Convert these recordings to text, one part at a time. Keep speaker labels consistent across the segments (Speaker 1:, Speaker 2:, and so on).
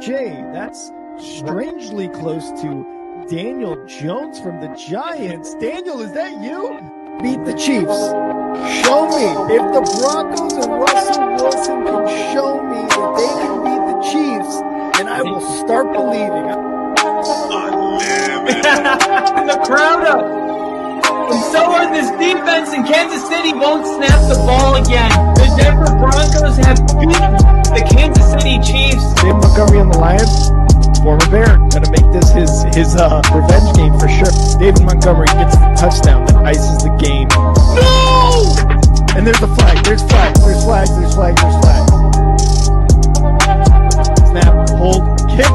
Speaker 1: Jay, that's strangely close to Daniel Jones from the Giants. Daniel, is that you? Beat the Chiefs. Show me. If the Broncos and Russell Wilson can show me that they can beat the Chiefs, then I will start believing.
Speaker 2: The crowd up. And so are this defense, and Kansas City won't snap the ball again. The Denver Broncos have beaten the Kansas City Chiefs.
Speaker 1: Dave Montgomery on the Lions, former Bear, gonna make this his revenge game for sure. David Montgomery gets the touchdown that ices the game. No! And there's a flag. There's flags. There's flags. There's flags. There's flags. Snap. Hold. Kick.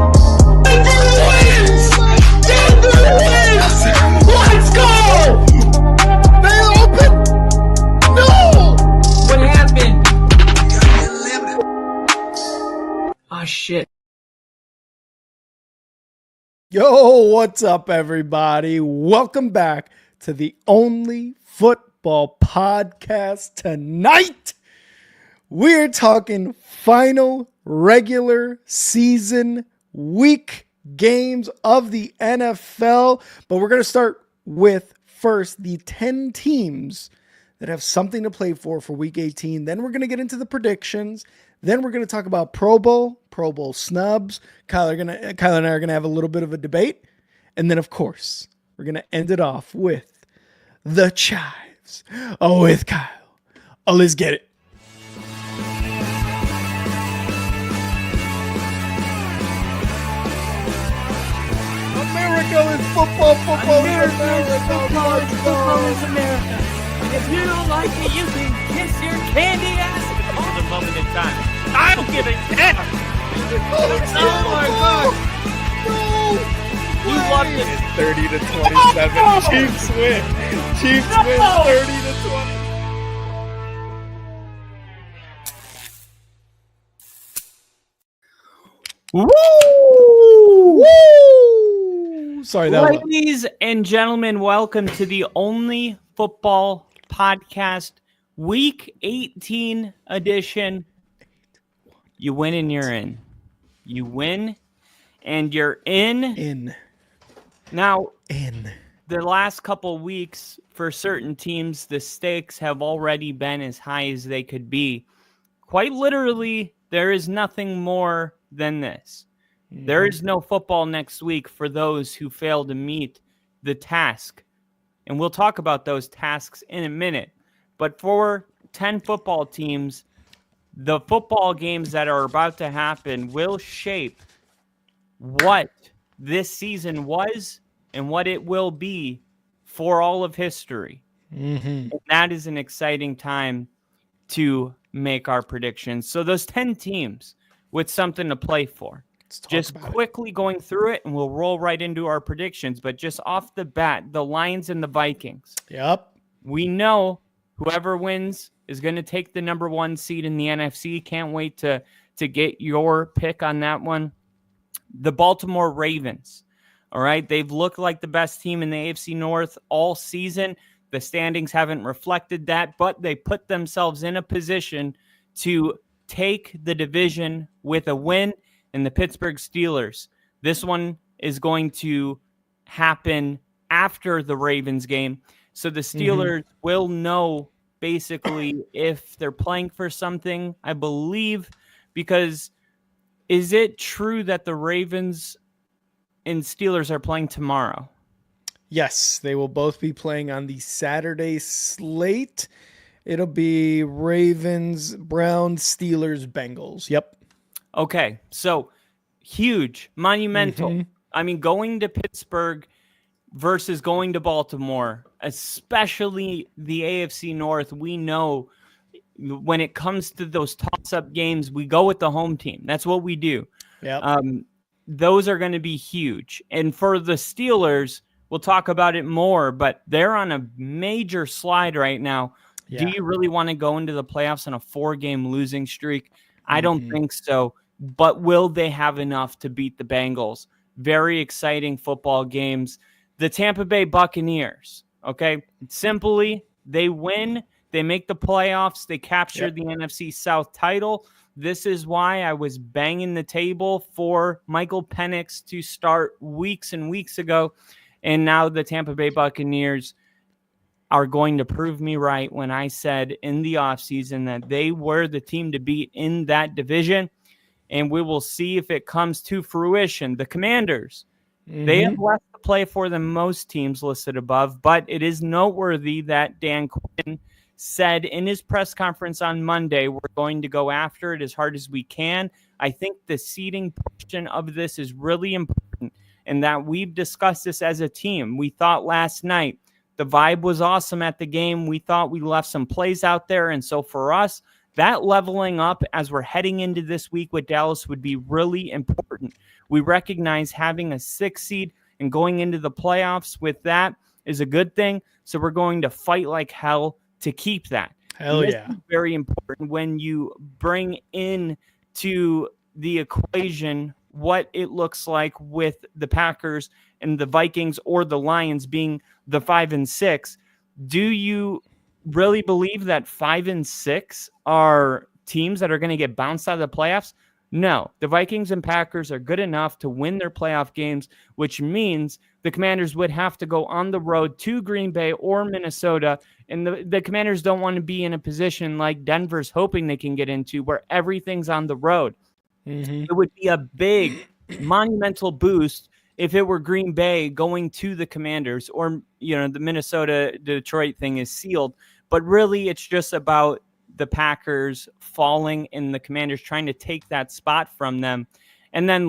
Speaker 2: Denver wins! Denver wins! Let's go!
Speaker 1: They open. No!
Speaker 2: What happened? Oh shit.
Speaker 1: Yo, what's up, everybody? Welcome back to the only football podcast tonight. We're talking final regular season week games of the NFL, but we're going to start with first the 10 teams that have something to play for week 18. Then we're going to get into the predictions. Then we're going to talk about Pro Bowl snubs. Kyle and I are going to have a little bit of a debate. And then, of course, we're going to end it off with the chives. Oh, with Kyle. Oh, let's get it. America is football.
Speaker 2: America is America. If you don't like it, you can kiss your candy ass. For the moment in time, I don't give a damn. Oh my god!
Speaker 1: No!
Speaker 2: You loved it.
Speaker 1: 30 to 27.
Speaker 2: Oh!
Speaker 1: Chiefs win. Chiefs
Speaker 2: No!
Speaker 1: win 30 to 20. Woo! Sorry, that was...
Speaker 2: Ladies and gentlemen, welcome to the only football podcast, Week 18 edition. You win and you're in. You win and you're in. Now, the last couple weeks, for certain teams, the stakes have already been as high as they could be. Quite literally, there is nothing more than this. There is no football next week for those who fail to meet the task. And we'll talk about those tasks in a minute. But for 10 football teams, the football games that are about to happen will shape what this season was and what it will be for all of history. And that is an exciting time to make our predictions. So those 10 teams with something to play for. Just quickly going through it, and we'll roll right into our predictions. But just off the bat, the Lions and the Vikings.
Speaker 1: Yep.
Speaker 2: We know whoever wins is going to take the number 1 seed in the NFC. Can't wait to get your pick on that one. The Baltimore Ravens. All right. They've looked like the best team in the AFC North all season. The standings haven't reflected that, but they put themselves in a position to take the division with a win. And the Pittsburgh Steelers. This one is going to happen after the Ravens game. So the Steelers will know basically if they're playing for something, I believe, because is it true that the Ravens and Steelers are playing tomorrow?
Speaker 1: Yes, they will both be playing on the Saturday slate. It'll be Ravens, Browns, Steelers, Bengals. Yep.
Speaker 2: Okay, so huge, monumental. I mean, going to Pittsburgh versus going to Baltimore, especially the AFC North, we know when it comes to those toss-up games, we go with the home team. That's what we do.
Speaker 1: Yep.
Speaker 2: Those are going to be huge. And for the Steelers, we'll talk about it more, but they're on a major slide right now. Yeah. Do you really want to go into the playoffs on a 4-game losing streak? I don't think so. But will they have enough to beat the Bengals? Very exciting football games. The Tampa Bay Buccaneers, okay? Simply, they win, they make the playoffs, they capture the NFC South title. This is why I was banging the table for Michael Penix to start weeks and weeks ago. And now the Tampa Bay Buccaneers are going to prove me right when I said in the offseason that they were the team to beat in that division. And we will see if it comes to fruition. The Commanders, they have less to play for than most teams listed above, but it is noteworthy that Dan Quinn said in his press conference on Monday, we're going to go after it as hard as we can. I think the seeding portion of this is really important, and that we've discussed this as a team. We thought last night the vibe was awesome at the game. We thought we left some plays out there, and so for us, that leveling up as we're heading into this week with Dallas would be really important. We recognize having a 6 seed and going into the playoffs with that is a good thing. So we're going to fight like hell to keep that.
Speaker 1: Hell yeah.
Speaker 2: This is very important when you bring in to the equation what it looks like with the Packers and the Vikings or the Lions being the 5 and 6. Do you really believe that 5 and 6 are teams that are going to get bounced out of the playoffs? No, the Vikings and Packers are good enough to win their playoff games, which means the Commanders would have to go on the road to Green Bay or Minnesota. And the Commanders don't want to be in a position like Denver's hoping they can get into where everything's on the road. It would be a big, monumental boost if it were Green Bay going to the Commanders, or, the Minnesota-Detroit thing is sealed. But really, it's just about the Packers falling and the Commanders trying to take that spot from them. And then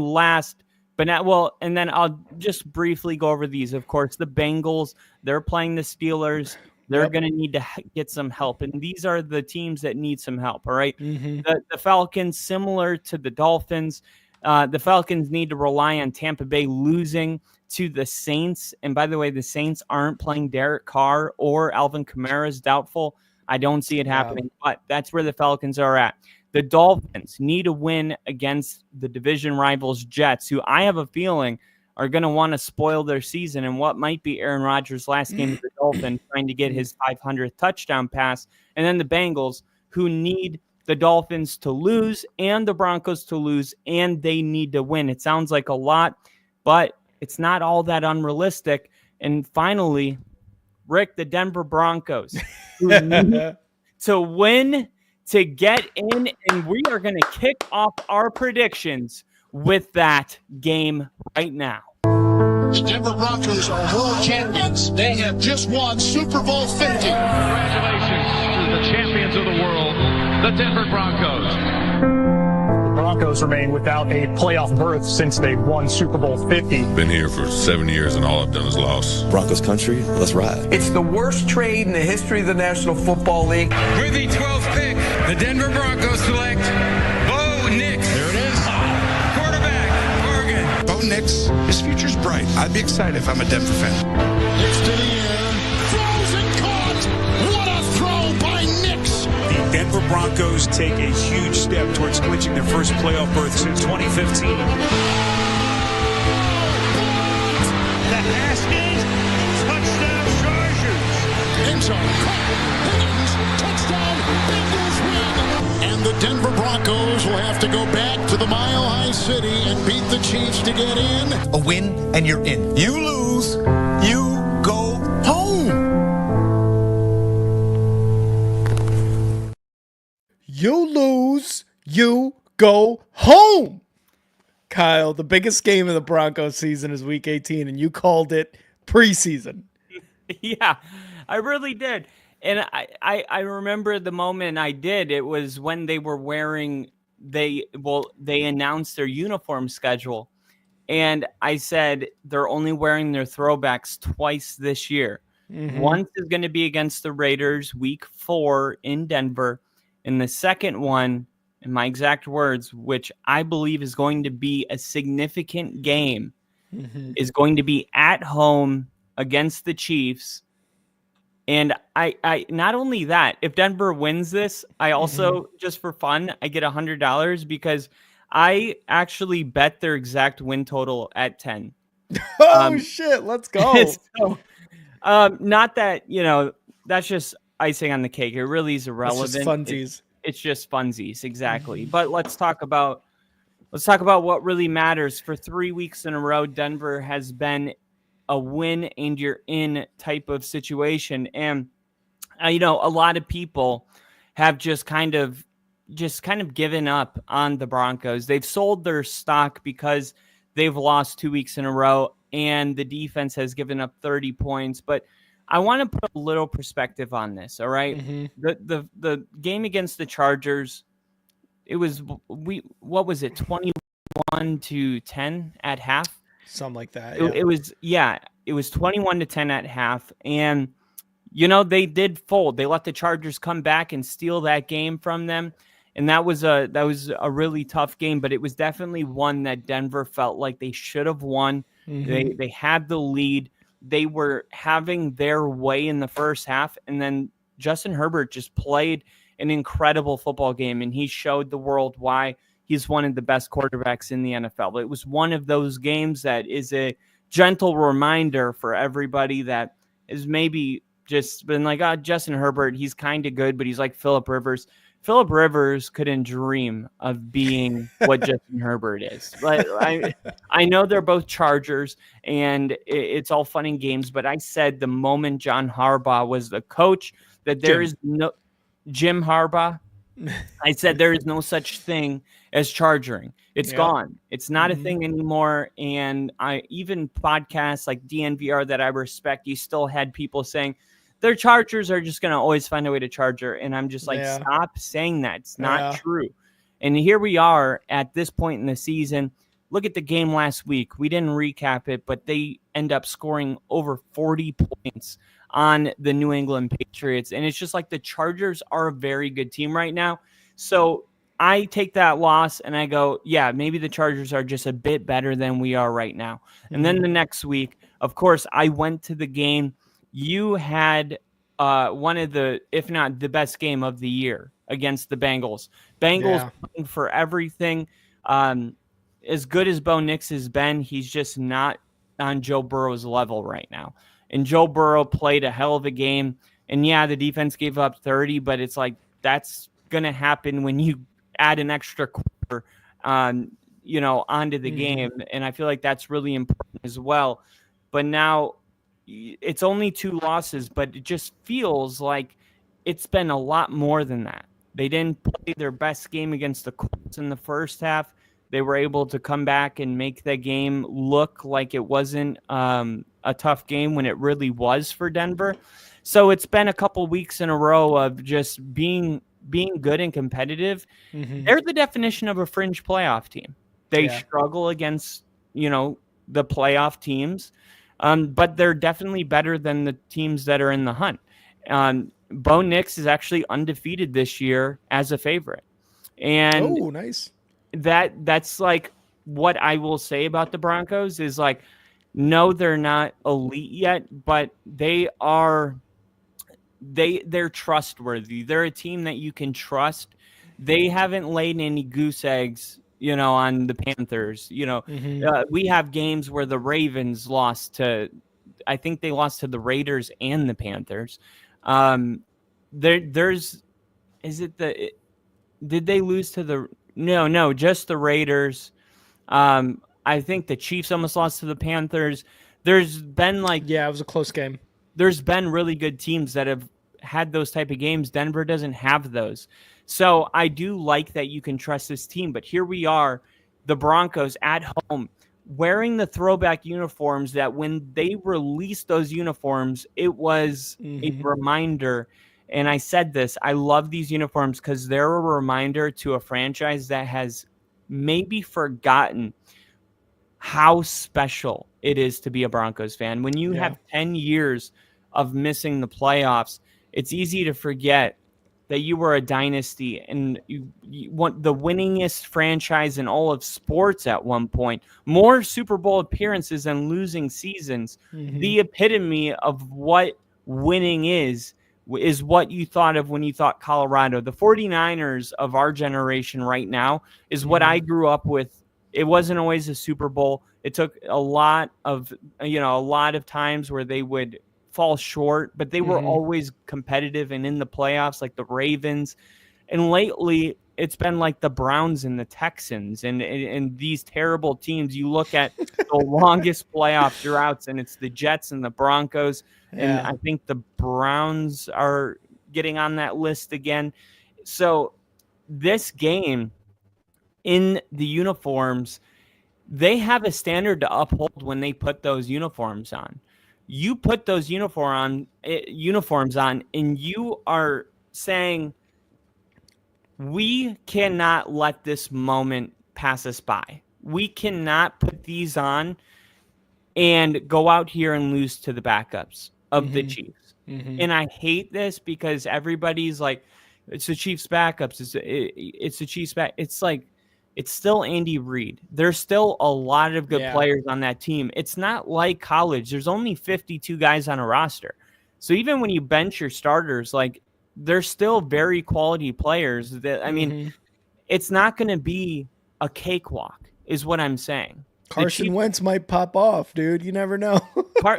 Speaker 2: and then I'll just briefly go over these. Of course, the Bengals, they're playing the Steelers. They're going to need to get some help. And these are the teams that need some help, all right? The Falcons, similar to the Dolphins, the Falcons need to rely on Tampa Bay losing to the Saints. And by the way, the Saints aren't playing Derek Carr or Alvin Kamara is doubtful. I don't see it happening, but that's where the Falcons are at. The Dolphins need a win against the division rivals Jets, who I have a feeling are going to want to spoil their season in what might be Aaron Rodgers' last game as the Dolphin, trying to get his 500th touchdown pass. And then the Bengals, who need the Dolphins to lose and the Broncos to lose, and they need to win. It sounds like a lot, but it's not all that unrealistic. And finally, Rick, the Denver Broncos, who need to win to get in, and we are going to kick off our predictions with that game right now.
Speaker 3: The Denver Broncos are world champions. They have just won Super Bowl 50.
Speaker 4: Congratulations to the champions of the world, the Denver Broncos.
Speaker 5: The Broncos remain without a playoff berth since they won Super Bowl 50.
Speaker 6: Been here for 7 years and all I've done is lost.
Speaker 7: Broncos country, let's ride.
Speaker 8: It's the worst trade in the history of the National Football League.
Speaker 9: With the 12th pick, the Denver Broncos select Bo Nix.
Speaker 3: There it is.
Speaker 9: Quarterback, Oregon.
Speaker 10: Bo Nix, his future's bright. I'd be excited if I'm a Denver fan.
Speaker 3: Nix to the air. Throws and caught. What a throw by Nix.
Speaker 11: The Denver Broncos take a huge step towards clinching their first playoff berth since 2015.
Speaker 4: The Haskins, touchdown Chargers.
Speaker 3: End zone. Higgins, touchdown. Bengals win. And the Denver Broncos will have to go back to the Mile High City and beat the Chiefs to get in.
Speaker 8: A win and you're in. You lose, you go home.
Speaker 1: You lose, you go home. Kyle, the biggest game of the Broncos season is Week 18, and you called it preseason.
Speaker 2: Yeah, I really did. And I remember the moment I did. It was when they were they announced their uniform schedule. And I said, they're only wearing their throwbacks twice this year. Once is going to be against the Raiders, Week 4 in Denver. And the second one, in my exact words, which I believe is going to be a significant game, is going to be at home against the Chiefs. And I not only that, if Denver wins this, I also, just for fun, I get $100 because I actually bet their exact win total at 10.
Speaker 1: Oh, shit. Let's go.
Speaker 2: So, not that, that's just icing on the cake. It really is irrelevant.
Speaker 1: It's just funsies.
Speaker 2: it's just funsies, exactly. But let's talk about what really matters. For 3 weeks in a row, Denver has been a win and you're in type of situation. And a lot of people have just kind of given up on the Broncos. They've sold their stock because they've lost 2 weeks in a row and the defense has given up 30 points. But I want to put a little perspective on this. All right. The game against the Chargers, it was, what was it? 21-10 at half.
Speaker 1: Something like that.
Speaker 2: It was 21-10 at half. And they did fold. They let the Chargers come back and steal that game from them. And that was a really tough game, but it was definitely one that Denver felt like they should have won. They had the lead. They were having their way in the first half. And then Justin Herbert just played an incredible football game. And he showed the world why he's one of the best quarterbacks in the NFL. It was one of those games that is a gentle reminder for everybody that is maybe just been like, Justin Herbert, he's kind of good, but he's like Phillip Rivers. Phillip Rivers couldn't dream of being what Justin Herbert is. But I know they're both Chargers, and it's all fun and games. But I said the moment John Harbaugh was the coach that there is no Jim Harbaugh. I said there is no such thing as chargering. It's gone. It's not a thing anymore. And even podcasts like DNVR that I respect, you still had people saying their Chargers are just going to always find a way to charger. And I'm just like, stop saying that. It's not true. And here we are at this point in the season. Look at the game last week. We didn't recap it, but they end up scoring over 40 points on the New England Patriots. And it's just like the Chargers are a very good team right now. So I take that loss and I go, yeah, maybe the Chargers are just a bit better than we are right now. And then the next week, of course, I went to the game. You had one of the, if not the best game of the year against the Bengals. Bengals playing for everything. As good as Bo Nix has been, he's just not on Joe Burrow's level right now. And Joe Burrow played a hell of a game. And yeah, the defense gave up 30, but it's like that's going to happen when you add an extra quarter onto the game. And I feel like that's really important as well. But now it's only 2 losses, but it just feels like it's been a lot more than that. They didn't play their best game against the Colts in the first half. They were able to come back and make that game look like it wasn't a tough game when it really was for Denver. So it's been a couple weeks in a row of just being good and competitive. They're the definition of a fringe playoff team. They struggle against, the playoff teams. But they're definitely better than the teams that are in the hunt. Bo Nix is actually undefeated this year as a favorite. And
Speaker 1: nice.
Speaker 2: That's like what I will say about the Broncos is like, no, they're not elite yet, but they're trustworthy. They're a team that you can trust. They haven't laid any goose eggs on the Panthers. We have games where the Ravens lost to, I think they lost to the Raiders and the Panthers. Did they lose to the, no, just the Raiders. I think the Chiefs almost lost to the Panthers. There's been
Speaker 1: it was a close game.
Speaker 2: There's been really good teams that have had those type of games. Denver doesn't have those. So I do like that you can trust this team, but here we are, the Broncos at home, wearing the throwback uniforms that when they released those uniforms, it was a reminder. And I said this, I love these uniforms because they're a reminder to a franchise that has maybe forgotten how special it is to be a Broncos fan. When you have 10 years of missing the playoffs, it's easy to forget that you were a dynasty and you want the winningest franchise in all of sports at one point, more Super Bowl appearances and losing seasons. The epitome of what winning is what you thought of when you thought Colorado. The 49ers of our generation right now is what I grew up with. It wasn't always a Super Bowl. It took a lot of times where they would fall short, but they were always competitive and in the playoffs like the Ravens. And lately, it's been like the Browns and the Texans and these terrible teams. You look at the longest playoff droughts, and it's the Jets and the Broncos. And I think the Browns are getting on that list again. So this game in the uniforms, they have a standard to uphold when they put those uniforms on. You put those uniforms on, and you are saying, we cannot let this moment pass us by. We cannot put these on and go out here and lose to the backups of the Chiefs. And I hate this because everybody's like, it's the Chiefs backups. It's the Chiefs back. It's like, it's still Andy Reid. There's still a lot of good players on that team. It's not like college. There's only 52 guys on a roster. So even when you bench your starters, like, they're still very quality players. That, I mean, it's not going to be a cakewalk, is what I'm saying.
Speaker 1: Carson Wentz might pop off, dude. You never know.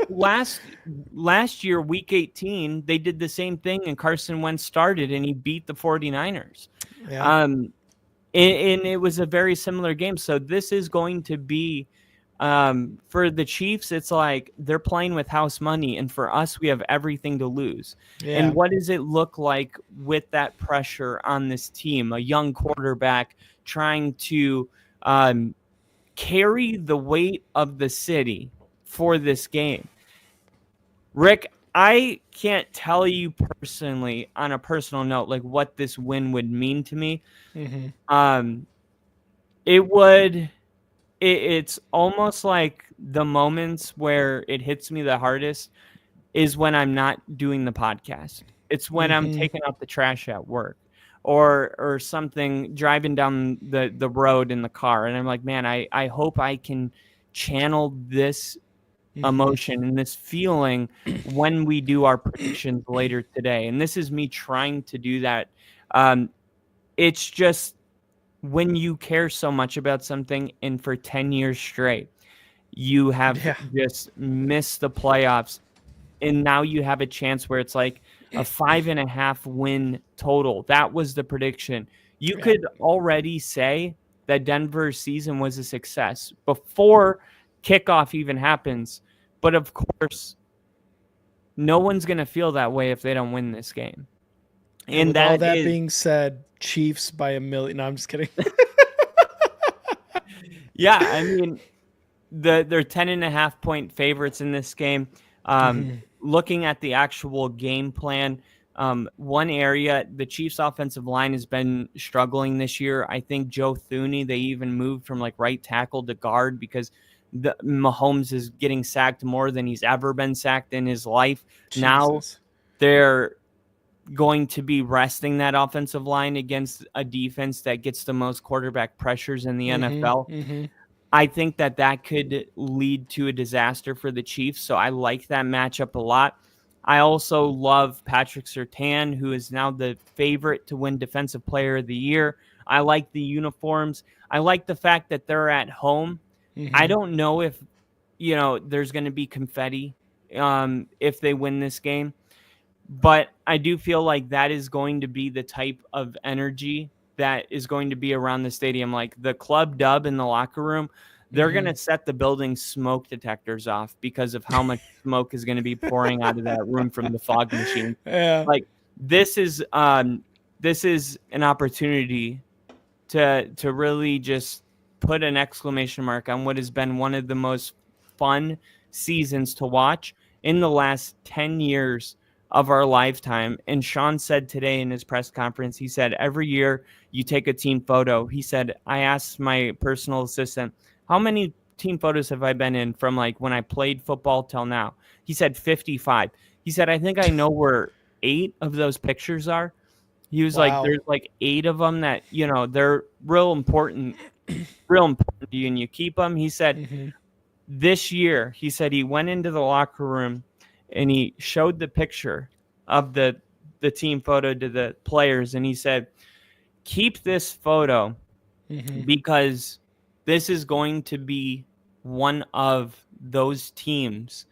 Speaker 2: Last year, week 18, they did the same thing, and Carson Wentz started, and he beat the 49ers.
Speaker 1: Yeah.
Speaker 2: And it was a very similar game. So this is going to be, for the Chiefs, it's like they're playing with house money. And for us, we have everything to lose. Yeah. And what does it look like with that pressure on this team? A young quarterback trying to carry the weight of the city for this game. Rick, I can't tell you personally, on a personal note, like what this win would mean to me. It's almost like the moments where it hits me the hardest is when I'm not doing the podcast. It's when I'm taking out the trash at work or something, driving down the road in the car. And I'm like, man, I hope I can channel this emotion and this feeling when we do our predictions later today. And this is me trying to do that. It's just when you care so much about something and for 10 years straight, you have just missed the playoffs. And now you have a chance where it's like a 5.5 win total. That was the prediction. You could already say that Denver's season was a success before kickoff even happens. But of course, no one's going to feel that way if they don't win this game.
Speaker 1: And with all that being said, Chiefs by 1 million. No, I'm just kidding.
Speaker 2: Yeah, I mean, they're 10.5 point favorites in this game. Looking at the actual game plan, one area, the Chiefs offensive line has been struggling this year. I think Joe Thuney, they even moved from like right tackle to guard because Mahomes is getting sacked more than he's ever been sacked in his life. Jesus. Now they're going to be resting that offensive line against a defense that gets the most quarterback pressures in the NFL. I think that could lead to a disaster for the Chiefs, so I like that matchup a lot. I also love Patrick Surtain, who is now the favorite to win Defensive Player of the Year. I like the uniforms. I like the fact that they're at home. I don't know if, there's going to be confetti if they win this game. But I do feel like that is going to be the type of energy that is going to be around the stadium. Like the club dub in the locker room, they're going to set the building's smoke detectors off because of how much smoke is going to be pouring out of that room from the fog machine.
Speaker 1: Yeah.
Speaker 2: Like this is an opportunity to really just put an exclamation mark on what has been one of the most fun seasons to watch in the last 10 years of our lifetime. And Sean said today in his press conference, he said, every year you take a team photo. He said, I asked my personal assistant, how many team photos have I been in from like when I played football till now? He said 55. He said, I think I know where 8 of those pictures are. He was like, there's like 8 of them that, they're real important to you and you keep them. He said, this year, he said he went into the locker room and he showed the picture of the team photo to the players. And he said, keep this photo because this is going to be one of those teams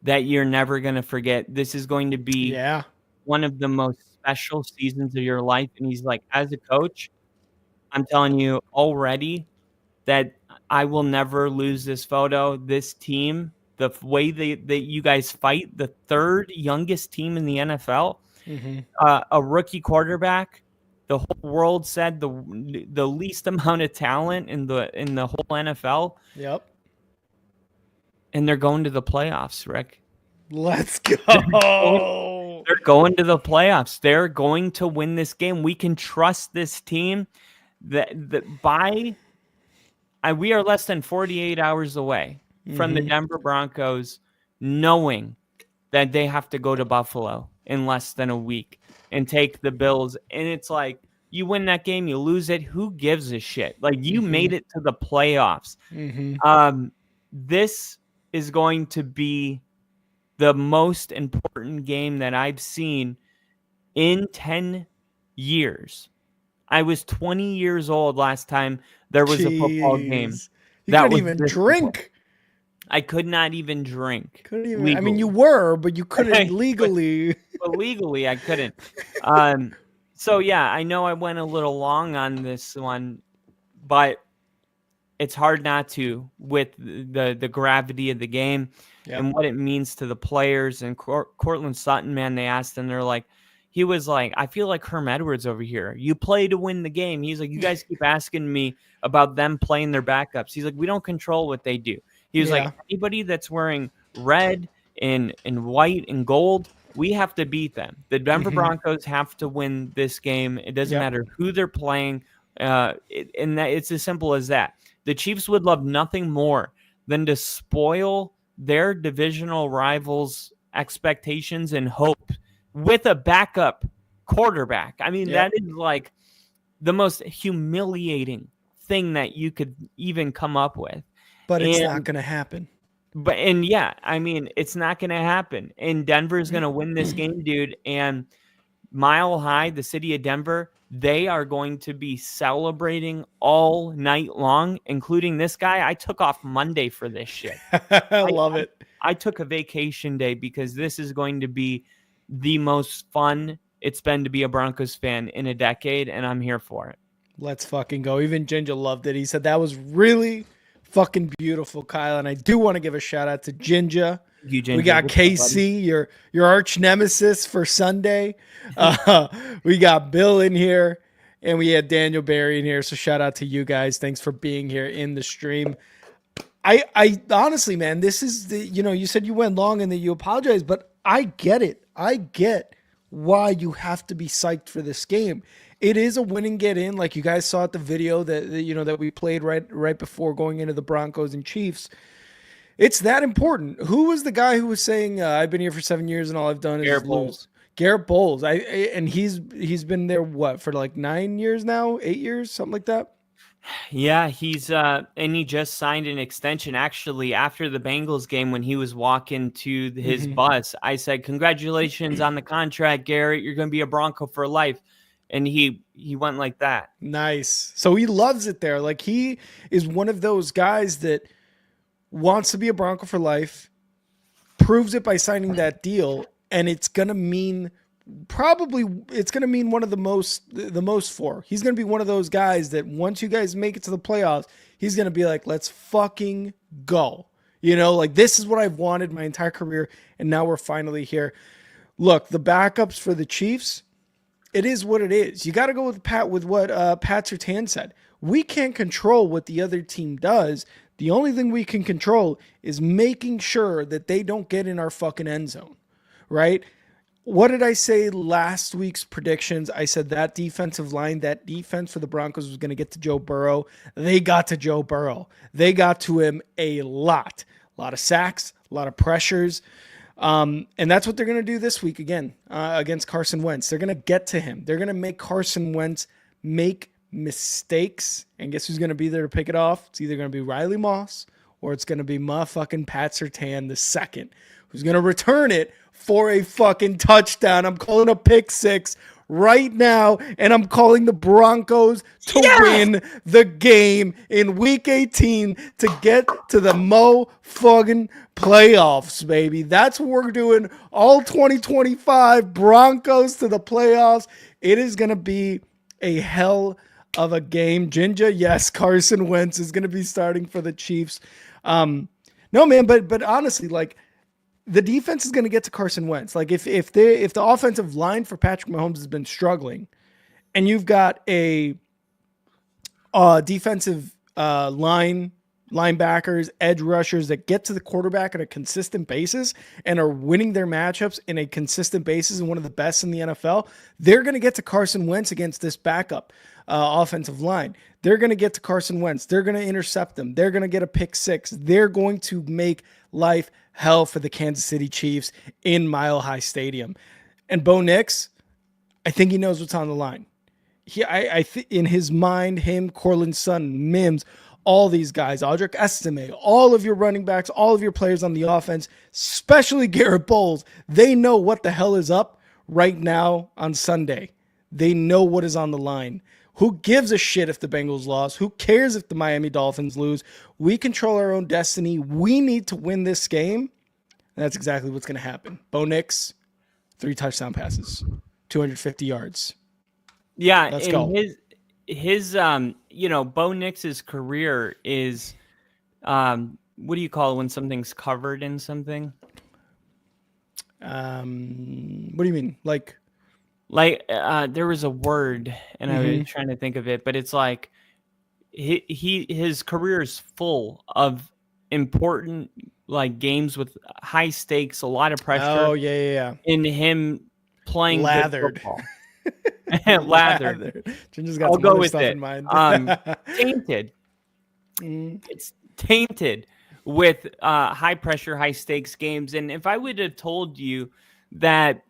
Speaker 2: that you're never going to forget. This is going to be one of the most special seasons of your life. And he's like, as a coach, I'm telling you already that I will never lose this photo. This team, the way that you guys fight, the third youngest team in the NFL, a rookie quarterback. The whole world said the least amount of talent in the whole NFL.
Speaker 1: Yep.
Speaker 2: And they're going to the playoffs, Rick.
Speaker 1: Let's go.
Speaker 2: They're going to the playoffs. They're going to win this game. We can trust this team. We are less than 48 hours away from the Denver Broncos knowing that they have to go to Buffalo in less than a week and take the Bills. And it's like, you win that game, you lose it. Who gives a shit? Like, you made it to the playoffs. This is going to be the most important game that I've seen in 10 years. I was 20 years old last time there was a football game.
Speaker 1: You couldn't even drink.
Speaker 2: I could not even drink.
Speaker 1: Couldn't even. I mean, you were, but you couldn't legally.
Speaker 2: But legally, I couldn't. So yeah, I know I went a little long on this one, but it's hard not to with the gravity of the game and what it means to the players. And Cortland Sutton, man, they asked him, he was like, I feel like Herm Edwards over here. You play to win the game. He's like, you guys keep asking me about them playing their backups. He's like, we don't control what they do. He was like, anybody that's wearing red and white and gold, we have to beat them. The Denver Broncos have to win this game. It doesn't matter who they're playing. It's as simple as that. The Chiefs would love nothing more than to spoil their divisional rivals' expectations and hope with a backup quarterback. I mean, that is like the most humiliating thing that you could even come up with.
Speaker 1: But it's not going to happen.
Speaker 2: I mean, it's not going to happen. And Denver's going to win this game, dude. And Mile High, the city of Denver, they are going to be celebrating all night long, including this guy. I took off Monday for this shit.
Speaker 1: I love it.
Speaker 2: I took a vacation day because this is going to be the most fun it's been to be a Broncos fan in a decade, and I'm here for it.
Speaker 1: Let's fucking go. Even Ginger loved it. He said that was really fucking beautiful, Kyle. And I do want to give a shout out to Ginger. We got KC, your arch nemesis for Sunday. We got Bill in here, and we had Daniel Barry in here. So shout out to you guys. Thanks for being here in the stream. I honestly, man, this is you said you went long and that you apologized, but I get it. I get why you have to be psyched for this game. It is a win and get in, like you guys saw at the video that we played right before going into the Broncos and Chiefs. It's that important. Who was the guy who was saying I've been here for 7 years and all I've done is lose? Garrett Bowles. And he's been there for like 9 years now, 8 years, something like that.
Speaker 2: Yeah, he's and he just signed an extension. Actually, after the Bengals game, when he was walking to his bus, I said, "Congratulations on the contract, Garrett. You're going to be a Bronco for life." And he went like that.
Speaker 1: Nice. So he loves it there. Like, he is one of those guys that wants to be a Bronco for life, proves it by signing that deal, and it's going to mean one of the most for. He's going to be one of those guys that once you guys make it to the playoffs, he's going to be like, let's fucking go. Like, this is what I've wanted my entire career, and now we're finally here. Look, the backups for the Chiefs, it is what it is. You got to go with what Pat Surtain said. We can't control what the other team does. The only thing we can control is making sure that they don't get in our fucking end zone, right? What did I say last week's predictions? I said that defensive line, that defense for the Broncos was going to get to Joe Burrow. They got to Joe Burrow. They got to him a lot of sacks, a lot of pressures. And that's what they're going to do this week again against Carson Wentz. They're going to get to him. They're going to make Carson Wentz make mistakes. And guess who's going to be there to pick it off? It's either going to be Riley Moss or it's going to be motherfucking Pat Surtain II, who's going to return it for a fucking touchdown. I'm calling a pick six right now, and I'm calling the Broncos to win the game in Week 18 to get to the fucking playoffs, baby. That's what we're doing all 2025. Broncos to the playoffs. It is going to be a hell of a game. Jinja, yes, Carson Wentz is going to be starting for the Chiefs. No, man, but honestly, like, the defense is going to get to Carson Wentz. Like, if the offensive line for Patrick Mahomes has been struggling, and you've got a defensive linebackers, edge rushers that get to the quarterback on a consistent basis and are winning their matchups in a consistent basis and one of the best in the NFL, they're going to get to Carson Wentz against this backup offensive line. They're going to get to Carson Wentz. They're going to intercept them. They're going to get a pick six. They're going to make life hell for the Kansas City Chiefs in Mile High Stadium. And Bo Nix, I think he knows what's on the line. In his mind, him, Cortland Sutton, Mims, all these guys, Audric Estime, all of your running backs, all of your players on the offense, especially Garrett Bowles, they know what the hell is up right now on Sunday. They know what is on the line. Who gives a shit if the Bengals lose? Who cares if the Miami Dolphins lose? We control our own destiny. We need to win this game. And that's exactly what's going to happen. Bo Nix, 3 touchdown passes, 250 yards.
Speaker 2: Yeah,
Speaker 1: let's go.
Speaker 2: His Bo Nix's career is, what do you call it when something's covered in something?
Speaker 1: What do you mean? Like
Speaker 2: there was a word and I was trying to think of it, but it's like his career is full of important like games with high stakes, a lot of pressure.
Speaker 1: Oh yeah.
Speaker 2: In him playing
Speaker 1: lathered.
Speaker 2: Lathered.
Speaker 1: Ginger's got some other stuff in mind.
Speaker 2: Tainted. It's tainted with high pressure, high stakes games. And if I would have told you that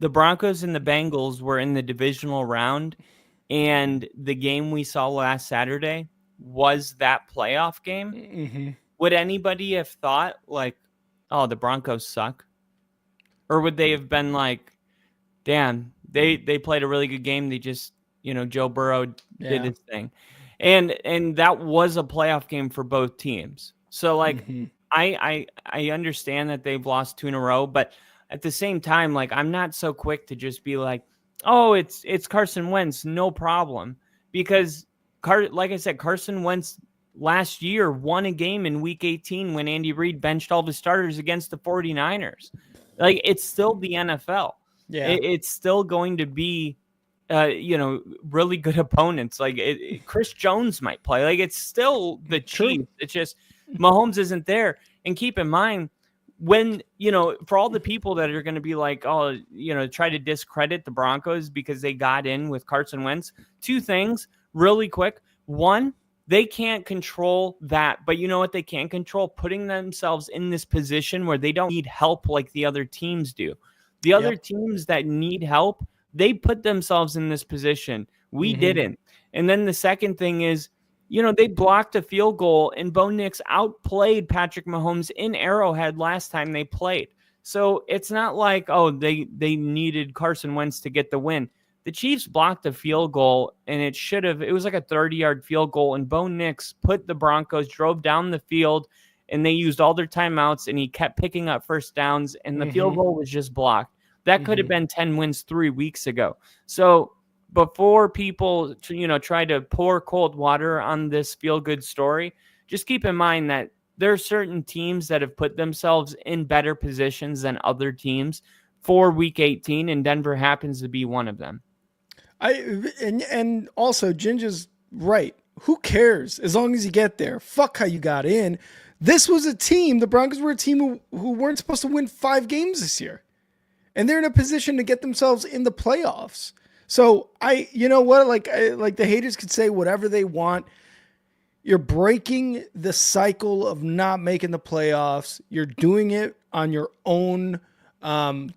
Speaker 2: the Broncos and the Bengals were in the divisional round and the game we saw last Saturday was that playoff game, would anybody have thought like, oh, the Broncos suck? Or would they have been like, damn, they played a really good game. They just, Joe Burrow did his thing. And that was a playoff game for both teams. So like, I understand that they've lost 2 in a row, but at the same time, like, I'm not so quick to just be like, oh, it's Carson Wentz, no problem. Because, like I said, Carson Wentz last year won a game in Week 18 when Andy Reid benched all of his starters against the 49ers. Like, it's still the NFL. Yeah, it's still going to be, really good opponents. Like, Chris Jones might play. Like, it's still the Chiefs. It's just Mahomes isn't there. And keep in mind, when, for all the people that are going to be like, oh, try to discredit the Broncos because they got in with Carson Wentz, 2 things really quick. One, they can't control that. But you know what they can control? Putting themselves in this position where they don't need help like the other teams do. The other teams that need help, they put themselves in this position. We didn't. And then the second thing is, they blocked a field goal and Bo Nix outplayed Patrick Mahomes in Arrowhead last time they played. So it's not like, oh, they needed Carson Wentz to get the win. The Chiefs blocked a field goal and it was like a 30-yard field goal, and Bo Nix put the Broncos, drove down the field, and they used all their timeouts and he kept picking up first downs and the field goal was just blocked. That could have been 10 wins 3 weeks ago. So before people, try to pour cold water on this feel-good story, just keep in mind that there are certain teams that have put themselves in better positions than other teams for Week 18, and Denver happens to be one of them.
Speaker 1: And also, Ginger's right. Who cares? As long as you get there. Fuck how you got in. This was a team, the Broncos were a team who weren't supposed to win 5 games this year. And they're in a position to get themselves in the playoffs. So you know what? Like the haters could say whatever they want. You're breaking the cycle of not making the playoffs. You're doing it on your own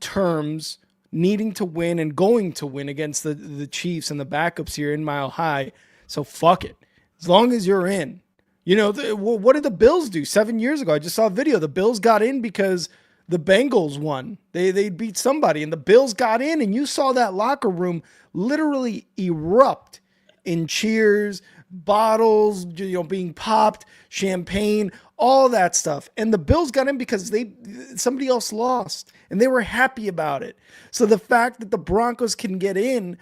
Speaker 1: terms, needing to win and going to win against the Chiefs and the backups here in Mile High. So fuck it. As long as you're in. What did the Bills do 7 years ago? I just saw a video. The Bills got in because the Bengals won. They beat somebody, and the Bills got in, and you saw that locker room literally erupt in cheers, bottles, being popped, champagne, all that stuff. And the Bills got in because somebody else lost, and they were happy about it. So the fact that the Broncos can get in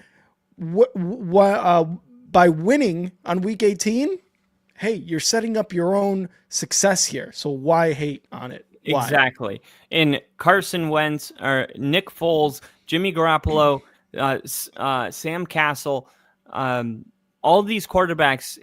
Speaker 1: by winning on Week 18, hey, you're setting up your own success here. So why hate on it? Why?
Speaker 2: Exactly. And Carson Wentz, or Nick Foles, Jimmy Garoppolo, Sam Castle, all these quarterbacks,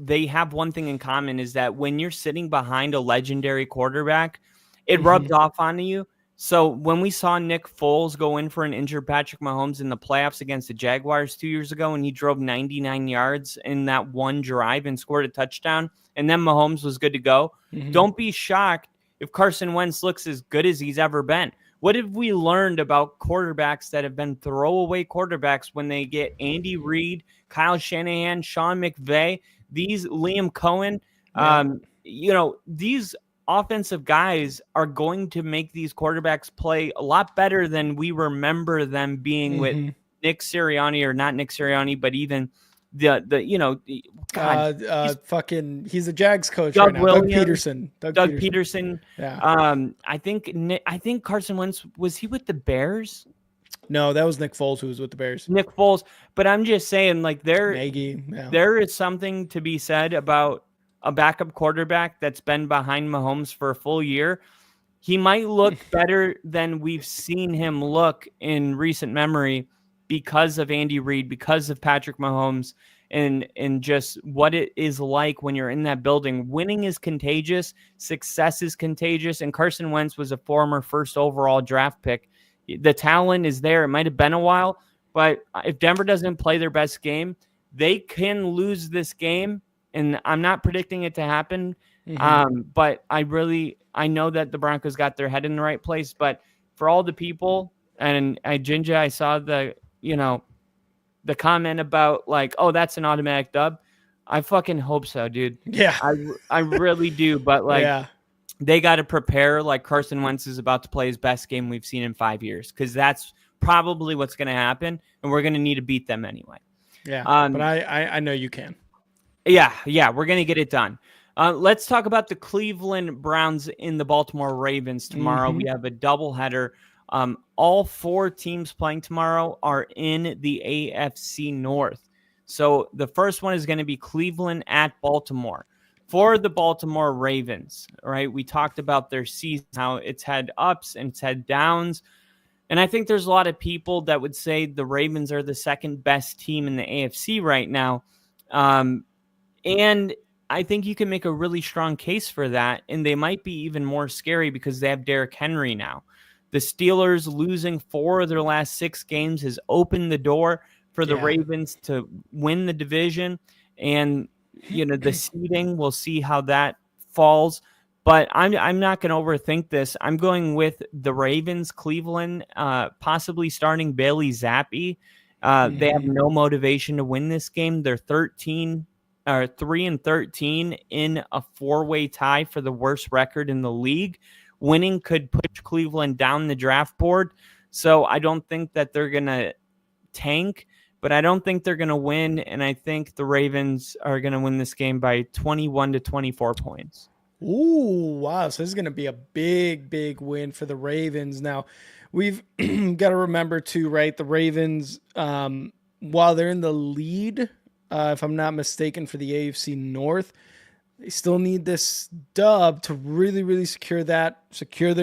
Speaker 2: they have one thing in common, is that when you're sitting behind a legendary quarterback, it rubs off on you. So when we saw Nick Foles go in for an injured Patrick Mahomes in the playoffs against the Jaguars 2 years ago, and he drove 99 yards in that one drive and scored a touchdown, and then Mahomes was good to go, don't be shocked if Carson Wentz looks as good as he's ever been. What have we learned about quarterbacks that have been throwaway quarterbacks when they get Andy Reid, Kyle Shanahan, Sean McVay, these Liam Cohen, these offensive guys are going to make these quarterbacks play a lot better than we remember them being with Nick Sirianni, or not Nick Sirianni, but even
Speaker 1: he's a Jags coach
Speaker 2: Doug
Speaker 1: right now.
Speaker 2: Williams,
Speaker 1: Doug
Speaker 2: Peterson.
Speaker 1: Yeah.
Speaker 2: I think Carson Wentz, was he with the Bears?
Speaker 1: No, that was Nick Foles who was with the Bears.
Speaker 2: Nick Foles. But I'm just saying, like, there is something to be said about a backup quarterback that's been behind Mahomes for a full year. He might look better than we've seen him look in recent memory because of Andy Reid, because of Patrick Mahomes, and just what it is like when you're in that building. Winning is contagious. Success is contagious. And Carson Wentz was a former first overall draft pick. The talent is there. It might have been a while, but if Denver doesn't play their best game, they can lose this game. And I'm not predicting it to happen. But I know that the Broncos got their head in the right place. But for all the people, and Ginger, I saw the comment about, like, oh, that's an automatic dub. I fucking hope so, dude.
Speaker 1: Yeah.
Speaker 2: I really do. But they got to prepare like Carson Wentz is about to play his best game we've seen in 5 years, because that's probably what's going to happen, and we're going to need to beat them anyway.
Speaker 1: Yeah, but I know you can.
Speaker 2: Yeah, we're going to get it done. Let's talk about the Cleveland Browns in the Baltimore Ravens tomorrow. We have a doubleheader. All four teams playing tomorrow are in the AFC North. So the first one is going to be Cleveland at Baltimore. For the Baltimore Ravens, right? We talked about their season, how it's had ups and it's had downs. And I think there's a lot of people that would say the Ravens are the second best team in the AFC right now. And I think you can make a really strong case for that. And they might be even more scary because they have Derrick Henry now. The Steelers losing 4 of their last 6 games has opened the door for the Ravens to win the division. And, the seeding, we'll see how that falls. But I'm not going to overthink this. I'm going with the Ravens, Cleveland, possibly starting Bailey Zappi. They have no motivation to win this game. They're 3-13 in a 4-way tie for the worst record in the league. Winning could push Cleveland down the draft board. So I don't think that they're going to tank, but I don't think they're going to win. And I think the Ravens are going to win this game by 21 to 24 points.
Speaker 1: Ooh, wow. So this is going to be a big, big win for the Ravens. Now, we've got to remember too, right? The Ravens, while they're in the lead, if I'm not mistaken, for the AFC North, they still need this dub to really, really secure their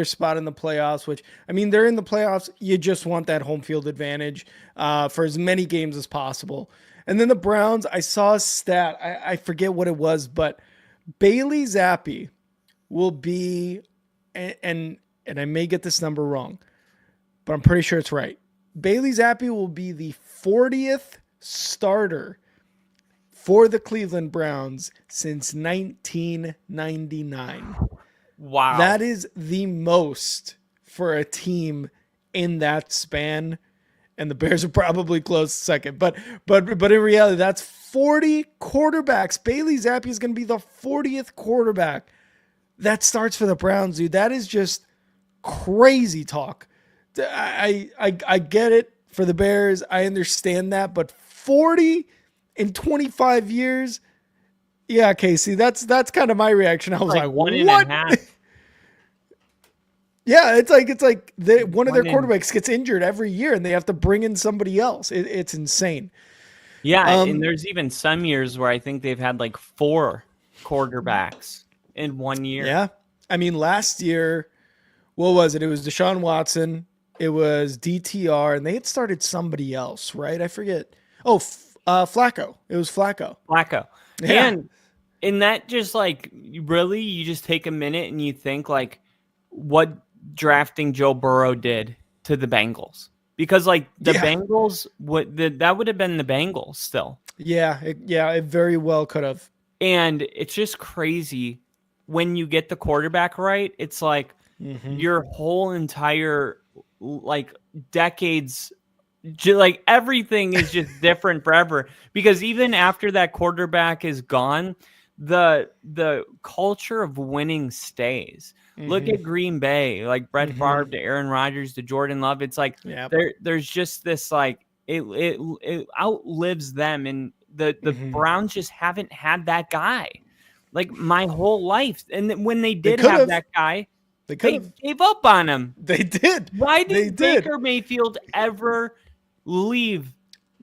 Speaker 1: spot in the playoffs, which, I mean, they're in the playoffs. You just want that home field advantage for as many games as possible. And then the Browns, I saw a stat. I forget what it was, but Bailey Zappi will be, and I may get this number wrong, but I'm pretty sure it's right. Bailey Zappi will be the 40th starter for the Cleveland Browns since 1999.
Speaker 2: Wow.
Speaker 1: That is the most for a team in that span. And the Bears are probably close second. But in reality, that's 40 quarterbacks. Bailey Zappi is going to be the 40th quarterback that starts for the Browns, dude. That is just crazy talk. I get it for the Bears. I understand that, but 40 in 25 years. Yeah, Casey, that's kind of my reaction. I was like
Speaker 2: one
Speaker 1: what?
Speaker 2: and a half.
Speaker 1: Yeah, it's like one of their quarterbacks gets injured every year, and they have to bring in somebody else. It's insane.
Speaker 2: Yeah, and there's even some years where I think they've had like 4 quarterbacks in 1 year.
Speaker 1: Yeah, I mean, last year, what was it? It was Deshaun Watson. It was DTR, and they had started somebody else, right? I forget. Oh, Flacco. It was Flacco.
Speaker 2: Yeah. And that just like really, you just take a minute and you think like what drafting Joe Burrow did to the Bengals, because like the Bengals that would have been the Bengals still.
Speaker 1: Yeah, it very well could have.
Speaker 2: And it's just crazy when you get the quarterback right. It's like your whole entire like decades, like everything is just different forever, because even after that quarterback is gone, the culture of winning stays. Look at Green Bay, like Brett Favre to Aaron Rodgers to Jordan Love. It's like there's just this like it outlives them, and the Browns just haven't had that guy like my whole life. And then when they did have that guy, they gave up on him.
Speaker 1: They did.
Speaker 2: Why did Baker Mayfield ever leave?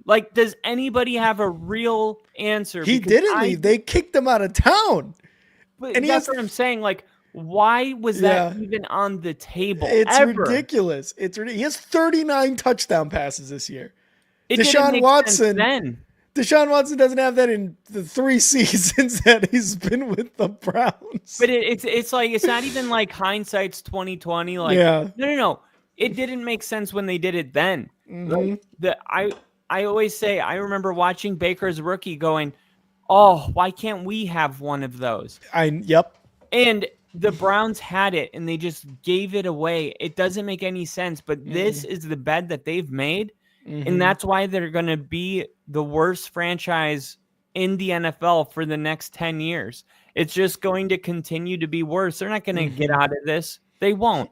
Speaker 2: Like, does anybody have a real answer?
Speaker 1: He didn't leave. They kicked him out of town.
Speaker 2: But and that's what I'm saying. Like, why was that even on the table?
Speaker 1: It's ridiculous. He has 39 touchdown passes this year.
Speaker 2: Deshaun
Speaker 1: Watson doesn't have that in the 3 seasons that he's been with the Browns.
Speaker 2: But it's like, it's not even like hindsight's 2020. Like, no. It didn't make sense when they did it then. Like, I always say, I remember watching Baker's rookie going, oh, why can't we have one of those? And the Browns had it, and they just gave it away. It doesn't make any sense, but this is the bed that they've made, and that's why they're going to be the worst franchise in the NFL for the next 10 years. It's just going to continue to be worse. They're not going to get out of this. They won't,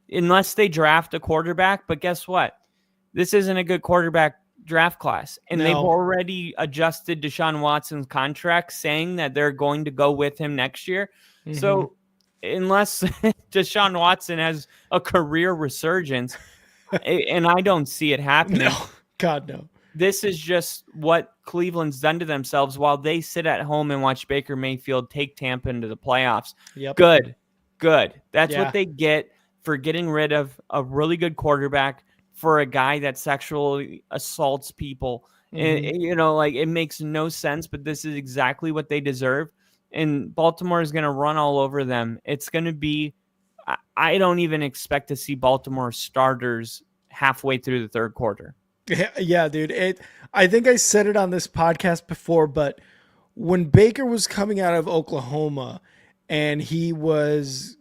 Speaker 2: unless they draft a quarterback. But guess what? This isn't a good quarterback draft class, and they've already adjusted Deshaun Watson's contract, saying that they're going to go with him next year. So unless Deshaun Watson has a career resurgence, and I don't see it happening.
Speaker 1: No, God, no.
Speaker 2: This is just what Cleveland's done to themselves while they sit at home and watch Baker Mayfield take Tampa into the playoffs. Good. That's what they get for getting rid of a really good quarterback for a guy that sexually assaults people. And, like, it makes no sense, but this is exactly what they deserve. And Baltimore is going to run all over them. It's going to be, I don't even expect to see Baltimore starters halfway through the third quarter.
Speaker 1: Yeah, dude. I think I said it on this podcast before, but when Baker was coming out of Oklahoma and he was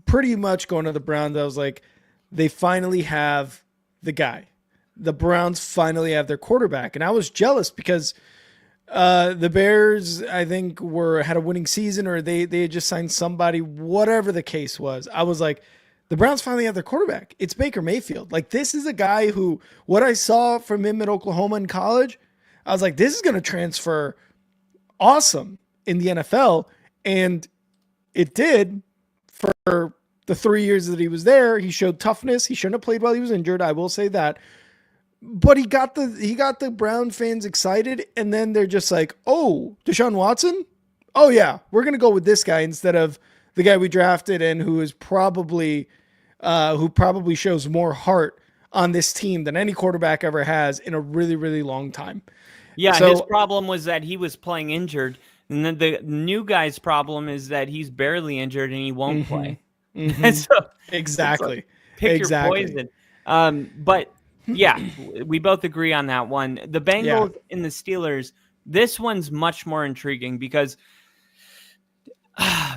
Speaker 1: pretty much going to the Browns, I was like, they finally have the guy. The Browns finally have their quarterback. And I was jealous because the Bears, I think, had a winning season, or they had just signed somebody, whatever the case was. I was like, the Browns finally have their quarterback. It's Baker Mayfield. Like, this is a guy who, what I saw from him at Oklahoma in college, I was like, this is going to transfer awesome in the NFL. And it did for the 3 years that he was there. He showed toughness. He shouldn't have played while he was injured. I will say that. But he got the Brown fans excited, and then they're just like, oh, Deshaun Watson? Oh, yeah, we're going to go with this guy instead of the guy we drafted and who probably shows more heart on this team than any quarterback ever has in a really, really long time.
Speaker 2: Yeah, so his problem was that he was playing injured, and then the new guy's problem is that he's barely injured and he won't play. So,
Speaker 1: exactly.
Speaker 2: Pick your poison. But yeah, we both agree on that one. The Bengals and the Steelers, this one's much more intriguing because,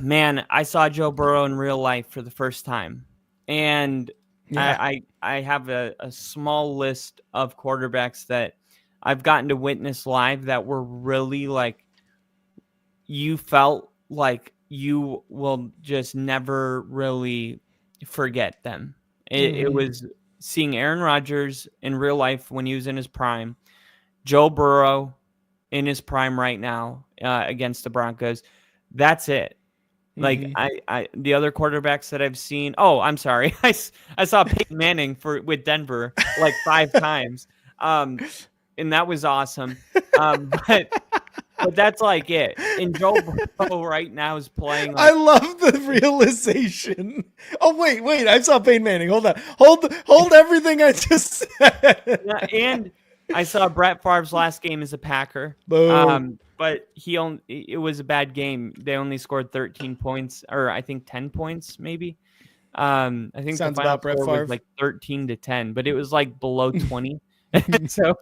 Speaker 2: man, I saw Joe Burrow in real life for the first time. And I have a small list of quarterbacks that I've gotten to witness live that were really like, you felt like you will just never really forget them. It was seeing Aaron Rodgers in real life when he was in his prime, Joe Burrow in his prime right now against the Broncos. That's it. Like the other quarterbacks that I've seen. Oh, I'm sorry. I saw Peyton Manning with Denver like 5 times. And that was awesome. But that's like it. And Joe Burrow right now is playing.
Speaker 1: I love the realization. Oh, wait. I saw Peyton Manning. Hold on. Hold everything I just said.
Speaker 2: Yeah, and I saw Brett Favre's last game as a Packer.
Speaker 1: Boom.
Speaker 2: But it was a bad game. They only scored 13 points, or I think 10 points, maybe. I think
Speaker 1: Sounds
Speaker 2: the final
Speaker 1: about Brett
Speaker 2: score
Speaker 1: Favre.
Speaker 2: was like 13-10, but it was like below 20. So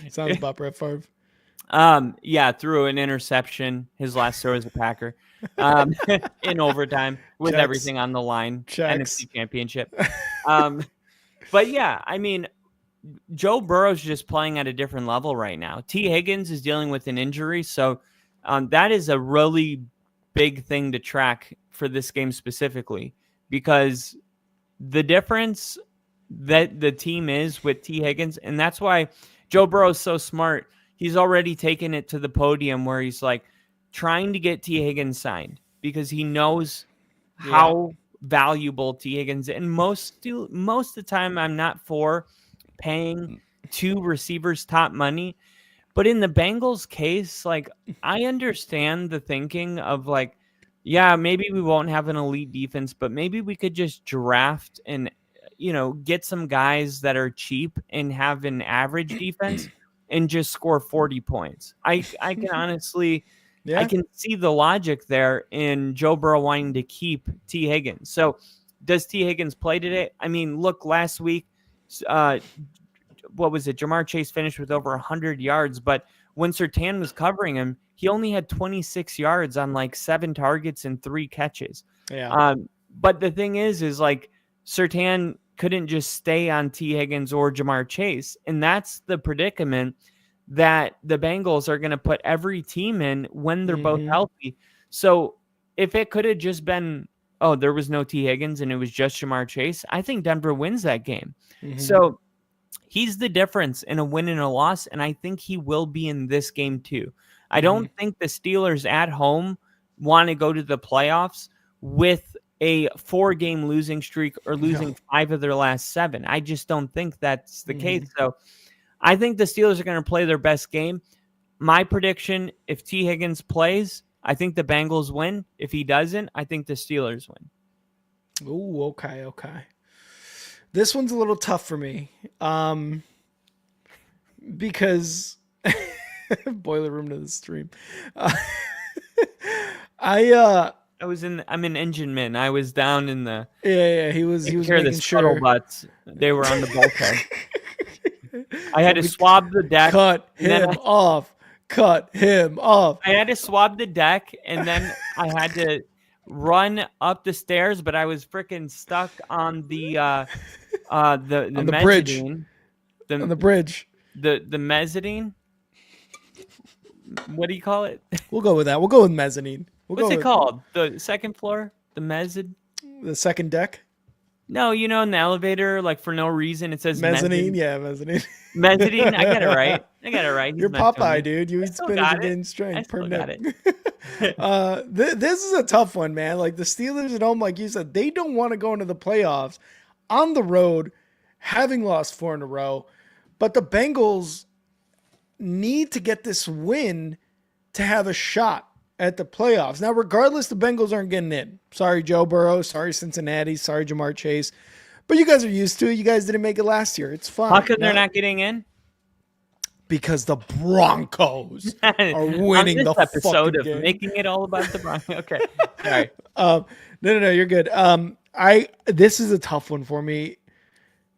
Speaker 1: sounds about Brett Favre.
Speaker 2: Yeah, threw an interception. His last throw as a Packer, in overtime with everything on the line. NFC Championship. But yeah, I mean, Joe Burrow's just playing at a different level right now. T. Higgins is dealing with an injury, so that is a really big thing to track for this game specifically, because the difference that the team is with T. Higgins, and that's why Joe Burrow's so smart. He's already taken it to the podium where he's like trying to get T. Higgins signed because he knows how valuable T. Higgins is. And most of the time, I'm not for paying 2 receivers top money, but in the Bengals case, like, I understand the thinking of like, yeah, maybe we won't have an elite defense, but maybe we could just draft and get some guys that are cheap and have an average defense and just score 40 points. I can honestly, I can see the logic there in Joe Burrow wanting to keep T. Higgins. So does T. Higgins play today? I mean, look, last week, what was it? Jamar Chase finished with over 100 yards, but when Surtain was covering him, he only had 26 yards on like 7 targets and 3 catches.
Speaker 1: Yeah.
Speaker 2: But the thing is like Surtain couldn't just stay on T. Higgins or Jamar Chase, and that's the predicament that the Bengals are going to put every team in when they're both healthy. So if it could have just been, there was no T. Higgins and it was just Jamar Chase, I think Denver wins that game. So he's the difference in a win and a loss, and I think he will be in this game too. I don't think the Steelers at home want to go to the playoffs with a 4-game losing streak or losing 5 of their last 7. I just don't think that's the case. So I think the Steelers are going to play their best game. My prediction, if T. Higgins plays, I think the Bengals win. If he doesn't, I think the Steelers win.
Speaker 1: Ooh, okay. This one's a little tough for me. Because boiler room to the stream.
Speaker 2: I'm an engine man. I was down in the
Speaker 1: he was
Speaker 2: making
Speaker 1: making sure
Speaker 2: butts. They were on the bulkhead. I had to swab the deck.
Speaker 1: Cut him off.
Speaker 2: I had to swab the deck, and then I had to run up the stairs, but I was freaking stuck on the
Speaker 1: mezzanine. On the bridge.
Speaker 2: The mezzanine. What do you call it?
Speaker 1: We'll go with that. We'll go with mezzanine.
Speaker 2: What's it called? The second floor? The mezzanine?
Speaker 1: The second deck?
Speaker 2: No, in the elevator, like for no reason, it says
Speaker 1: mezzanine. Yeah, mezzanine.
Speaker 2: Mezzanine. I got it right. He's
Speaker 1: You're Popeye, dude. You spend it in strength.
Speaker 2: I still got it.
Speaker 1: This is a tough one, man. Like the Steelers at home, like you said, they don't want to go into the playoffs on the road, having lost 4 in a row. But the Bengals need to get this win to have a shot at the playoffs. Now, regardless, the Bengals aren't getting in. Sorry, Joe Burrow. Sorry, Cincinnati. Sorry, Jamar Chase. But you guys are used to it. You guys didn't make it last year. It's fine.
Speaker 2: How come they're not getting in? Because
Speaker 1: the Broncos are winning the
Speaker 2: episode
Speaker 1: fucking
Speaker 2: of
Speaker 1: game.
Speaker 2: Making it all about the Broncos. Okay. Sorry.
Speaker 1: No, you're good. This is a tough one for me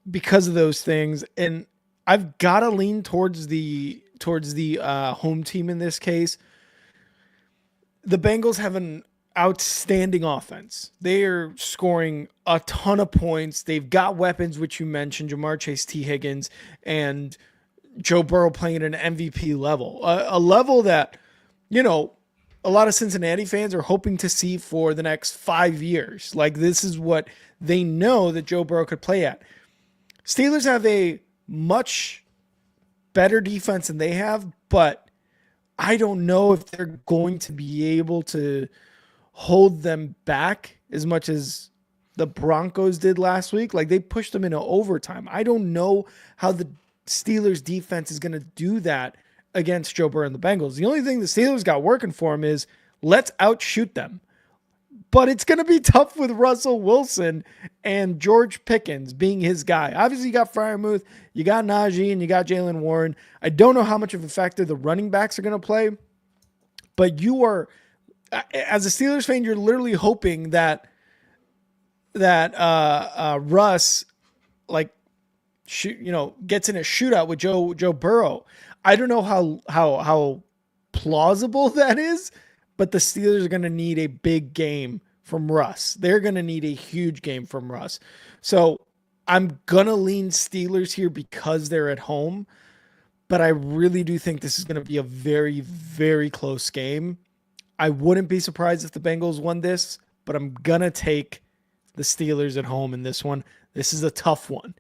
Speaker 1: because of those things. And I've got to lean towards the home team in this case. The Bengals have an outstanding offense. They are scoring a ton of points. They've got weapons, which you mentioned, Jamar Chase, T. Higgins, and Joe Burrow playing at an MVP level. A level that, a lot of Cincinnati fans are hoping to see for the next 5 years. Like, this is what they know that Joe Burrow could play at. Steelers have a much better defense than they have, but I don't know if they're going to be able to hold them back as much as the Broncos did last week. Like, they pushed them into overtime. I don't know how the Steelers defense is going to do that against Joe Burrow and the Bengals. The only thing the Steelers got working for them is let's outshoot them. But it's going to be tough with Russell Wilson and George Pickens being his guy. Obviously, you got Freiermuth, you got Najee, and you got Jalen Warren. I don't know how much of a factor the running backs are going to play, but you are, as a Steelers fan, you're literally hoping that Russ, like, gets in a shootout with Joe Burrow. I don't know how plausible that is, but the Steelers are going to need a big game from Russ. They're going to need a huge game from Russ. So I'm going to lean Steelers here because they're at home, but I really do think this is going to be a very, very close game. I wouldn't be surprised if the Bengals won this, but I'm going to take the Steelers at home in this one. This is a tough one.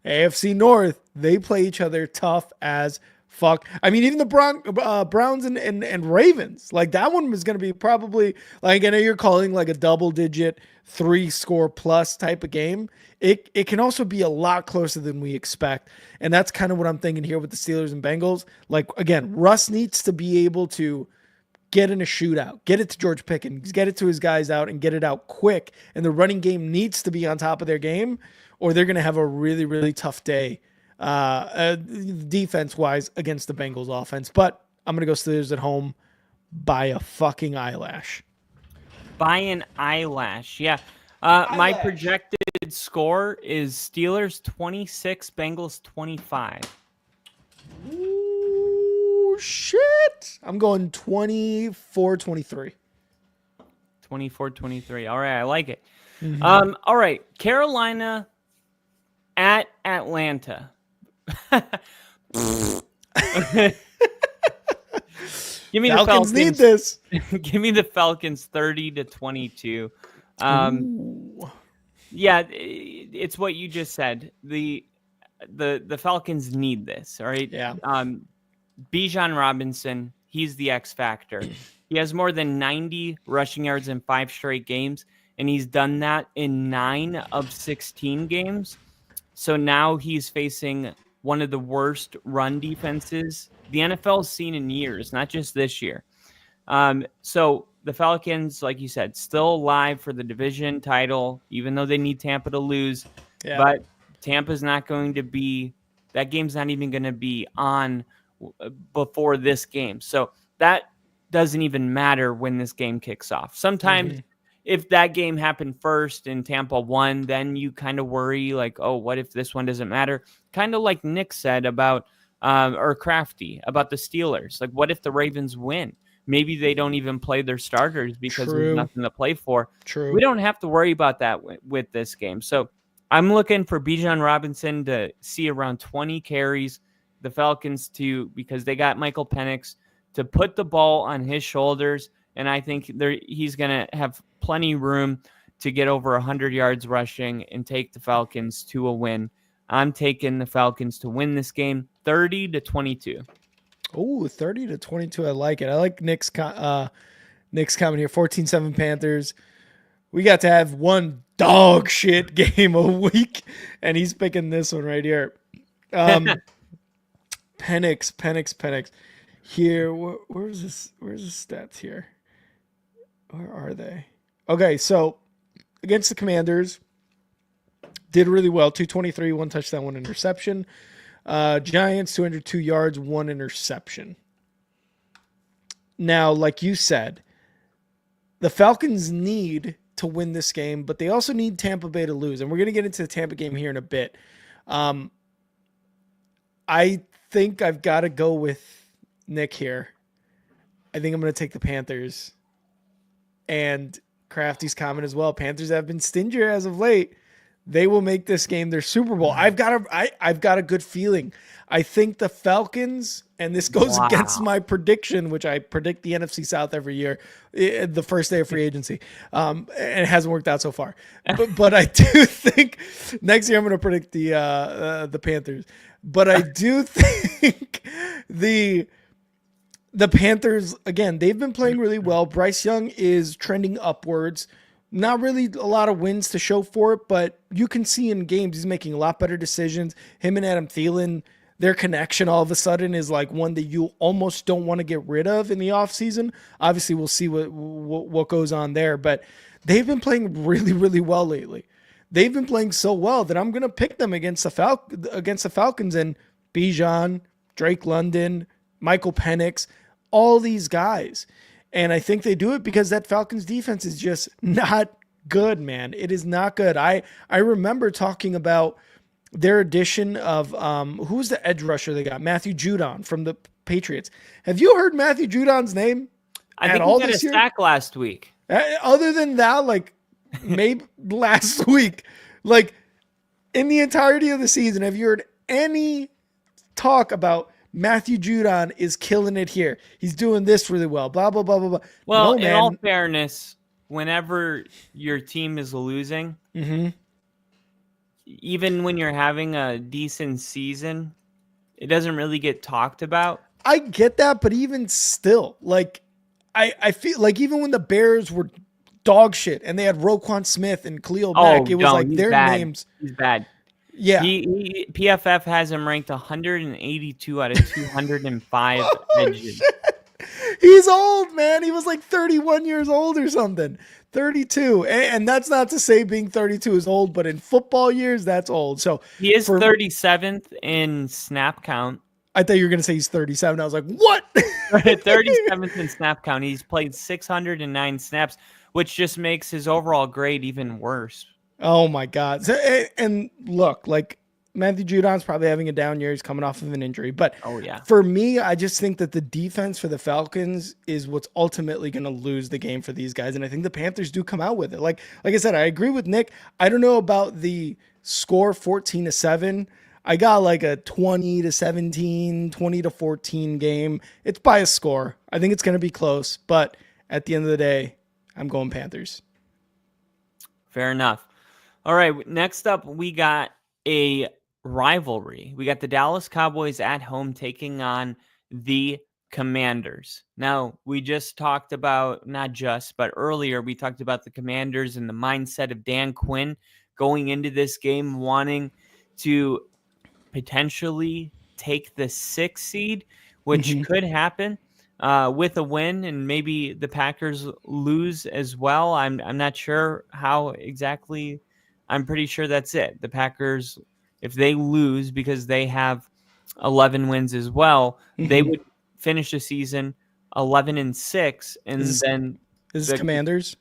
Speaker 1: AFC North, they play each other tough as fuck. I mean, even the Browns and Ravens, like, that one was going to be probably, like, I know you're calling like a double-digit 3-score plus type of game. It can also be a lot closer than we expect, and that's kind of what I'm thinking here with the Steelers and Bengals. Like, again, Russ needs to be able to get in a shootout, get it to George Pickens, get it to his guys out, and get it out quick, and the running game needs to be on top of their game, or they're going to have a really, really tough day defense-wise against the Bengals offense. But I'm going to go Steelers at home by a fucking eyelash.
Speaker 2: By an eyelash, yeah. My projected score is Steelers 26, Bengals 25.
Speaker 1: Ooh, shit. I'm going 24-23.
Speaker 2: 24-23. All right, I like it.
Speaker 1: Mm-hmm.
Speaker 2: All right, Carolina at Atlanta. Give me the Falcons.
Speaker 1: Need this.
Speaker 2: Give me the Falcons 30-22. Yeah, it's what you just said. The Falcons need this. All right.
Speaker 1: Yeah.
Speaker 2: Bijan Robinson, he's the X factor. He has more than 90 rushing yards in 5 straight games, and he's done that in 9 of 16 games. So now he's facing one of the worst run defenses the NFL's seen in years, not just this year. So the Falcons, like you said, still alive for the division title, even though they need Tampa to lose. Yeah. But Tampa's not going to be – that game's not even going to be on before this game. So that doesn't even matter when this game kicks off. Sometimes if that game happened first and Tampa won, then you kind of worry like, oh, what if this one doesn't matter? Kind of like Nick said about or Crafty about the Steelers. Like, what if the Ravens win? Maybe they don't even play their starters because there's nothing to play for.
Speaker 1: True.
Speaker 2: We don't have to worry about that with this game. So I'm looking for Bijan Robinson to see around 20 carries, the Falcons because they got Michael Penix, to put the ball on his shoulders. And I think he's going to have plenty room to get over 100 yards rushing and take the Falcons to a win. I'm taking the Falcons to win this game 30-22.
Speaker 1: Oh, 30-22. I like it. I like Nick's comment here. 14-7 Panthers. We got to have one dog shit game a week, and he's picking this one right here. Penix. Here, where's this? Where's the stats here? Where are they? Okay, so against the Commanders, did really well. 223, 1 touchdown, 1 interception. Giants, 202 yards, 1 interception. Now, like you said, the Falcons need to win this game, but they also need Tampa Bay to lose. And we're going to get into the Tampa game here in a bit. I think I've got to go with Nick here. I think I'm going to take the Panthers. And Crafty's comment as well. Panthers have been stingier as of late. They will make this game their Super Bowl. I've got a good feeling. I think the Falcons, and this goes against my prediction, which I predict the NFC South every year, the first day of free agency, and it hasn't worked out so far. But I do think next year I'm going to predict the Panthers. But I do think the Panthers, again, they've been playing really well. Bryce Young is trending upwards. Not really a lot of wins to show for it, but you can see in games he's making a lot better decisions. Him and Adam Thielen, their connection all of a sudden is like one that you almost don't want to get rid of in the offseason. Obviously, we'll see what goes on there, but they've been playing really, really well lately. They've been playing so well that I'm going to pick them against the Falcons and Bijan, Drake London, Michael Penix, all these guys. And I think they do it because that Falcons defense is just not good, man. It is not good. I remember talking about their addition of who's the edge rusher they got? Matthew Judon from the Patriots. Have you heard Matthew Judon's name?
Speaker 2: I think he got a sack last week.
Speaker 1: Other than that, like maybe last week, like in the entirety of the season, have you heard any talk about Matthew Judon is killing it here? He's doing this really well. Blah, blah, blah, blah, blah.
Speaker 2: Well, in all fairness, whenever your team is losing, even when you're having a decent season, it doesn't really get talked about.
Speaker 1: I get that, but even still, like, I feel like even when the Bears were dog shit and they had Roquan Smith and Khalil Mack, it was like their names.
Speaker 2: He's bad.
Speaker 1: Yeah.
Speaker 2: PFF has him ranked 182 out of 205 edges.
Speaker 1: He's old, man. He was like 31 years old or something. 32. And that's not to say being 32 is old, but in football years, that's old. So
Speaker 2: he is 37th in snap count.
Speaker 1: I thought you were going to say he's 37. I was like, what?
Speaker 2: 37th in snap count. He's played 609 snaps, which just makes his overall grade even worse.
Speaker 1: Oh my God. So, and look, like Matthew Judon's probably having a down year. He's coming off of an injury, but for me, I just think that the defense for the Falcons is what's ultimately going to lose the game for these guys. And I think the Panthers do come out with it. Like I said, I agree with Nick. I don't know about the score 14-7. I got like a 20-17, 20-14 game. It's by a score. I think it's going to be close, but at the end of the day, I'm going Panthers.
Speaker 2: Fair enough. All right, next up, we got a rivalry. We got the Dallas Cowboys at home taking on the Commanders. Now, we just talked about, not just, but earlier, we talked about the Commanders and the mindset of Dan Quinn going into this game, wanting to potentially take the 6th seed, which could happen with a win, and maybe the Packers lose as well. I'm not sure how exactly. I'm pretty sure that's it. The Packers, if they lose because they have 11 wins as well, they would finish the season 11-6, and then
Speaker 1: is this Commanders?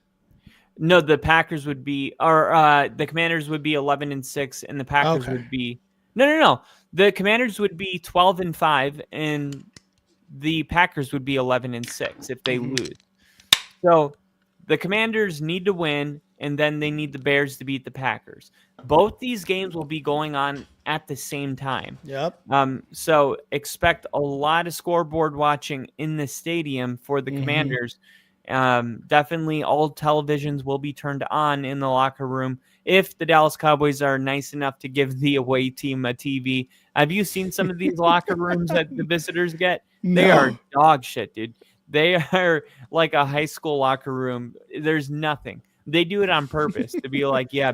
Speaker 2: No, the Packers would be, or the Commanders would be 11-6, and the Packers would be no. The Commanders would be 12-5, and the Packers would be 11-6 if they lose. So the Commanders need to win, and then they need the Bears to beat the Packers. Both these games will be going on at the same time.
Speaker 1: Yep.
Speaker 2: So expect a lot of scoreboard watching in the stadium for the Commanders. Definitely all televisions will be turned on in the locker room if the Dallas Cowboys are nice enough to give the away team a TV. Have you seen some of these locker rooms that the visitors get?
Speaker 1: No.
Speaker 2: They are dog shit, dude. They are like a high school locker room. There's nothing. They do it on purpose to be like, yeah,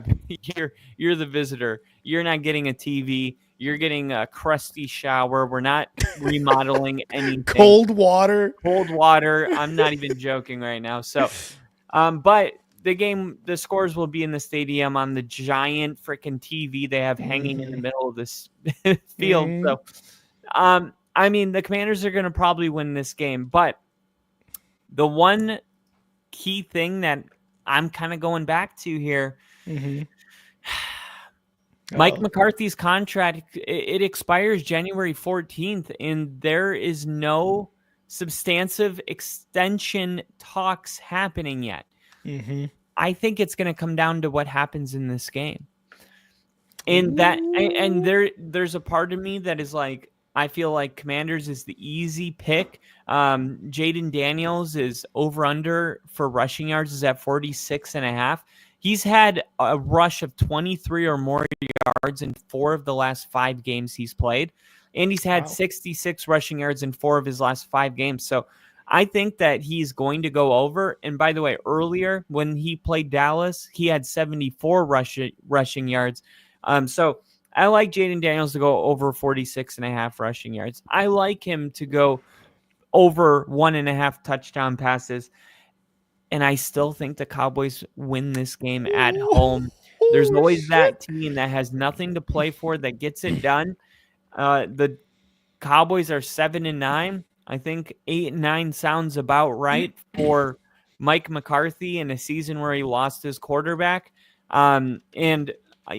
Speaker 2: you're the visitor. You're not getting a TV. You're getting a crusty shower. We're not remodeling anything.
Speaker 1: Cold water.
Speaker 2: I'm not even joking right now. So, but the scores will be in the stadium on the giant freaking TV they have hanging in the middle of this field. So, I mean, the Commanders are going to probably win this game, but the one key thing that I'm kind of going back to here, Mike McCarthy's contract, it expires January 14th, and there is no substantive extension talks happening yet. I think it's going to come down to what happens in this game. And there's a part of me that is like, I feel like Commanders is the easy pick. Jaden Daniels is over under for rushing yards is at 46.5. He's had a rush of 23 or more yards in 4 of the last 5 games he's played. And he's had 66 rushing yards in 4 of his last 5 games. So I think that he's going to go over. And by the way, earlier when he played Dallas, he had 74 rushing yards. So I like Jaden Daniels to go over 46.5 rushing yards. I like him to go over 1.5 touchdown passes. And I still think the Cowboys win this game at home. There's always that team that has nothing to play for that gets it done. The Cowboys are 7-9. I think 8-9 sounds about right for Mike McCarthy in a season where he lost his quarterback. And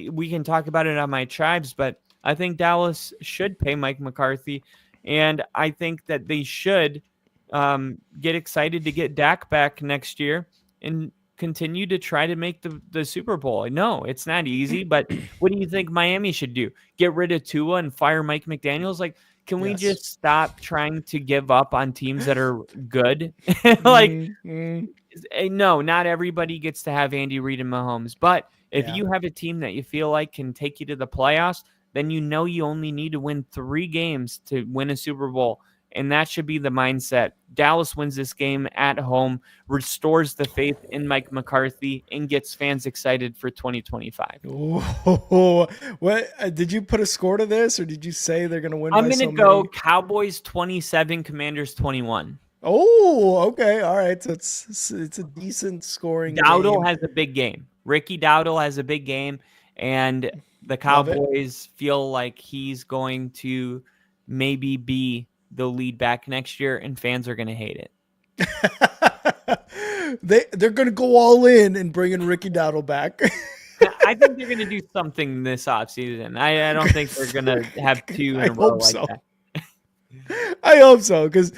Speaker 2: we can talk about it on my tribes, but I think Dallas should pay Mike McCarthy, and I think that they should get excited to get Dak back next year and continue to try to make the Super Bowl. No, it's not easy, but what do you think Miami should do? Get rid of Tua and fire Mike McDaniels? Like, can we just stop trying to give up on teams that are good? No, not everybody gets to have Andy Reid and Mahomes, but if you have a team that you feel like can take you to the playoffs, then you know you only need to win 3 games to win a Super Bowl. And that should be the mindset. Dallas wins this game at home, restores the faith in Mike McCarthy, and gets fans excited for 2025.
Speaker 1: Oh, what did you put a score to this, or did you say they're going to win?
Speaker 2: I'm going to go Cowboys 27, Commanders 21.
Speaker 1: Oh, okay, all right. So it's a decent scoring.
Speaker 2: Dowdle has a big game. Ricky Dowdle has a big game, and the Cowboys feel like he's going to maybe be the lead back next year, and fans are going to hate it.
Speaker 1: They're going to go all in and bring in Ricky Dowdle back.
Speaker 2: I think they're going to do something this offseason. I don't think they're going to have 2 in a row like that.
Speaker 1: I hope so, because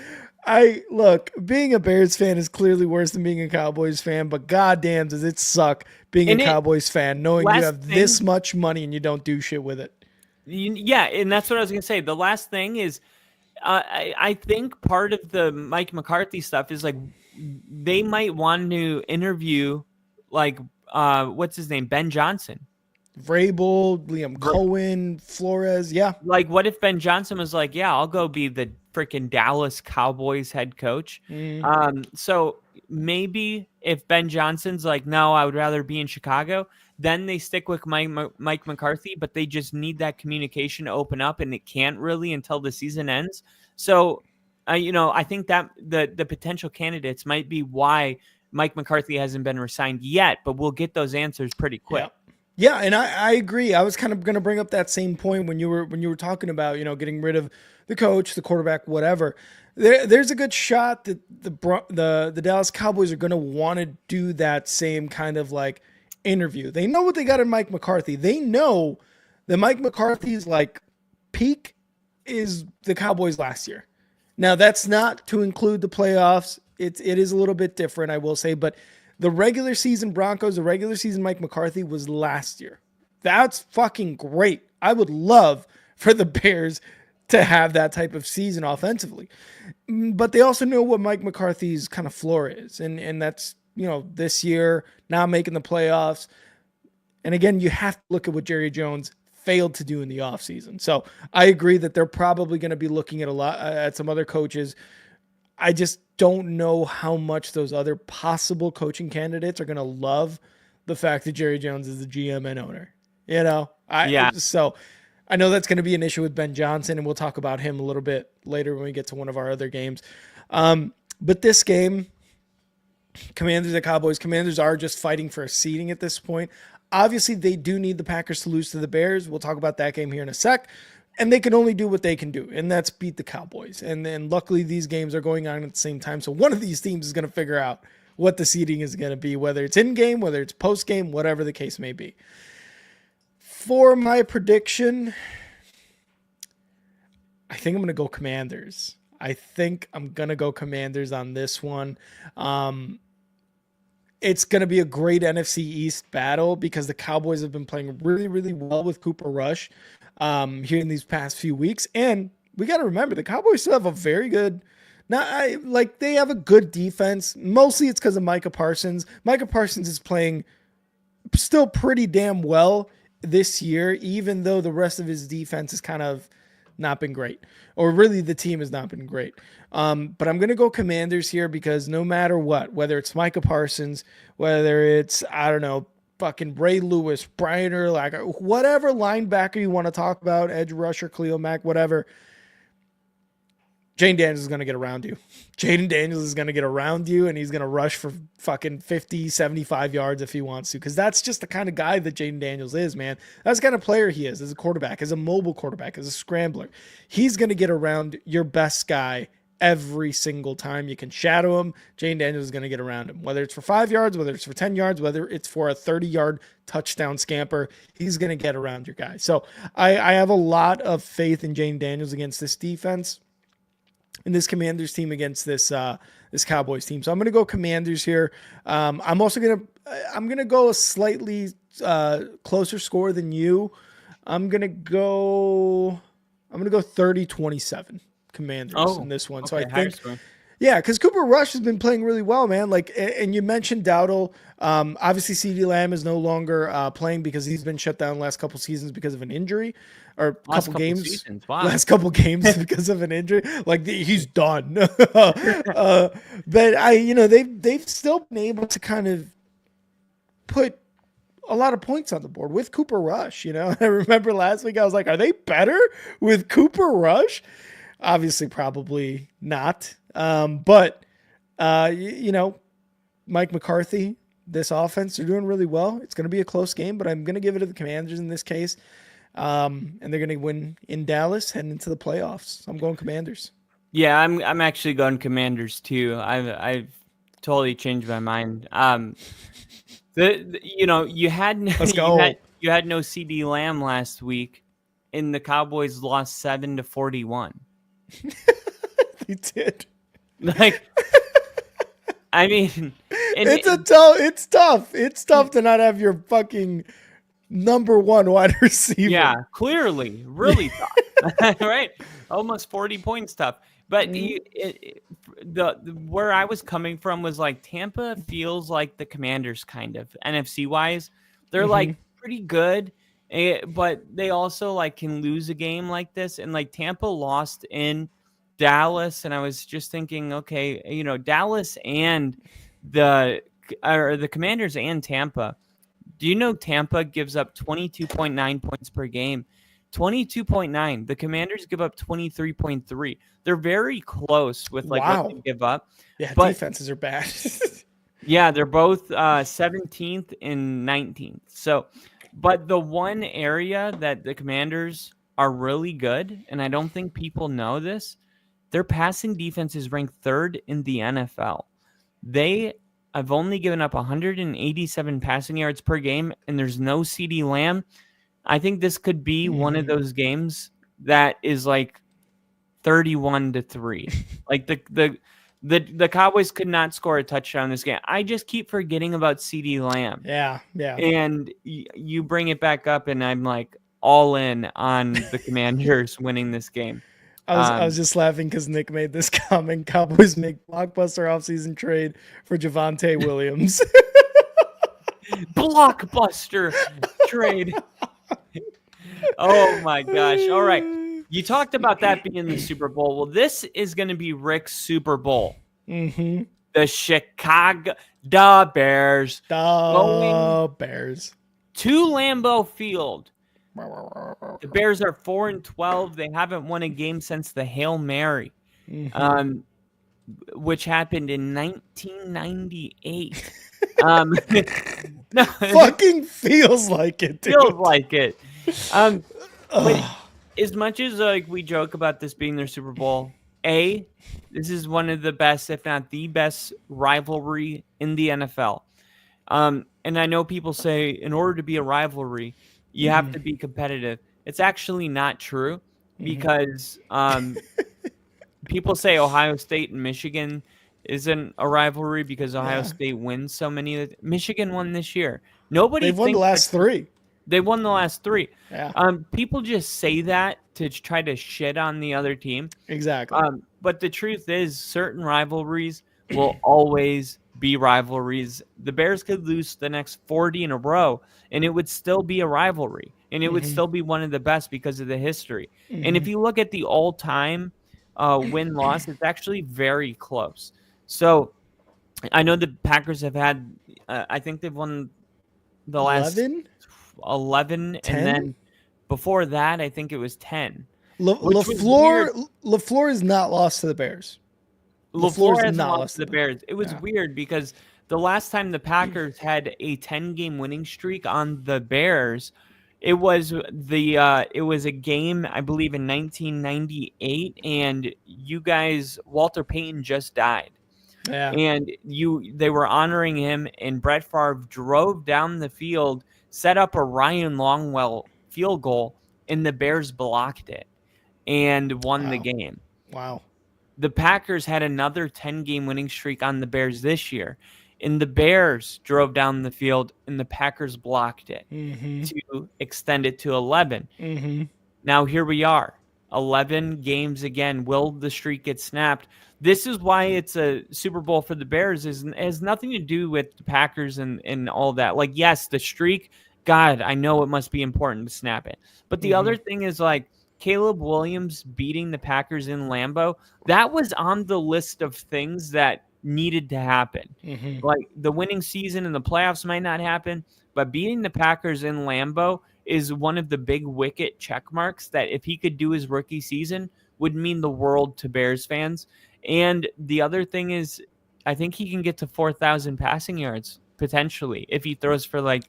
Speaker 1: being a Bears fan is clearly worse than being a Cowboys fan, but goddamn does it suck being a Cowboys fan, knowing you have this much money and you don't do shit with it.
Speaker 2: Yeah, and that's what I was going to say. The last thing is, I think part of the Mike McCarthy stuff is like they might want to interview like what's his name, Ben Johnson,
Speaker 1: Vrabel, Liam Cohen, Flores. Yeah,
Speaker 2: like what if Ben Johnson was like, yeah, I'll go be the freaking Dallas Cowboys head coach. So maybe if Ben Johnson's like, no, I would rather be in Chicago, then they stick with Mike McCarthy, but they just need that communication to open up, and it can't really until the season ends. So, I think that the potential candidates might be why Mike McCarthy hasn't been resigned yet, but we'll get those answers pretty quick.
Speaker 1: Yeah, and I agree. I was kind of going to bring up that same point when you were talking about, getting rid of the coach, the quarterback, whatever. There's a good shot that the Dallas Cowboys are going to want to do that same kind of like interview. They know what they got in Mike McCarthy. They know that Mike McCarthy's like peak is the Cowboys last year. Now that's not to include the playoffs. It is a little bit different, I will say, but the regular season Broncos, the regular season Mike McCarthy was last year. That's fucking great. I would love for the Bears to have that type of season offensively. But they also know what Mike McCarthy's kind of floor is. And that's, this year, not making the playoffs. And again, you have to look at what Jerry Jones failed to do in the offseason. So I agree that they're probably going to be looking at some other coaches. I just don't know how much those other possible coaching candidates are going to love the fact that Jerry Jones is the GM and owner. So I know that's going to be an issue with Ben Johnson, and we'll talk about him a little bit later when we get to one of our other games. But this game, Commanders and Cowboys, Commanders are just fighting for a seeding at this point. Obviously, they do need the Packers to lose to the Bears. We'll talk about that game here in a sec. And they can only do what they can do, and that's beat the Cowboys. And then luckily these games are going on at the same time. So one of these teams is going to figure out what the seeding is going to be, whether it's in-game, whether it's post-game, whatever the case may be. For my prediction, I think I'm going to go Commanders. I think I'm going to go Commanders on this one. it's going to be a great NFC East battle because the Cowboys have been playing really, really well with Cooper Rush here in these past few weeks. And we got to remember the Cowboys still have a very good, they have a good defense. Mostly it's because of Micah Parsons. Micah Parsons is playing still pretty damn well this year, even though the rest of his defense has kind of not been great, or really the team has not been great. But I'm going to go Commanders here because no matter what, whether it's Micah Parsons, whether it's, I don't know, fucking Ray Lewis, Brian Urlacher, whatever linebacker you want to talk about, edge rusher, Khalil Mack, whatever, Jaden Daniels is going to get around you. Jaden Daniels is going to get around you, and he's going to rush for fucking 50, 75 yards if he wants to, because that's just the kind of guy that Jaden Daniels is, man. That's the kind of player he is as a quarterback, as a mobile quarterback, as a scrambler. He's going to get around your best guy every single time you can shadow him. Jaden Daniels is going to get around him, whether it's for 5 yards, whether it's for 10 yards, whether it's for a 30-yard touchdown scamper. He's going to get around your guy. So I have a lot of faith in Jaden Daniels against this defense, in this Commanders team against this Cowboys team. So I'm going to go Commanders here. I'm going to go a slightly closer score than you. I'm going to go 30-27 Commanders in this one.
Speaker 2: Okay,
Speaker 1: so I think
Speaker 2: score.
Speaker 1: Yeah, because Cooper Rush has been playing really well, man. And you mentioned Dowdle. Obviously, CeeDee Lamb is no longer playing because he's been shut down the last couple seasons because of an injury, or couple games.
Speaker 2: Wow.
Speaker 1: Last couple games because of an injury. He's done. But they've still been able to kind of put a lot of points on the board with Cooper Rush. I remember last week I was like, are they better with Cooper Rush? Obviously, probably not. But Mike McCarthy, this offense, they're doing really well. It's going to be a close game, but I'm going to give it to the Commanders in this case. And they're going to win in Dallas, heading into the playoffs. I'm going Commanders.
Speaker 2: Yeah, I'm actually going Commanders too. I've totally changed my mind. You had no CeeDee Lamb last week, and the Cowboys lost 7-41.
Speaker 1: They did.
Speaker 2: I mean,
Speaker 1: it's tough. It's tough to not have your fucking number one wide receiver.
Speaker 2: Yeah, clearly, really tough. Right, almost 40 points tough. But where I was coming from was Tampa feels like the Commanders kind of NFC wise. They're pretty good, but they also can lose a game like this. And Tampa lost in Dallas, and I was just thinking, okay, Dallas and the Commanders and Tampa. Do you know Tampa gives up 22.9 points per game? 22.9. The Commanders give up 23.3. They're very close with what they give up.
Speaker 1: Yeah, but defenses are bad.
Speaker 2: Yeah, they're both 17th and 19th. So, but the one area that the Commanders are really good, and I don't think people know this, their passing defense is ranked 3rd in the NFL. They have only given up 187 passing yards per game, and there's no CeeDee Lamb. I think this could be one of those games that is 31-3. The Cowboys could not score a touchdown this game. I just keep forgetting about CeeDee Lamb.
Speaker 1: Yeah.
Speaker 2: And you bring it back up, and I'm all in on the Commanders winning this game.
Speaker 1: I was just laughing because Nick made this comment. Cowboys make blockbuster offseason trade for Javonte Williams.
Speaker 2: Blockbuster trade. Oh my gosh. All right. You talked about that being the Super Bowl. Well, this is going to be Rick's Super Bowl.
Speaker 1: Mm-hmm.
Speaker 2: The Chicago Bears.
Speaker 1: Bears.
Speaker 2: To Lambeau Field. The Bears are 4-12. They haven't won a game since the Hail Mary, which happened in 1998.
Speaker 1: No, fucking feels like it, dude.
Speaker 2: Feels like it. But as much as we joke about this being their Super Bowl, this is one of the best, if not the best, rivalry in the NFL. And I know people say in order to be a rivalry, you have to be competitive. It's actually not true because people say Ohio State and Michigan isn't a rivalry because Ohio State wins so many. Michigan won this year. Nobody
Speaker 1: They've won the last 3.
Speaker 2: They won the last 3.
Speaker 1: Yeah.
Speaker 2: People just say that to try to shit on the other team.
Speaker 1: Exactly.
Speaker 2: But the truth is, certain rivalries will always be rivalries. The Bears could lose the next 40 in a row, and it would still be a rivalry, and it would still be one of the best because of the history. And if you look at the all-time win-loss, it's actually very close. So I know the Packers have had, I think they've won the last 11, and then before that, I think it was 10.
Speaker 1: LaFleur is not lost to the Bears.
Speaker 2: LaFleur has not lost to the Bears. It was weird because the last time the Packers had a 10-game winning streak on the Bears, it was a game, I believe, in 1998, and you guys, Walter Payton just died.
Speaker 1: Yeah.
Speaker 2: And they were honoring him, and Brett Favre drove down the field, set up a Ryan Longwell field goal, and the Bears blocked it and won the game.
Speaker 1: Wow.
Speaker 2: The Packers had another 10-game winning streak on the Bears this year, and the Bears drove down the field, and the Packers blocked it to extend it to 11. Now here we are, 11 games again. Will the streak get snapped? This is why it's a Super Bowl for the Bears. It has nothing to do with the Packers and all that. Like, yes, the streak, God, I know it must be important to snap it. But the other thing is, like, Caleb Williams beating the Packers in Lambeau, that was on the list of things that needed to happen. Like, the winning season and the playoffs might not happen, but beating the Packers in Lambeau is one of the big wicket check marks that if he could do his rookie season would mean the world to Bears fans. And the other thing is, I think he can get to 4,000 passing yards potentially if he throws for like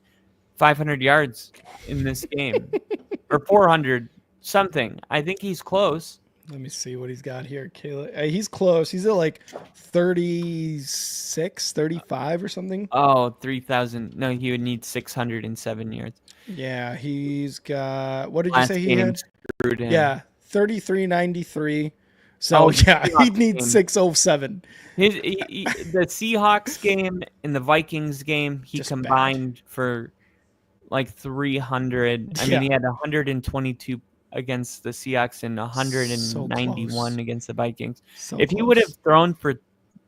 Speaker 2: 500 yards in this game or 400 something. I think he's close.
Speaker 1: Let me see what he's got here. Caleb, he's close. He's at like 36, 35 or something.
Speaker 2: Oh, 3,000. No, he would need 607 yards.
Speaker 1: Yeah, he's got, what did you say he had?
Speaker 2: Screwed him.
Speaker 1: Yeah, 33.93. So, he'd need 607.
Speaker 2: The Seahawks game and the Vikings game, he just combined for like 300. I mean, he had 122 against the Seahawks and 191 against the Vikings. If he would have thrown for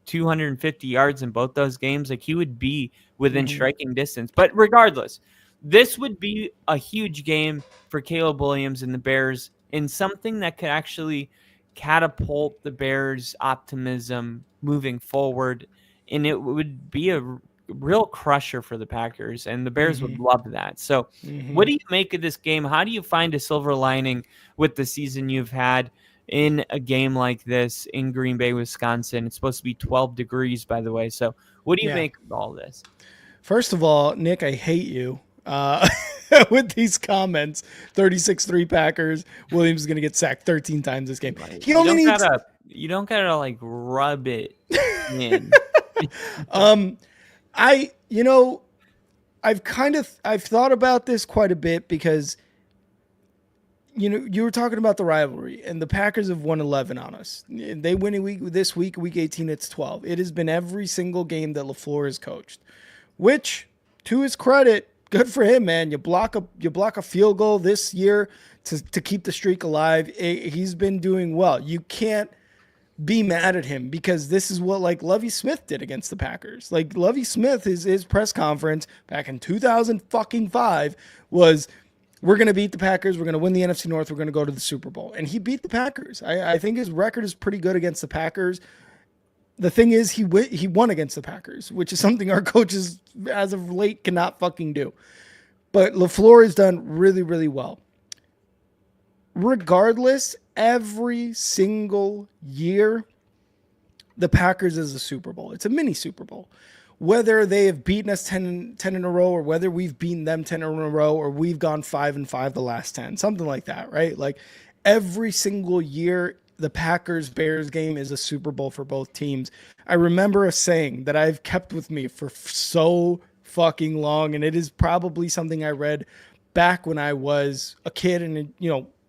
Speaker 2: 250 yards in both those games, like, he would be within striking distance. But regardless, this would be a huge game for Caleb Williams and the Bears, and something that could actually catapult the Bears' optimism moving forward, and it would be a real crusher for the Packers, and the Bears would love that. So what do you make of this game? How do you find a silver lining with the season you've had in a game like this in Green Bay, Wisconsin? It's supposed to be 12 degrees, by the way. So what do you make of all this?
Speaker 1: First of all, Nick, I hate you with these comments. 36-3 Packers. Williams is going to get sacked 13 times this game. He only needs...
Speaker 2: You don't gotta like rub it in.
Speaker 1: I've thought about this quite a bit because, you were talking about the rivalry, and the Packers have won 11 on us. They win this week, week 18, it's 12. It has been every single game that LaFleur has coached, which, to his credit, good for him, man. You block a field goal this year to keep the streak alive. He's been doing well. You can't be mad at him because this is what, like, Lovie Smith did against the Packers. Like, Lovie Smith, his press conference back in 2005 was, we're going to beat the Packers. We're going to win the NFC North. We're going to go to the Super Bowl. And he beat the Packers. I think his record is pretty good against the Packers. The thing is, he won against the Packers, which is something our coaches, as of late, cannot fucking do. But LaFleur has done really, really well. Regardless, every single year, the Packers is a Super Bowl. It's a mini Super Bowl. Whether they have beaten us 10 in a row, or whether we've beaten them 10 in a row, or we've gone 5-5 the last 10, something like that, right? Like, every single year, the Packers-Bears game is a Super Bowl for both teams. I remember a saying that I've kept with me for so fucking long, and it is probably something I read back when I was a kid and,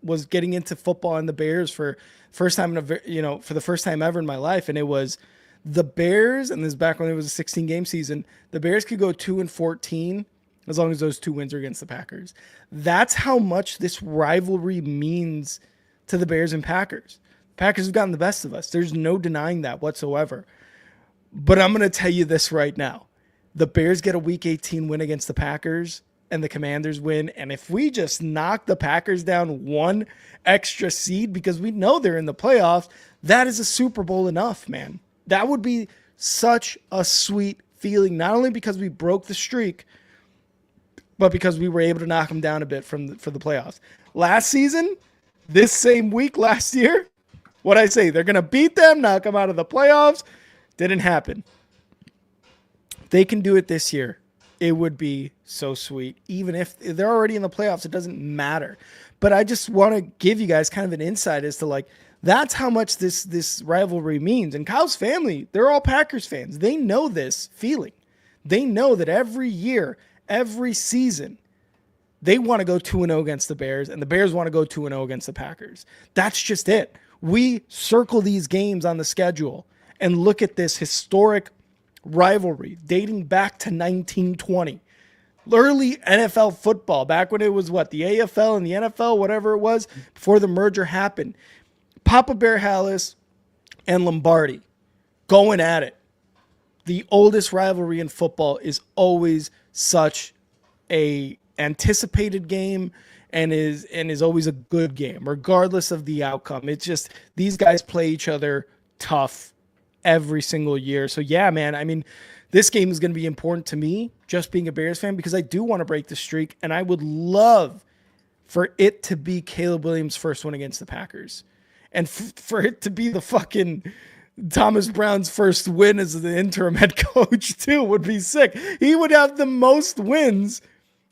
Speaker 1: was getting into football and the Bears for the first time ever in my life. And it was, The Bears, and this is back when it was a 16-game season, the Bears could go 2-14 as long as those 2 wins are against the Packers. That's how much this rivalry means to the Bears and Packers. Packers have gotten the best of us. There's no denying that whatsoever. But I'm going to tell you this right now. The Bears get a Week 18 win against the Packers, and the Commanders win. And if we just knock the Packers down 1 extra seed, because we know they're in the playoffs, that is a Super Bowl enough, man. That would be such a sweet feeling, not only because we broke the streak, but because we were able to knock them down a bit for the playoffs. Last season, this same week last year, what'd I say? They're going to beat them, knock them out of the playoffs. Didn't happen. If they can do it this year, it would be so sweet. Even if they're already in the playoffs, it doesn't matter. But I just want to give you guys kind of an insight as to like, that's how much this rivalry means. And Kyle's family, they're all Packers fans. They know this feeling. They know that every year, every season, they want to go 2-0 against the Bears, and the Bears want to go 2-0 against the Packers. That's just it. We circle these games on the schedule and look at this historic rivalry dating back to 1920. Early NFL football, back when it was the AFL and the NFL, whatever it was, before the merger happened. Papa Bear Hallis and Lombardi going at it. The oldest rivalry in football is always such a anticipated game and is always a good game, regardless of the outcome. It's just these guys play each other tough every single year. So yeah, man, I mean, this game is going to be important to me, just being a Bears fan, because I do want to break the streak, and I would love for it to be Caleb Williams' first win against the Packers. And for it to be the fucking Thomas Brown's first win as the interim head coach too would be sick. He would have the most wins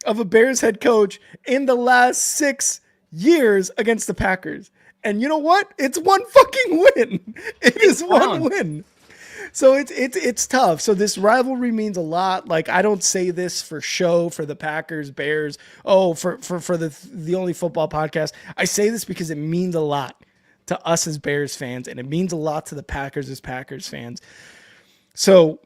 Speaker 1: of a Bears head coach in the last 6 years against the Packers. And you know what? It's one fucking win. It is one win. So it's tough. So this rivalry means a lot. Like, I don't say this for show for the Packers, Bears. Oh, for the Only Football podcast. I say this because it means a lot to us as Bears fans, and it means a lot to the Packers as Packers fans. So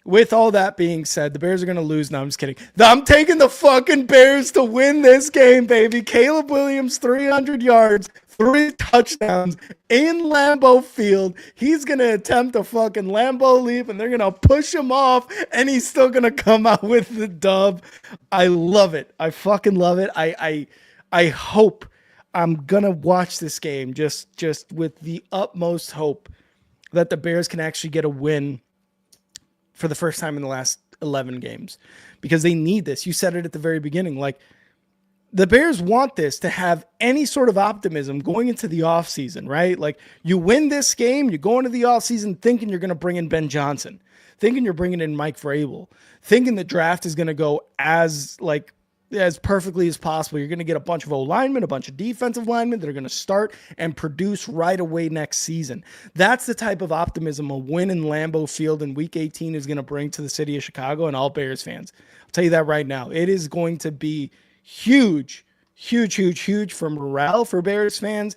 Speaker 1: with all that being said, the Bears are going to lose. No, I'm just kidding. I'm taking the fucking Bears to win this game, baby. Caleb Williams, 300 yards, 3 touchdowns in Lambeau Field. He's going to attempt a fucking Lambeau leap, and they're going to push him off, and he's still going to come out with the dub. I love it. I fucking love it. I hope I'm going to watch this game just with the utmost hope that the Bears can actually get a win for the first time in the last 11 games, because they need this. You said it at the very beginning. Like, the Bears want this to have any sort of optimism going into the offseason, right? Like, you win this game, you go into the offseason thinking you're going to bring in Ben Johnson, thinking you're bringing in Mike Vrabel, thinking the draft is going to go as perfectly as possible. You're going to get a bunch of O-linemen, a bunch of defensive linemen that are going to start and produce right away next season. That's the type of optimism a win in Lambeau Field in Week 18 is going to bring to the city of Chicago and all Bears fans. I'll tell you that right now. It is going to be huge for morale for Bears fans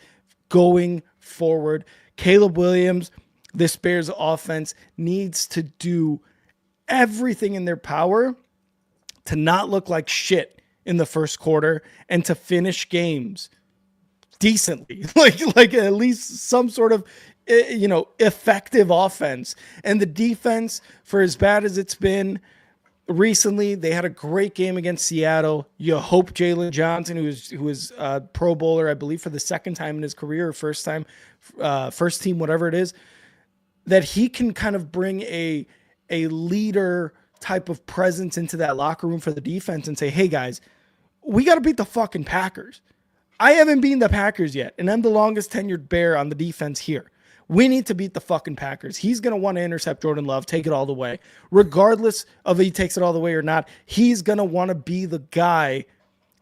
Speaker 1: going forward. Caleb Williams, this Bears offense needs to do everything in their power to not look like shit in the first quarter and to finish games decently, like at least some sort of, effective offense. And the defense, for as bad as it's been recently, they had a great game against Seattle. You hope Jalen Johnson, who was a Pro Bowler, I believe, for the second time in his career, or first team, whatever it is, that he can kind of bring a leader type of presence into that locker room for the defense and say, hey guys, we got to beat the fucking Packers. I haven't beaten the Packers yet, and I'm the longest tenured Bear on the defense here. We need to beat the fucking Packers. He's going to want to intercept Jordan Love, take it all the way. Regardless of if he takes it all the way or not, he's going to want to be the guy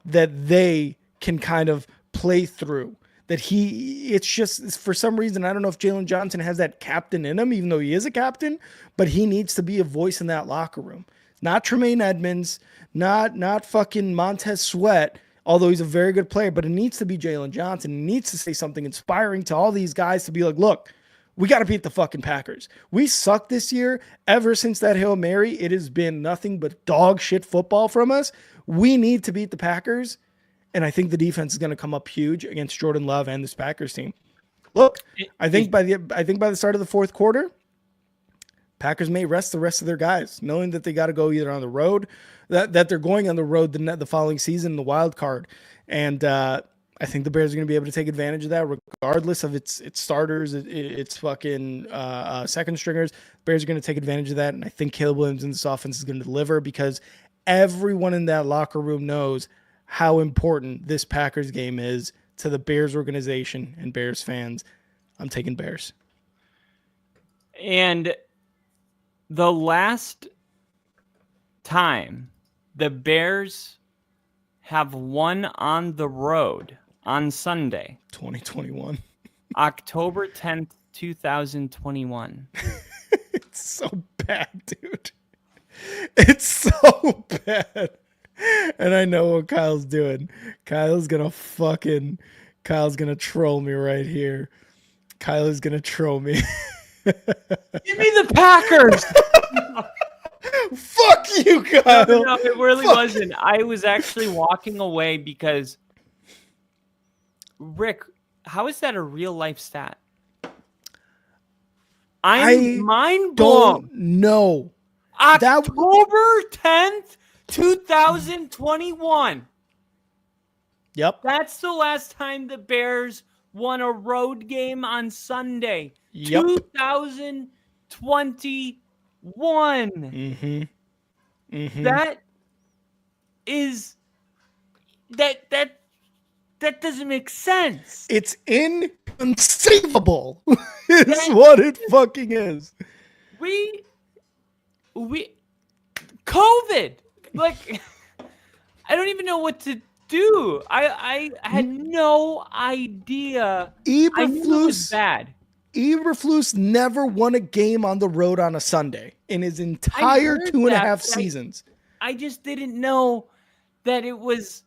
Speaker 1: that they can kind of play through. It's just, for some reason, I don't know if Jalen Johnson has that captain in him, even though he is a captain, but he needs to be a voice in that locker room. Not Tremaine Edmonds, not fucking Montez Sweat, although he's a very good player, but it needs to be Jalen Johnson. He needs to say something inspiring to all these guys to be like, look, We got to beat the fucking Packers. We suck this year. Ever since that Hail Mary, it has been nothing but dog shit football from us. We need to beat the Packers. And I think the defense is going to come up huge against Jordan Love and this Packers team. Look, I think by the start of the fourth quarter, Packers may rest the rest of their guys, knowing that they got to go either on the road, that they're going on the road the following season in the wild card. And I think the Bears are going to be able to take advantage of that, regardless of its starters, its fucking second stringers. Bears are going to take advantage of that, and I think Caleb Williams in this offense is going to deliver because everyone in that locker room knows how important this Packers game is to the Bears organization and Bears fans. I'm taking Bears.
Speaker 2: And the last time the Bears have won on the road on Sunday,
Speaker 1: 2021,
Speaker 2: October 10th, 2021.
Speaker 1: It's so bad, dude. It's so bad. And I know what Kyle's doing. Kyle's going to troll me right here. Kyle is going to troll me.
Speaker 2: Give me the Packers.
Speaker 1: Fuck you, Kyle.
Speaker 2: No, it really wasn't. I was actually walking away because, Rick, how is that a real life stat? I'm mind blown.
Speaker 1: No.
Speaker 2: October 10th, 2021.
Speaker 1: Yep.
Speaker 2: That's the last time the Bears won a road game on Sunday.
Speaker 1: Yep.
Speaker 2: 2021.
Speaker 1: Mm-hmm. Mm-hmm.
Speaker 2: That is that doesn't make sense.
Speaker 1: It's inconceivable. It's what it fucking is.
Speaker 2: We COVID. Like I don't even know what to do. I had no idea. I knew it was bad.
Speaker 1: Eberflus never won a game on the road on a Sunday in his entire 2.5 seasons.
Speaker 2: I just didn't know that it was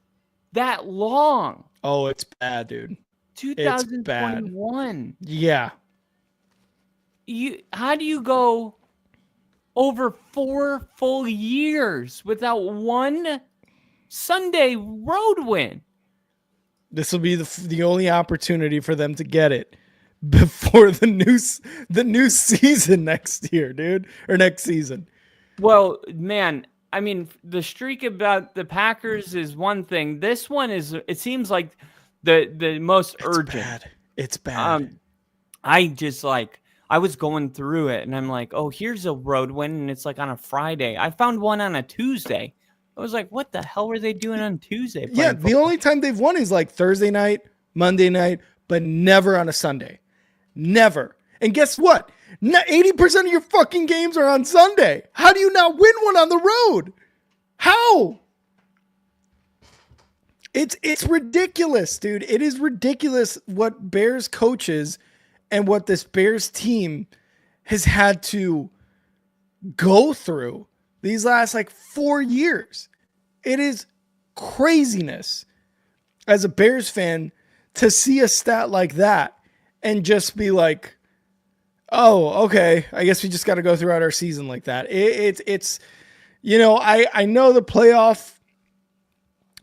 Speaker 2: that long.
Speaker 1: Oh, it's bad, dude.
Speaker 2: 2021.
Speaker 1: Yeah.
Speaker 2: How do you go over 4 full years without one Sunday road win?
Speaker 1: This will be the only opportunity for them to get it before the new season next year, dude, or next season.
Speaker 2: Well, man, I mean, the streak about the Packers is one thing. This one is, it seems like the most urgent.
Speaker 1: It's bad.
Speaker 2: I was going through it and I'm like, oh, here's a road win. And it's like on a Friday. I found one on a Tuesday. I was like, what the hell were they doing on Tuesday?
Speaker 1: Yeah. The only time they've won is like Thursday night, Monday night, but never on a Sunday. Never. And guess what? 80% of your fucking games are on Sunday. How do you not win one on the road? How? It's ridiculous, dude. It is ridiculous what Bears coaches and what this Bears team has had to go through these last 4 years. It is craziness as a Bears fan to see a stat like that and just be like, oh, okay, I guess we just got to go throughout our season like that. It's I know the playoff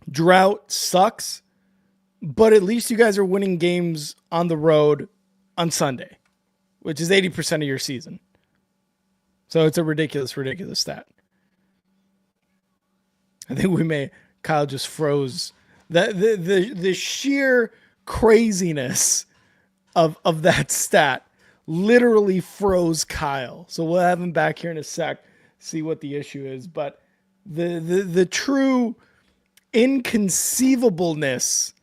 Speaker 1: drought sucks, but at least you guys are winning games on the road on Sunday, which is 80% of your season. So it's a ridiculous stat. I think Kyle just froze. The sheer craziness of that stat literally froze Kyle. So we'll have him back here in a sec, see what the issue is. But the true inconceivableness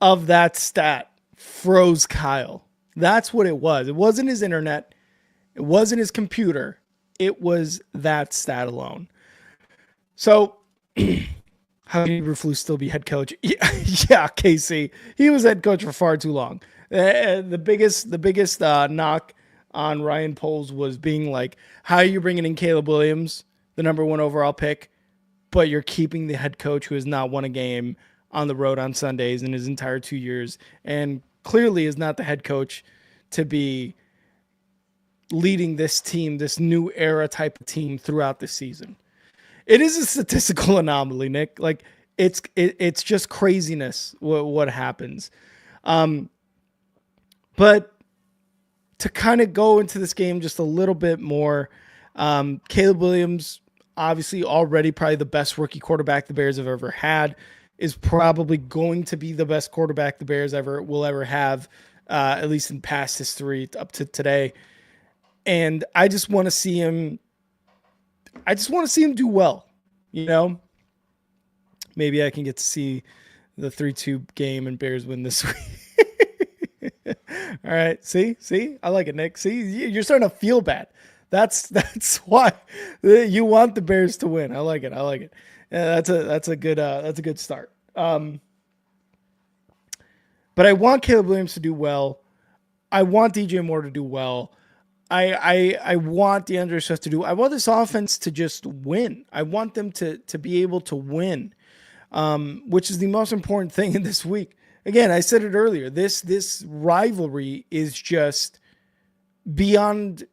Speaker 1: of that stat froze Kyle. That's what it was. It wasn't his internet. It wasn't his computer. It was that stat alone. So how can Eberflus still be head coach? Yeah, Casey. He was head coach for far too long. The biggest knock on Ryan Poles was being like, how are you bringing in Caleb Williams, the number 1 overall pick, but you're keeping the head coach who has not won a game on the road on Sundays in his entire 2 years and clearly is not the head coach to be leading this team, this new era type of team throughout the season. It is a statistical anomaly, Nick. Like it's just craziness what happens. But to kind of go into this game just a little bit more, Caleb Williams, obviously already probably the best rookie quarterback the Bears have ever had, is probably going to be the best quarterback the Bears will ever have, at least in past history up to today. And I just want to see him. I just want to see him do well. You know, maybe I can get to see the 3-2 game and Bears win this week. All right. See, I like it, Nick. See, you're starting to feel bad. That's why you want the Bears to win. I like it. Yeah, that's a good start. But I want Caleb Williams to do well. I want DJ Moore to do well. I want DeAndre Swift to do. I want this offense to just win. I want them to be able to win, which is the most important thing in this week. Again, I said it earlier. This rivalry is just beyond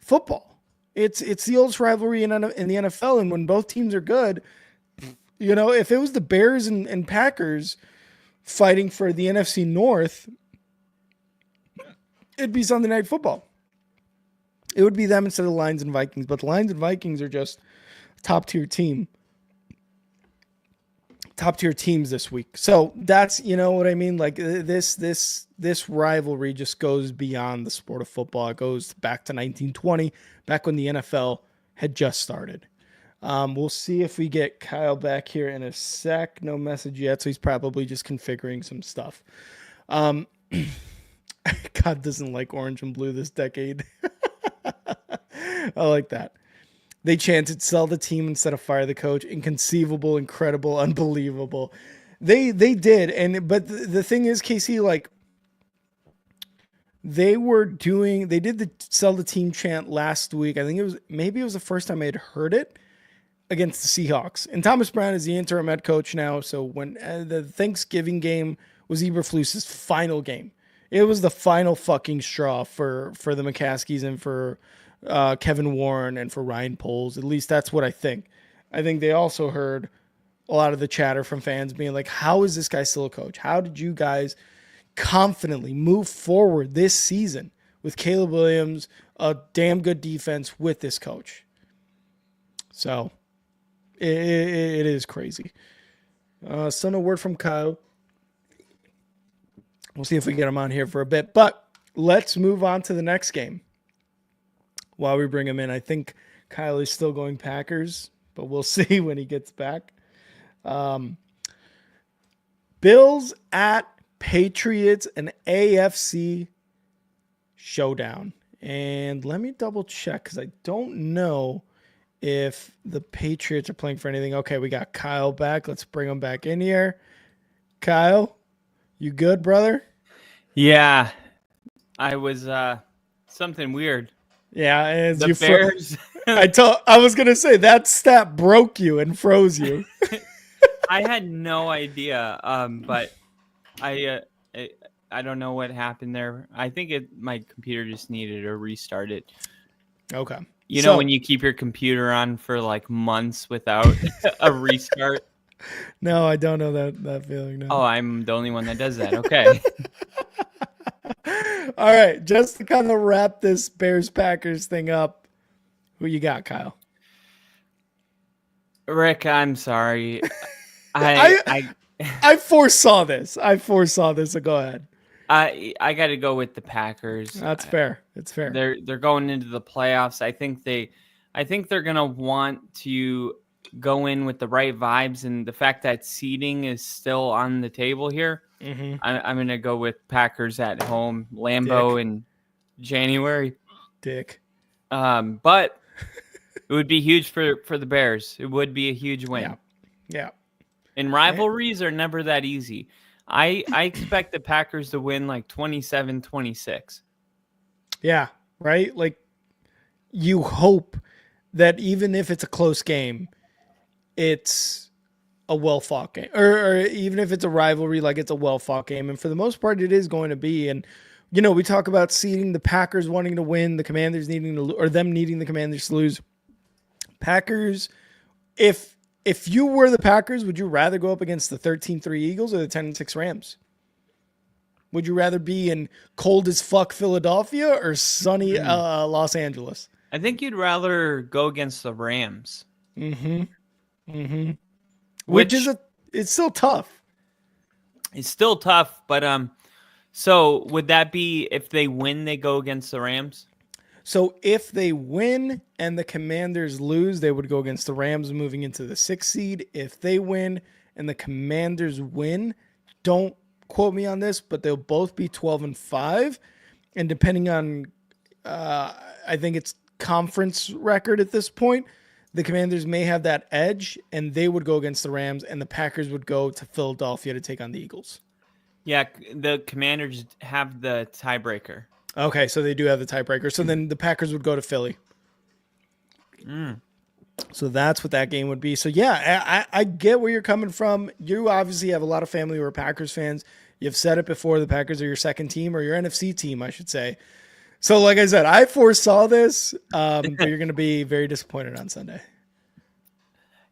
Speaker 1: football. It's the oldest rivalry in the NFL, and when both teams are good, you know, if it was the Bears and Packers fighting for the NFC North, it'd be Sunday Night Football. It would be them instead of the Lions and Vikings, but the Lions and Vikings are just top tier teams this week. So that's, you know what I mean? Like this rivalry just goes beyond the sport of football. It goes back to 1920, back when the NFL had just started. We'll see if we get Kyle back here in a sec. No message yet, so he's probably just configuring some stuff. God doesn't like orange and blue this decade. I like that. They chanted, sell the team instead of fire the coach. Inconceivable, incredible, unbelievable. They did. But the thing is, Casey, like they did the sell the team chant last week. I think it was the first time I had heard it against the Seahawks. And Thomas Brown is the interim head coach now. So when the Thanksgiving game was Eberflus's final game, it was the final fucking straw for the McCaskies and for Kevin Warren and for Ryan Poles. At least that's what I think. I think they also heard a lot of the chatter from fans being like, how is this guy still a coach? How did you guys confidently move forward this season with Caleb Williams, a damn good defense with this coach? So it is crazy. Still no word from Kyle. We'll see if we can get him on here for a bit, but let's move on to the next game. While we bring him in, I think Kyle is still going Packers, but we'll see when he gets back. Bills at Patriots, an AFC showdown. And let me double check because I don't know if the Patriots are playing for anything. Okay, we got Kyle back. Let's bring him back in here. Kyle, you good, brother?
Speaker 2: Yeah, I was something weird.
Speaker 1: Yeah, as
Speaker 2: the
Speaker 1: you
Speaker 2: Bears.
Speaker 1: I was gonna say that stat broke you and froze you.
Speaker 2: I had no idea, but I don't know what happened there. I think my computer just needed a restart.
Speaker 1: Okay.
Speaker 2: You know when you keep your computer on for like months without a restart?
Speaker 1: No, I don't know that feeling. No.
Speaker 2: Oh, I'm the only one that does that. Okay.
Speaker 1: All right, just to kind of wrap this Bears-Packers thing up, who you got, Kyle?
Speaker 2: Rick, I'm sorry.
Speaker 1: I foresaw this. So go ahead.
Speaker 2: I got to go with the Packers.
Speaker 1: That's fair. It's fair.
Speaker 2: They're going into the playoffs. I think they're gonna want to go in with the right vibes, and the fact that seeding is still on the table here.
Speaker 1: Mm-hmm.
Speaker 2: I'm gonna go with Packers at home, Lambeau in January.
Speaker 1: Dick.
Speaker 2: But it would be huge for the Bears. It would be a huge win.
Speaker 1: Yeah.
Speaker 2: And rivalries are never that easy. I expect the Packers to win like 27-26.
Speaker 1: Yeah, right? Like you hope that even if it's a close game, it's a well-fought game. Or even if it's a rivalry, like it's a well-fought game. And for the most part, it is going to be. And we talk about seeding, the Packers wanting to win, the Commanders needing to, or them needing the Commanders to lose. Packers, if you were the Packers, would you rather go up against the 13-3 Eagles or the 10-6 Rams? Would you rather be in cold as fuck Philadelphia or sunny Los Angeles?
Speaker 2: I think you'd rather go against the Rams.
Speaker 1: Which is it's still tough.
Speaker 2: It's still tough, but so would that be if they win, they go against the Rams?
Speaker 1: So if they win and the Commanders lose, they would go against the Rams moving into the 6th seed. If they win and the Commanders win, don't quote me on this, but they'll both be 12-5. And depending on, I think it's conference record at this point, the Commanders may have that edge, and they would go against the Rams, and the Packers would go to Philadelphia to take on the Eagles.
Speaker 2: Yeah, the Commanders have the tiebreaker.
Speaker 1: Okay, so they do have the tiebreaker. So then the Packers would go to Philly. So that's what that game would be. So, yeah, I get where you're coming from. You obviously have a lot of family who are Packers fans. You've said it before, the Packers are your second team, or your NFC team, I should say. So, like I said, I foresaw this, but you're going to be very disappointed on Sunday.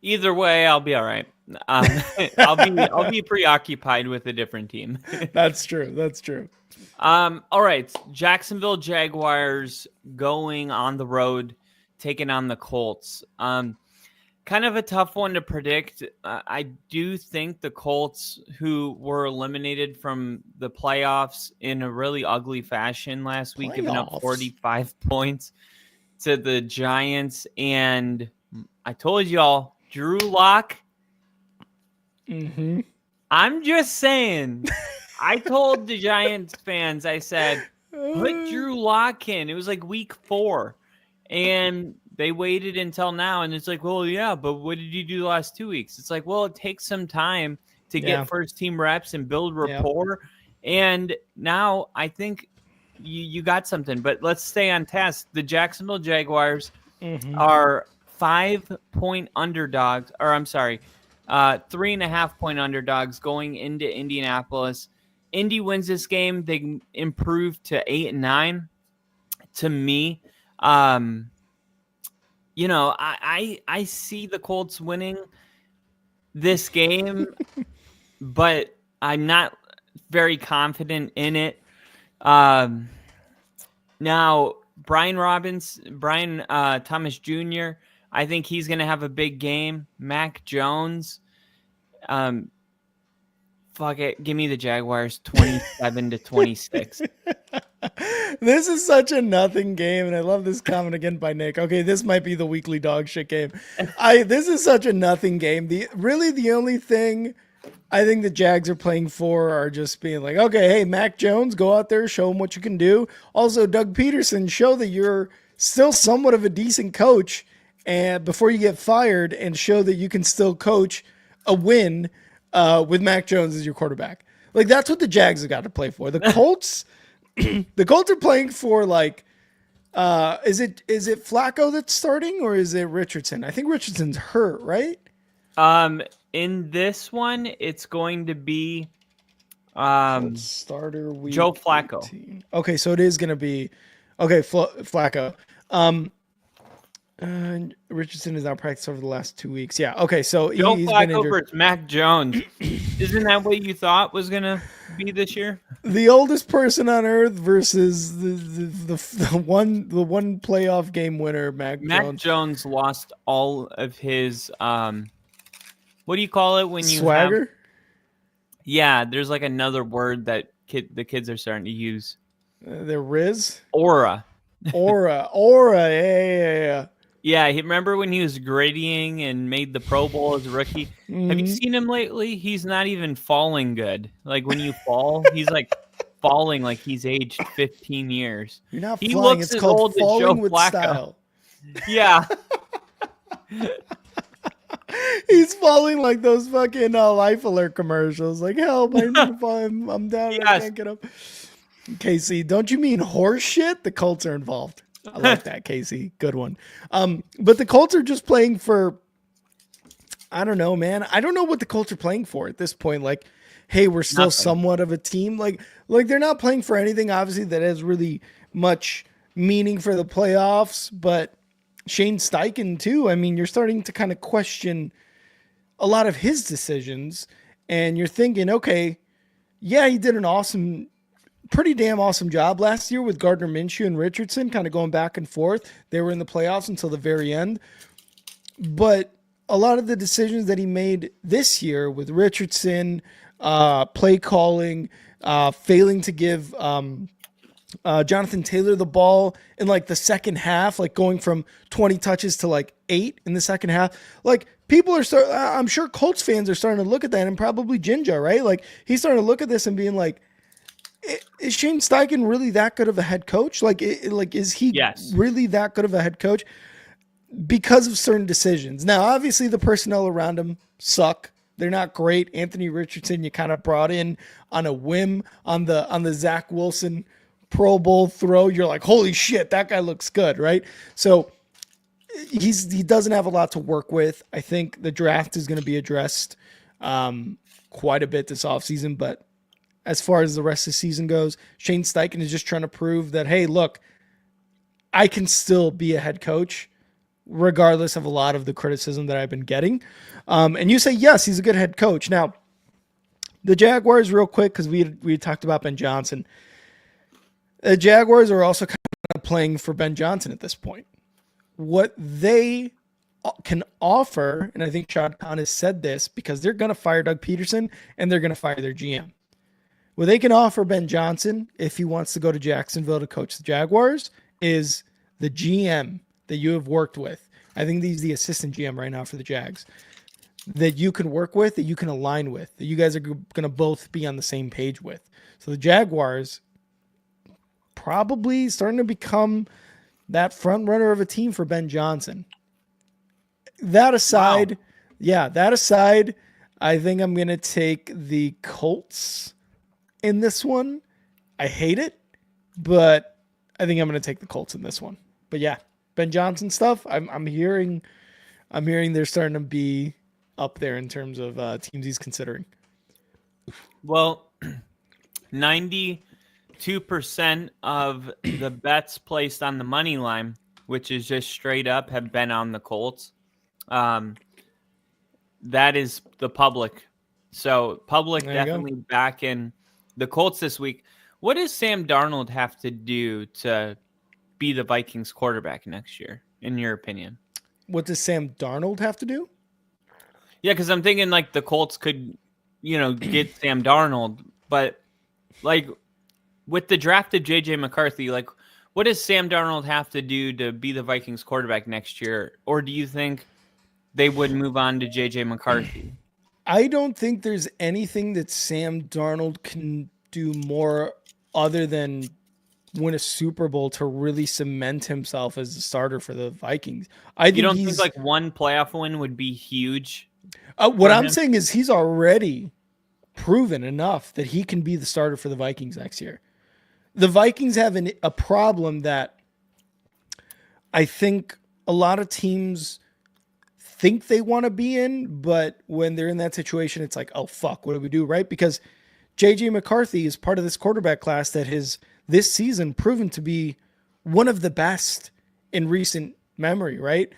Speaker 2: Either way, I'll be all right. I'll be preoccupied with a different team.
Speaker 1: That's true. That's true.
Speaker 2: All right, Jacksonville Jaguars going on the road, taking on the Colts. Kind of a tough one to predict. I do think the Colts, who were eliminated from the playoffs in a really ugly fashion last week, giving up 45 points to the Giants, and I told y'all, Drew Lock. I'm just saying. I told the Giants fans, I said, put Drew Lock in. It was like week 4. And they waited until now. And it's like, well, yeah, but what did you do the last 2 weeks? It's like, well, it takes some time to get first team reps and build rapport. And now I think you got something. But let's stay on task. The Jacksonville Jaguars are 5-point underdogs. Or I'm sorry, 3.5-point underdogs going into Indianapolis. Indy wins this game. They improve to 8-9. To me, I see the Colts winning this game, but I'm not very confident in it. Now, Brian Thomas Jr., I think he's going to have a big game. Mac Jones, fuck it. Give me the Jaguars 27-26.
Speaker 1: This is such a nothing game, and I love this comment again by Nick. Okay, this might be the weekly dog shit game. This is such a nothing game. The only thing I think the Jags are playing for are just being like, okay, hey, Mac Jones, go out there, show him what you can do. Also, Doug Peterson, show that you're still somewhat of a decent coach, and before you get fired, and show that you can still coach a win with Mac Jones as your quarterback. Like, that's what the Jags have got to play for. The Colts, the Colts are playing for, like, is it Flacco that's starting, or is it Richardson? I think Richardson's hurt, right?
Speaker 2: In this one, it's going to be
Speaker 1: starter week
Speaker 2: Joe Flacco.
Speaker 1: 18. Okay, so it is going to be Flacco. Richardson has not practiced over the last 2 weeks. Yeah. Okay. So
Speaker 2: Joe
Speaker 1: he's
Speaker 2: Flacco
Speaker 1: been injured.
Speaker 2: versus Mac Jones. Isn't that what you thought was gonna be this year?
Speaker 1: The oldest person on earth versus the one playoff game winner, Mac Jones.
Speaker 2: Mac Jones lost all of his what do you call it when you
Speaker 1: swagger?
Speaker 2: Yeah, there's like another word that the kids are starting to use.
Speaker 1: Their Riz?
Speaker 2: Aura.
Speaker 1: Yeah.
Speaker 2: Yeah, remember when he was grittying and made the Pro Bowl as a rookie? Have you seen him lately? He's not even falling good. Like, when you fall, he's like falling like he's aged 15 years.
Speaker 1: You're not
Speaker 2: he
Speaker 1: flying.
Speaker 2: Looks
Speaker 1: it's called falling with
Speaker 2: Flacco.
Speaker 1: style.
Speaker 2: Yeah.
Speaker 1: He's falling like those fucking Life Alert commercials. Like, help, I'm down, yes. I can't get up. Casey, don't you mean horse shit? The Colts are involved. I like that, Casey. Good one. But the Colts are just playing for, I don't know, man. I don't know what the Colts are playing for at this point. Like, hey, we're still
Speaker 2: Nothing.
Speaker 1: somewhat of a team. Like they're not playing for anything, obviously, that has really much meaning for the playoffs. But Shane Steichen, too, I mean, you're starting to kind of question a lot of his decisions. And you're thinking, okay, yeah, he did an pretty damn awesome job last year with Gardner Minshew and Richardson kind of going back and forth. They were in the playoffs until the very end. But a lot of the decisions that he made this year with Richardson, play calling, failing to give Jonathan Taylor the ball in like the second half, like going from 20 touches to like 8 in the second half. Like people are I'm sure Colts fans are starting to look at that, and probably Jinja, right? Like he's starting to look at this and being like, is Shane Steichen really that good of a head coach? Like is he really that good of a head coach? Because of certain decisions. Now, obviously, the personnel around him suck. They're not great. Anthony Richardson, you kind of brought in on a whim on the Zach Wilson Pro Bowl throw. You're like, holy shit, that guy looks good, right? So he doesn't have a lot to work with. I think the draft is going to be addressed quite a bit this offseason, but as far as the rest of the season goes, Shane Steichen is just trying to prove that, hey, look, I can still be a head coach regardless of a lot of the criticism that I've been getting. And you say, yes, he's a good head coach. Now, the Jaguars, real quick, because we talked about Ben Johnson. The Jaguars are also kind of playing for Ben Johnson at this point. What they can offer, and I think Shad Khan has said this, because they're going to fire Doug Peterson and they're going to fire their GM. What they can offer Ben Johnson, if he wants to go to Jacksonville to coach the Jaguars, is the GM that you have worked with. I think he's the assistant GM right now for the Jags, that you can work with, that you can align with, that you guys are going to both be on the same page with. So the Jaguars probably starting to become that front runner of a team for Ben Johnson. That aside, I think I'm going to take the Colts in this one. I hate it, but I think I'm going to take the Colts in this one. But yeah, Ben Johnson stuff, I'm hearing they're starting to be up there in terms of teams he's considering.
Speaker 2: Well, 92% of the bets placed on the money line, which is just straight up, have been on the Colts. That is the public. So public definitely back in the Colts this week. What does Sam Darnold have to do to be the Vikings quarterback next year, in your opinion?
Speaker 1: What does Sam Darnold have to do?
Speaker 2: Yeah, because I'm thinking like the Colts could, get Sam Darnold, but like with the drafted JJ McCarthy, like what does Sam Darnold have to do to be the Vikings quarterback next year? Or do you think they would move on to JJ McCarthy?
Speaker 1: I don't think there's anything that Sam Darnold can do more other than win a Super Bowl to really cement himself as the starter for the Vikings.
Speaker 2: You don't think like one playoff win would be huge?
Speaker 1: What I'm saying is he's already proven enough that he can be the starter for the Vikings next year. The Vikings have a problem that I think a lot of teams think they want to be in, but when they're in that situation, it's like, oh, fuck, what do we do, right? Because JJ McCarthy is part of this quarterback class that has this season proven to be one of the best in recent memory, right?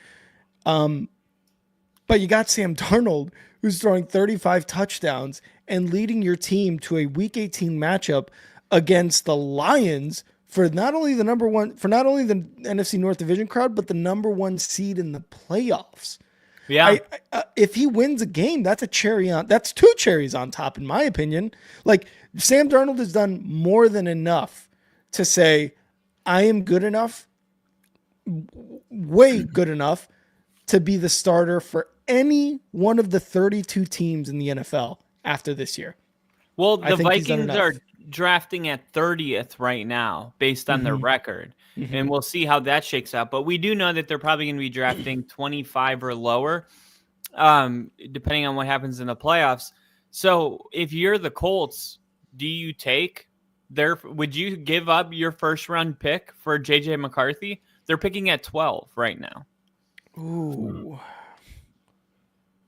Speaker 1: But you got Sam Darnold, who's throwing 35 touchdowns and leading your team to a Week 18 matchup against the Lions for not only the NFC North Division crowd, but the number one seed in the playoffs.
Speaker 2: Yeah.
Speaker 1: If he wins a game, that's two cherries on top, in my opinion. Like Sam Darnold has done more than enough to say, I am good enough, way good enough to be the starter for any one of the 32 teams in the NFL after this year.
Speaker 2: Well, the Vikings are drafting at 30th right now based on their record. Mm-hmm. And we'll see how that shakes out. But we do know that they're probably going to be drafting 25 or lower, depending on what happens in the playoffs. So if you're the Colts, would you give up your first round pick for JJ McCarthy? They're picking at 12 right now.
Speaker 1: Ooh.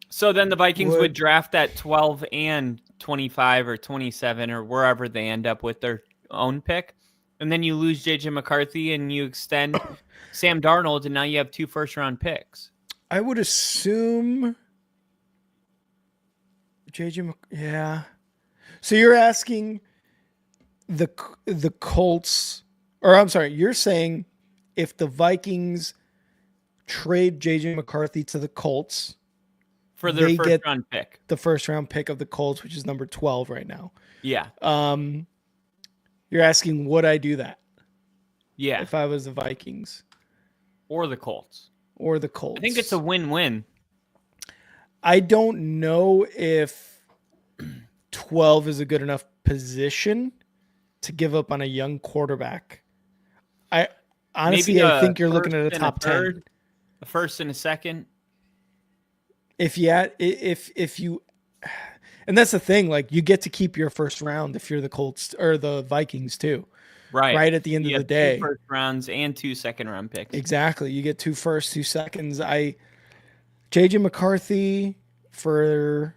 Speaker 2: So then the Vikings would draft at 12 and 25 or 27 or wherever they end up with their own pick. And then you lose J.J. McCarthy and you extend Sam Darnold, and now you have 2 first-round picks.
Speaker 1: I would assume yeah. So you're asking the Colts, or I'm sorry, you're saying if the Vikings trade J.J. McCarthy to the Colts
Speaker 2: for their first-round pick,
Speaker 1: the first-round pick of the Colts, which is number 12 right now.
Speaker 2: Yeah.
Speaker 1: You're asking, would I do that?
Speaker 2: Yeah.
Speaker 1: If I was the Vikings.
Speaker 2: Or the Colts.
Speaker 1: I
Speaker 2: think it's a win-win.
Speaker 1: I don't know if 12 is a good enough position to give up on a young quarterback. I think you're looking at a top 10.
Speaker 2: A first and a second.
Speaker 1: If you, and that's the thing, like you get to keep your first round if you're the Colts or the Vikings too. Right at the end of the day.
Speaker 2: 2 first rounds and 2 second-round picks.
Speaker 1: Exactly. You get 2 first, 2 seconds. J.J. McCarthy and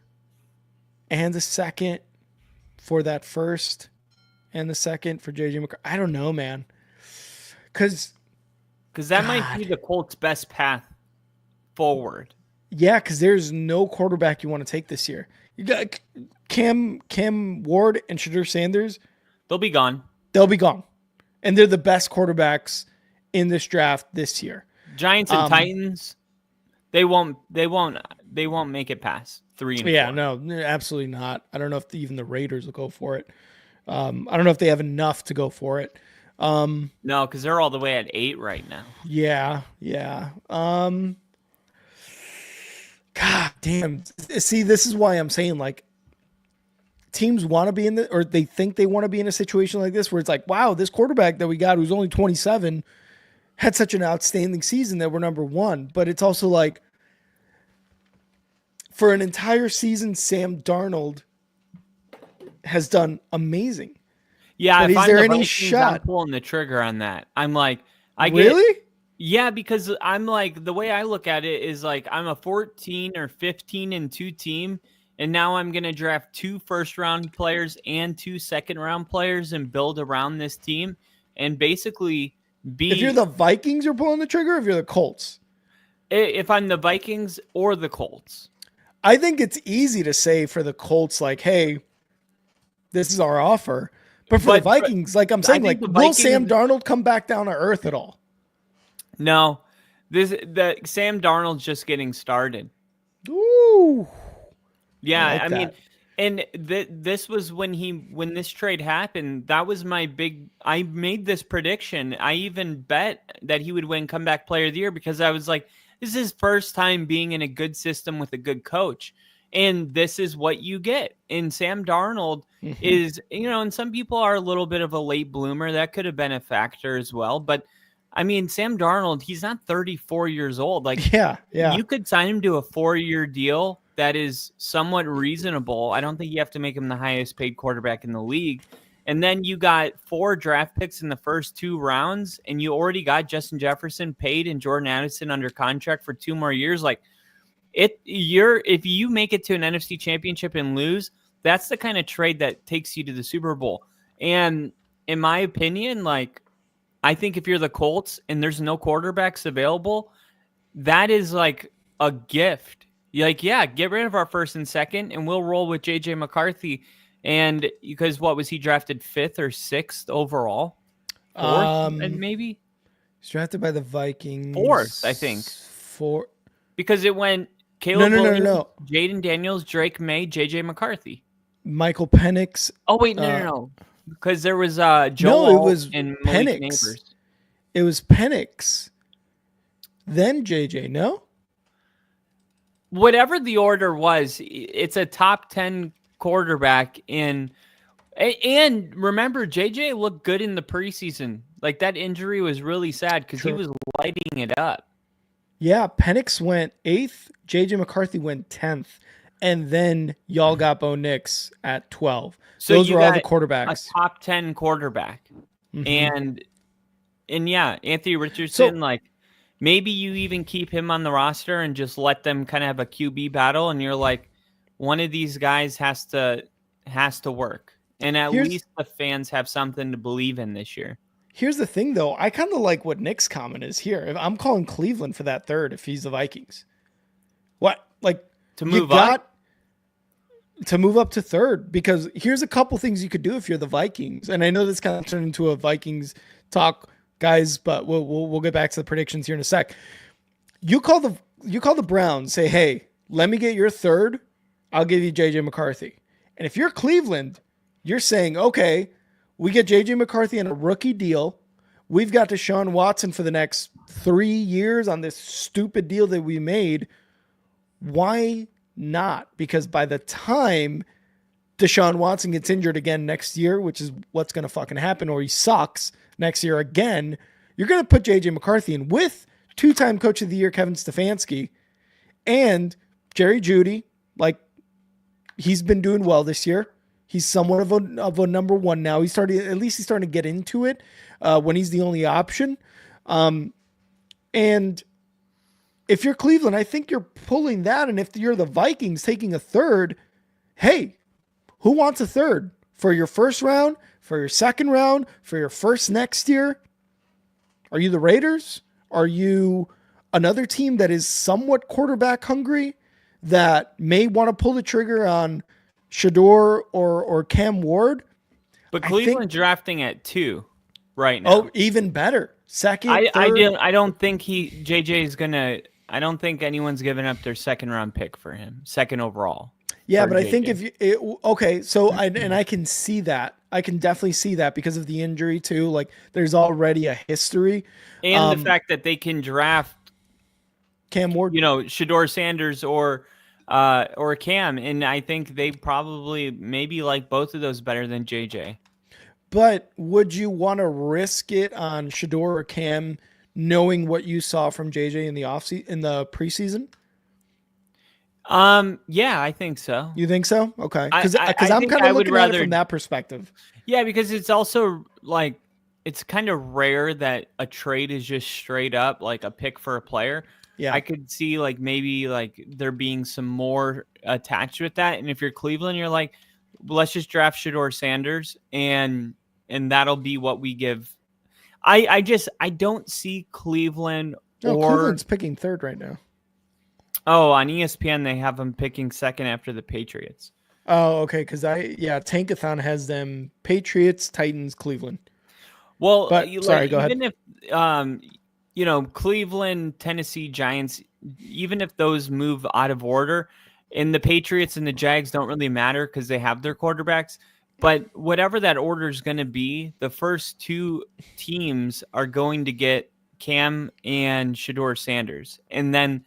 Speaker 1: the second for that first and the second for J.J. McCarthy. I don't know, man. Because
Speaker 2: that might be the Colts' best path forward.
Speaker 1: Yeah, because there's no quarterback you want to take this year. You got Cam Ward and Shadur Sanders.
Speaker 2: They'll be gone. And they're the best quarterbacks in this draft this year. Giants and Titans, they won't make it past 3 and 4.
Speaker 1: Yeah, no, absolutely not. I don't know if even the Raiders will go for it. I don't know if they have enough to go for it.
Speaker 2: No, because they're all the way at 8 right now.
Speaker 1: Yeah. God damn. See, this is why I'm saying, like, teams want to be or they think they want to be in a situation like this where it's like, wow, this quarterback that we got who's only 27 had such an outstanding season that we're number 1. But it's also like, for an entire season, Sam Darnold has done amazing.
Speaker 2: Yeah,
Speaker 1: but
Speaker 2: if
Speaker 1: is
Speaker 2: I'm
Speaker 1: there
Speaker 2: the
Speaker 1: any
Speaker 2: Vikings,
Speaker 1: shot?
Speaker 2: I'm pulling the trigger on that. I'm like,
Speaker 1: Really?
Speaker 2: Yeah, because I'm like, the way I look at it is like I'm a 14 or 15-2 team, and now I'm going to draft 2 first-round players and 2 second-round players and build around this team and basically be...
Speaker 1: If you're the Vikings, you're pulling the trigger, or if you're the Colts?
Speaker 2: If I'm the Vikings or the Colts.
Speaker 1: I think it's easy to say for the Colts, like, hey, this is our offer. But for the Vikings, like I'm saying, like, will Sam Darnold come back down to earth at all?
Speaker 2: No. The Sam Darnold's just getting started.
Speaker 1: Ooh.
Speaker 2: Yeah,
Speaker 1: I
Speaker 2: mean, and this was when this trade happened. That was my big. I made this prediction. I even bet that he would win comeback player of the year because I was like, this is his first time being in a good system with a good coach, and this is what you get. And Sam Darnold is, and some people are a little bit of a late bloomer. That could have been a factor as well, but. I mean, Sam Darnold, he's not 34 years old. Like,
Speaker 1: yeah.
Speaker 2: You could sign him to a 4-year deal that is somewhat reasonable. I don't think you have to make him the highest paid quarterback in the league. And then you got 4 draft picks in the first 2 rounds, and you already got Justin Jefferson paid and Jordan Addison under contract for 2 more years. Like, if you make it to an NFC Championship and lose, that's the kind of trade that takes you to the Super Bowl. And in my opinion, like, I think if you're the Colts and there's no quarterbacks available, that is like a gift. You're like, yeah, get rid of our first and second, and we'll roll with J.J. McCarthy. And because what was he drafted 5th or 6th overall? 4th, and maybe
Speaker 1: he's drafted by the Vikings.
Speaker 2: 4th, I think.
Speaker 1: 4
Speaker 2: because it went Caleb Williams,
Speaker 1: no.
Speaker 2: Jaden Daniels, Drake May, J.J. McCarthy,
Speaker 1: Michael Penix.
Speaker 2: Oh wait, no. Because there was Joel
Speaker 1: it was
Speaker 2: and
Speaker 1: Penix.
Speaker 2: Malik Neighbors.
Speaker 1: It was Penix. Then JJ, no?
Speaker 2: Whatever the order was, it's a top 10 quarterback and remember, JJ looked good in the preseason. Like, that injury was really sad because he was lighting it up.
Speaker 1: Yeah, Penix went 8th, JJ McCarthy went 10th. And then y'all got Bo Nix at 12.
Speaker 2: So
Speaker 1: those were all the quarterbacks.
Speaker 2: A top 10 quarterback. Mm-hmm. And yeah, Anthony Richardson, like, maybe you even keep him on the roster and just let them kind of have a QB battle. And you're like, one of these guys has to has to work. And at
Speaker 1: Here's-
Speaker 2: least the fans have something to believe in this year.
Speaker 1: Here's the thing, though. I kind of like what Nick's comment is here. If I'm calling Cleveland for that third if he's the Vikings. What? Like,
Speaker 2: To move up?
Speaker 1: To move up to third, because here's a couple things you could do if you're the Vikings. And I know this kind of turned into a Vikings talk, guys, but we'll get back to the predictions here in a sec. You call the Browns, say, hey, let me get your third. I'll give you JJ McCarthy. And if you're Cleveland, you're saying, okay, we get JJ McCarthy on a rookie deal. We've got Deshaun Watson for the next 3 years on this stupid deal that we made. Why not? Because by the time Deshaun Watson gets injured again next year, which is what's going to fucking happen, or he sucks next year again, you're going to put JJ McCarthy in with 2-time Coach of the Year Kevin Stefanski and Jerry Jeudy. Like, he's been doing well this year. He's somewhat of a number one now. He's starting to get into it when he's the only option. And if you're Cleveland, I think you're pulling that. And if you're the Vikings taking a third, hey, who wants a third for your first round, for your second round, for your first next year? Are you the Raiders? Are you another team that is somewhat quarterback hungry that may want to pull the trigger on Shador or Cam Ward?
Speaker 2: But Cleveland's drafting at 2 right now.
Speaker 1: Oh, even better. Second, third.
Speaker 2: I don't think JJ is gonna. I don't think anyone's giving up their second round pick for him, second overall.
Speaker 1: Yeah, but JJ. I think I can see that. I can definitely see that because of the injury too. Like, there's already a history,
Speaker 2: and the fact that they can draft
Speaker 1: Cam Ward,
Speaker 2: Shador Sanders or Cam, and I think they probably maybe like both of those better than JJ.
Speaker 1: But would you want to risk it on Shador or Cam, knowing what you saw from JJ in the preseason?
Speaker 2: Yeah, I think so.
Speaker 1: You think so? Okay, because I'm kind of looking at it from that perspective.
Speaker 2: Yeah, because it's also like it's kind of rare that a trade is just straight up like a pick for a player.
Speaker 1: Yeah,
Speaker 2: I could see like maybe like there being some more attached with that. And if you're Cleveland, you're like, let's just draft Shador Sanders and that'll be what we give. I don't see Cleveland.
Speaker 1: Cleveland's picking third right now.
Speaker 2: Oh, on ESPN they have them picking second after the Patriots.
Speaker 1: Oh, okay. Because Tankathon has them Patriots, Titans, Cleveland.
Speaker 2: Well,
Speaker 1: but sorry, go ahead.
Speaker 2: Even if Cleveland, Tennessee, Giants, even if those move out of order, and the Patriots and the Jags don't really matter because they have their quarterbacks. But whatever that order is going to be, the first 2 teams are going to get Cam and Shador Sanders. And then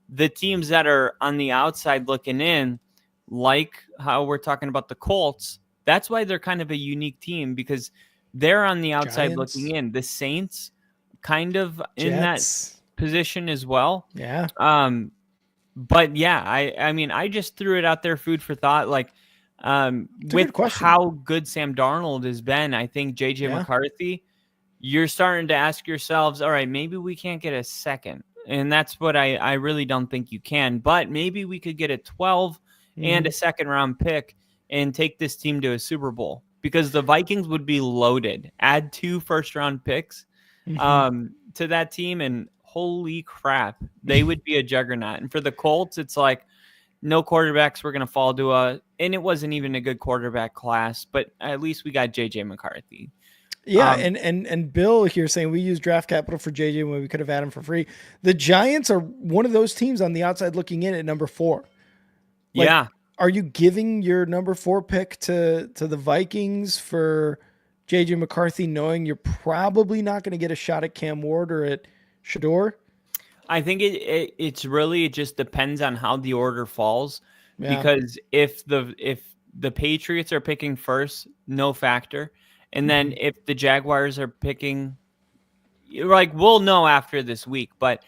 Speaker 2: the teams that are on the outside looking in, like how we're talking about the Colts, that's why they're kind of a unique team because they're on the outside looking in. The Saints kind of in that position as well.
Speaker 1: Yeah.
Speaker 2: But yeah, I mean, I just threw it out there, food for thought. Like, with how good Sam Darnold has been, I think JJ McCarthy, you're starting to ask yourselves, all right, maybe we can't get a second. And that's what I really don't think you can. But maybe we could get a 12 and a second round pick and take this team to a Super Bowl because the Vikings would be loaded. Add 2 first round picks to that team, and holy crap, they would be a juggernaut. And for the Colts, it's like no quarterbacks were going to fall to and it wasn't even a good quarterback class, but at least we got JJ McCarthy.
Speaker 1: Yeah, and Bill here saying we use draft capital for JJ when we could have had him for free. The Giants are one of those teams on the outside looking in at number 4. Like,
Speaker 2: yeah.
Speaker 1: Are you giving your number 4 pick to the Vikings for JJ McCarthy, knowing you're probably not going to get a shot at Cam Ward or at Shador?
Speaker 2: I think it just depends on how the order falls. Yeah. Because if the Patriots are picking first, no factor. And then if the Jaguars are picking, like, we'll know after this week. But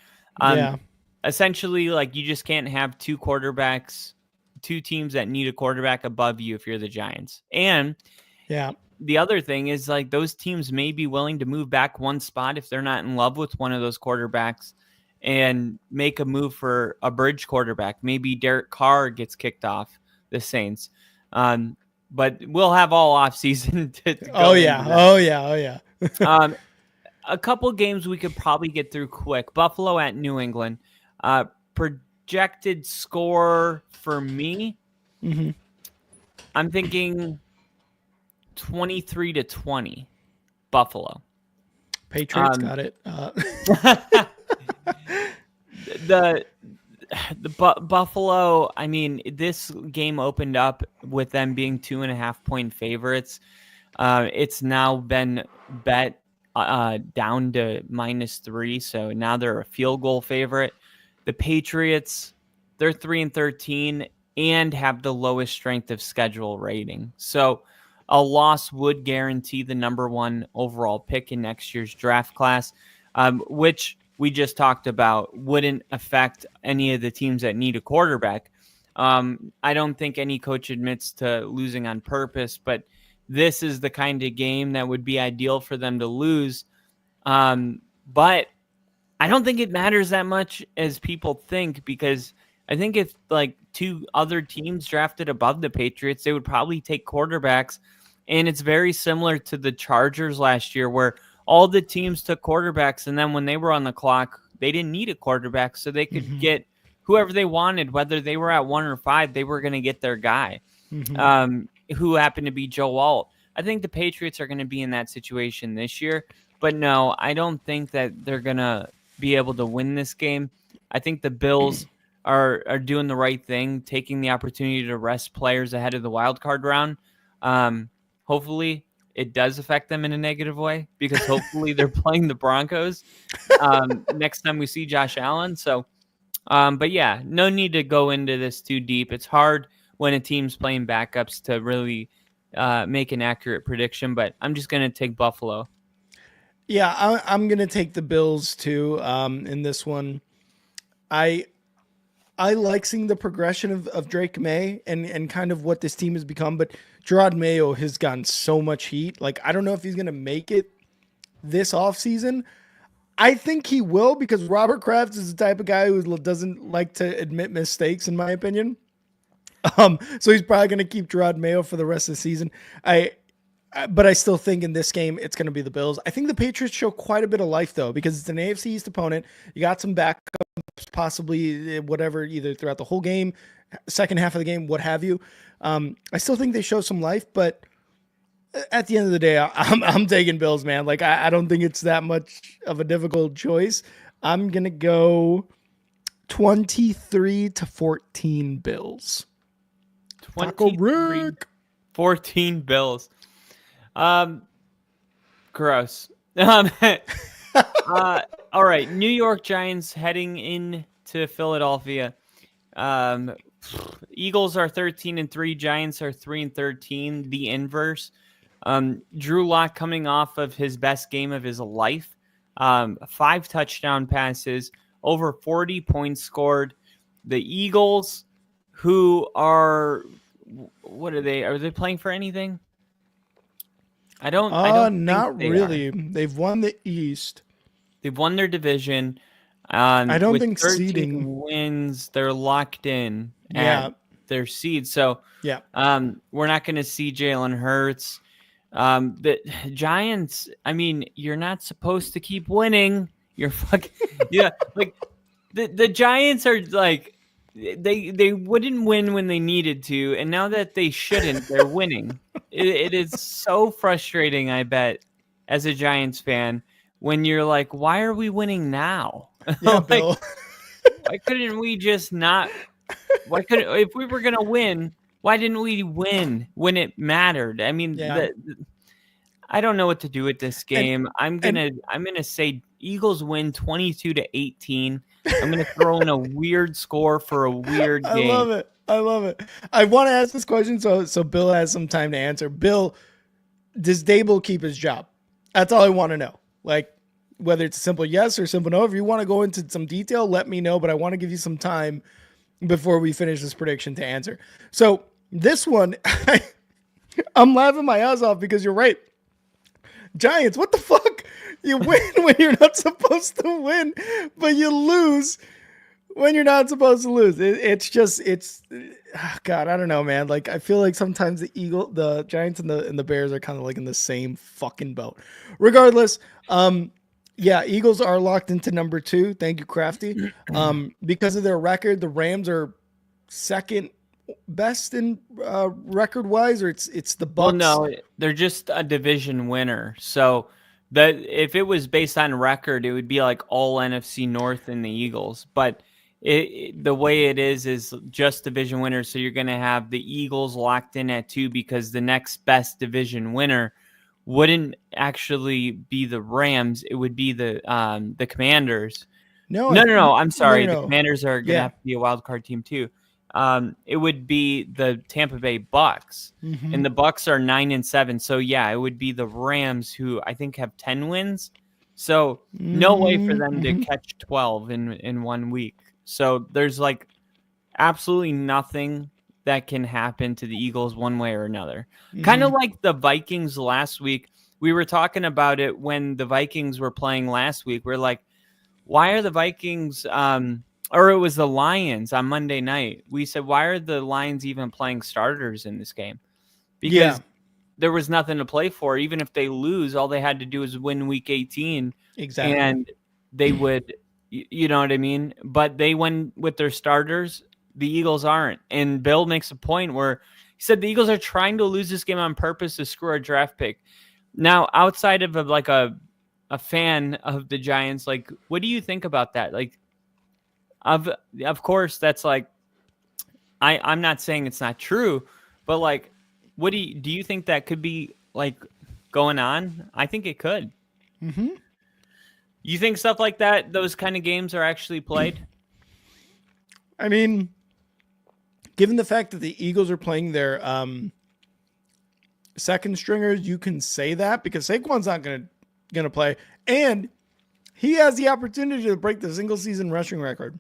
Speaker 2: essentially, like, you just can't have 2 quarterbacks, 2 teams that need a quarterback above you if you're the Giants. And the other thing is, like, those teams may be willing to move back 1 spot if they're not in love with one of those quarterbacks and make a move for a bridge quarterback. Maybe Derek Carr gets kicked off the Saints. but we'll have all off season to go.
Speaker 1: Oh yeah.
Speaker 2: A couple games we could probably get through quick. Buffalo at New England. Projected score for me.
Speaker 1: Mm-hmm.
Speaker 2: I'm thinking 23-20. Buffalo.
Speaker 1: Patriots got it.
Speaker 2: Buffalo, I mean, this game opened up with them being 2.5-point favorites. It's now been bet down to -3, so now they're a field goal favorite. The Patriots, they're 3-13 and have the lowest strength of schedule rating. So a loss would guarantee the number 1 overall pick in next year's draft class, which we just talked about wouldn't affect any of the teams that need a quarterback. I don't think any coach admits to losing on purpose, but this is the kind of game that would be ideal for them to lose. But I don't think it matters that much as people think, because I think if like 2 other teams drafted above the Patriots, they would probably take quarterbacks. And it's very similar to the Chargers last year, where all the teams took quarterbacks, and then when they were on the clock, they didn't need a quarterback, so they could get whoever they wanted. Whether they were at 1 or 5, they were going to get their guy, who happened to be Joe Alt. I think the Patriots are going to be in that situation this year, but no, I don't think that they're going to be able to win this game. I think the Bills are doing the right thing, taking the opportunity to rest players ahead of the wild card round. Hopefully it does affect them in a negative way, because hopefully they're playing the Broncos next time we see Josh Allen. So, but yeah, no need to go into this too deep. It's hard when a team's playing backups to really make an accurate prediction, but I'm just going to take Buffalo.
Speaker 1: Yeah, I'm going to take the Bills too in this one. I like seeing the progression of Drake May and kind of what this team has become, but Gerard Mayo has gotten so much heat. Like, I don't know if he's going to make it this offseason. I think he will, because Robert Kraft is the type of guy who doesn't like to admit mistakes, in my opinion. So he's probably going to keep Gerard Mayo for the rest of the season. But I still think in this game, it's going to be the Bills. I think the Patriots show quite a bit of life, though, because it's an AFC East opponent. You got some backups, possibly whatever, either throughout the whole game, second half of the game, what have you. I still think they show some life, but at the end of the day, I'm taking Bills, man. Like, I don't think it's that much of a difficult choice. I'm going to go 23-14 Bills.
Speaker 2: 23-14 Bills. Gross. All right, New York Giants heading into Philadelphia. Eagles are 13-3, Giants are 3-13, the inverse. Drew Lock coming off of his best game of his life. 5 touchdown passes, over 40 points scored. The Eagles, who are, what are they? Are they playing for anything? I don't
Speaker 1: not really. They've won the East.
Speaker 2: They've won their division.
Speaker 1: I don't think
Speaker 2: 13
Speaker 1: seeding
Speaker 2: wins, they're locked in at their seed. So we're not going to see Jalen Hurts. The Giants, I mean, you're not supposed to keep winning. You're fucking like the Giants are like they wouldn't win when they needed to, and now that they shouldn't, they're winning. It is so frustrating, I bet, as a Giants fan, when you're like, why are we winning now?
Speaker 1: Yeah, Bill.
Speaker 2: Why couldn't we just not? If we were gonna win, why didn't we win when it mattered? I mean, I don't know what to do with this game. I'm gonna say Eagles win 22-18. I'm gonna throw in a weird score for a weird game.
Speaker 1: I love it. I want to ask this question so Bill has some time to answer. Bill, does Dable keep his job? That's all I want to know. Like, whether it's a simple yes or simple no. If you want to go into some detail, let me know, but I want to give you some time before we finish this prediction to answer. So this one, I'm laughing my ass off because you're right. Giants, what the fuck? You win when you're not supposed to win, but you lose when you're not supposed to lose. God, I don't know, man. Like I feel like sometimes the Giants and the Bears are kind of like in the same fucking boat. Regardless, yeah, Eagles are locked into number 2. Thank you, Crafty. Because of their record, the Rams are second best in record wise, or it's the Bucks.
Speaker 2: Well, no, they're just a division winner. So that if it was based on record, it would be like all NFC North and the Eagles. But the way it is just division winners. So you're going to have the Eagles locked in at 2 because the next best division winner wouldn't actually be the Rams. It would be the Commanders. No. I'm sorry.
Speaker 1: No.
Speaker 2: The Commanders are going to have to be a wild card team too. It would be the Tampa Bay Bucks, and the Bucks are 9-7. So yeah, it would be the Rams, who I think have 10 wins. So no way for them to catch 12 in 1 week. So there's like absolutely nothing that can happen to the Eagles one way or another. Kind of like the Vikings last week. We were talking about it when the Vikings were playing last week. We're like, why are the Vikings, or it was the Lions on Monday night. We said, why are the Lions even playing starters in this game? Because there was nothing to play for. Even if they lose, all they had to do is win week 18.
Speaker 1: Exactly.
Speaker 2: And they would, you know what I mean? But they went with their starters. The Eagles aren't. And Bill makes a point where he said the Eagles are trying to lose this game on purpose to screw our draft pick. Now, outside of like a fan of the Giants, like, what do you think about that? Like, of course, that's like, I'm not saying it's not true, but like, what do you think that could be like going on? I think it could. You think stuff like that, those kind of games are actually played?
Speaker 1: I mean, given the fact that the Eagles are playing their second stringers, you can say that because Saquon's not gonna play, and he has the opportunity to break the single season rushing record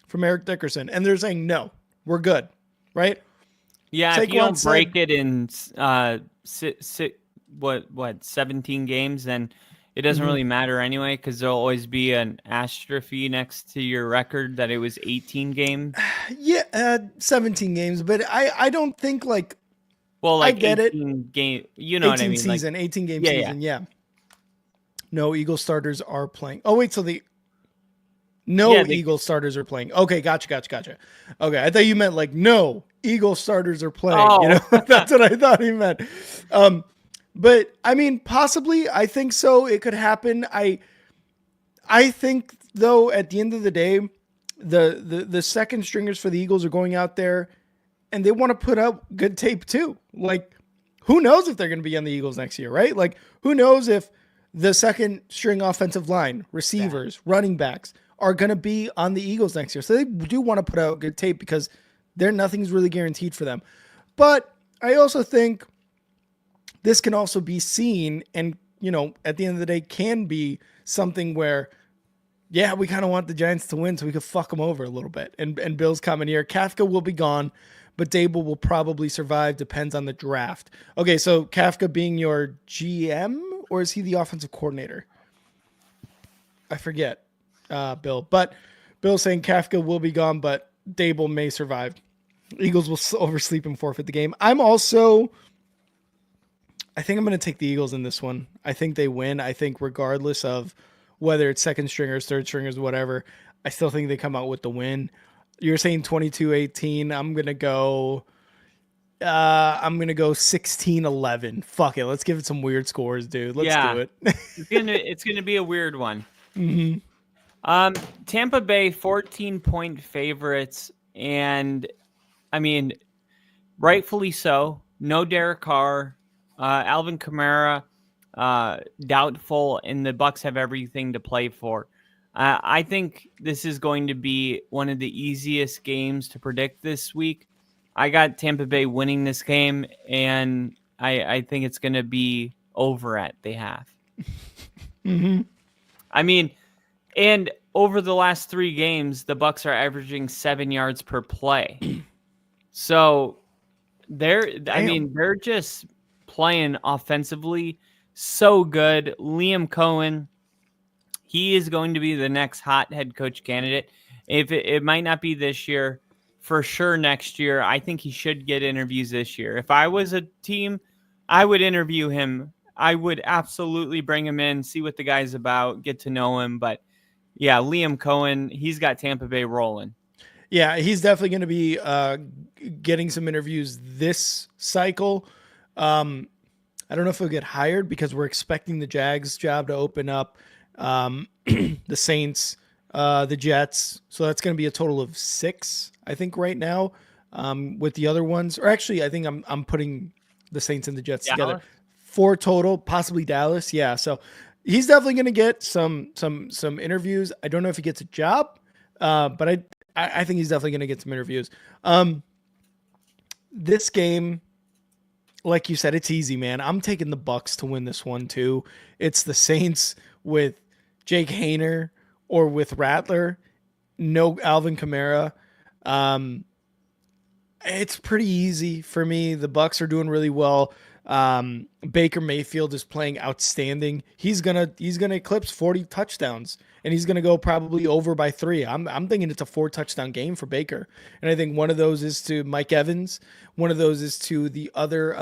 Speaker 1: from Eric Dickerson, and they're saying no, we're good, right?
Speaker 2: Yeah, if you don't break it in 17 games, then it doesn't really matter anyway, because there'll always be an astrophe next to your record that it was 18 games.
Speaker 1: Yeah, 17 games, but I don't think like.
Speaker 2: Well, like
Speaker 1: I get
Speaker 2: 18 game, you know what I mean?
Speaker 1: Season,
Speaker 2: like,
Speaker 1: 18 game season, yeah. No, Eagle starters are playing. Oh wait, so Eagle starters are playing. Okay, gotcha. Okay, I thought you meant like no Eagle starters are playing.
Speaker 2: Oh.
Speaker 1: You know, that's what I thought he meant. But I mean, possibly, I think so. It could happen. I think though, at the end of the day, the second stringers for the Eagles are going out there, and they want to put up good tape too. Like, who knows if they're going to be on the Eagles next year, right? Like, who knows if the second string offensive line, receivers, running backs are going to be on the Eagles next year. So they do want to put out good tape because nothing's really guaranteed for them. But I also think this can also be seen and, you know, at the end of the day can be something where, yeah, we kind of want the Giants to win so we could fuck them over a little bit. And Bill's coming here. Kafka will be gone, but Dable will probably survive. Depends on the draft. Okay, so Kafka being your GM, or is he the offensive coordinator? I forget, Bill. But Bill's saying Kafka will be gone, but Dable may survive. Eagles will oversleep and forfeit the game. I think I'm going to take the Eagles in this one. I think they win. I think regardless of whether it's second stringers, third stringers, whatever, I still think they come out with the win. You're saying 22-18. I'm going to go 16-11. Fuck it. Let's give it some weird scores, dude. Let's do it.
Speaker 2: It's gonna be a weird one. Tampa Bay 14-point favorites, and I mean, rightfully so. No Derek Carr, Alvin Kamara, doubtful, and the Bucks have everything to play for. I think this is going to be one of the easiest games to predict this week. I got Tampa Bay winning this game, and I think it's going to be over at the half. I mean, and over the last 3 games, the Bucks are averaging 7 yards per play. So they're just playing offensively so good. Liam Cohen, he is going to be the next hot head coach candidate. If it might not be this year, for sure next year. I think he should get interviews this year. If I was a team, I would interview him. I would absolutely bring him in, see what the guy's about, get to know him. But yeah, Liam Cohen, he's got Tampa Bay rolling.
Speaker 1: Yeah, he's definitely going to be getting some interviews this cycle. I don't know if he'll get hired because we're expecting the Jags job to open up, the Saints, the Jets. So that's going to be a total of 6, I think, right now, with the other ones. Or actually, I think I'm putting the Saints and the Jets together. 4 total, possibly Dallas. Yeah, so he's definitely going to get some interviews. I don't know if he gets a job, but I think he's definitely going to get some interviews. This game, like you said, it's easy, man. I'm taking the Bucs to win this one too. It's the Saints with Jake Haener or with Rattler. No Alvin Kamara. It's pretty easy for me. The Bucs are doing really well. Baker Mayfield is playing outstanding. He's gonna eclipse 40 touchdowns, and he's gonna go probably over by 3. I'm thinking it's a 4 touchdown game for Baker, and I think one of those is to Mike Evans. One of those is to the other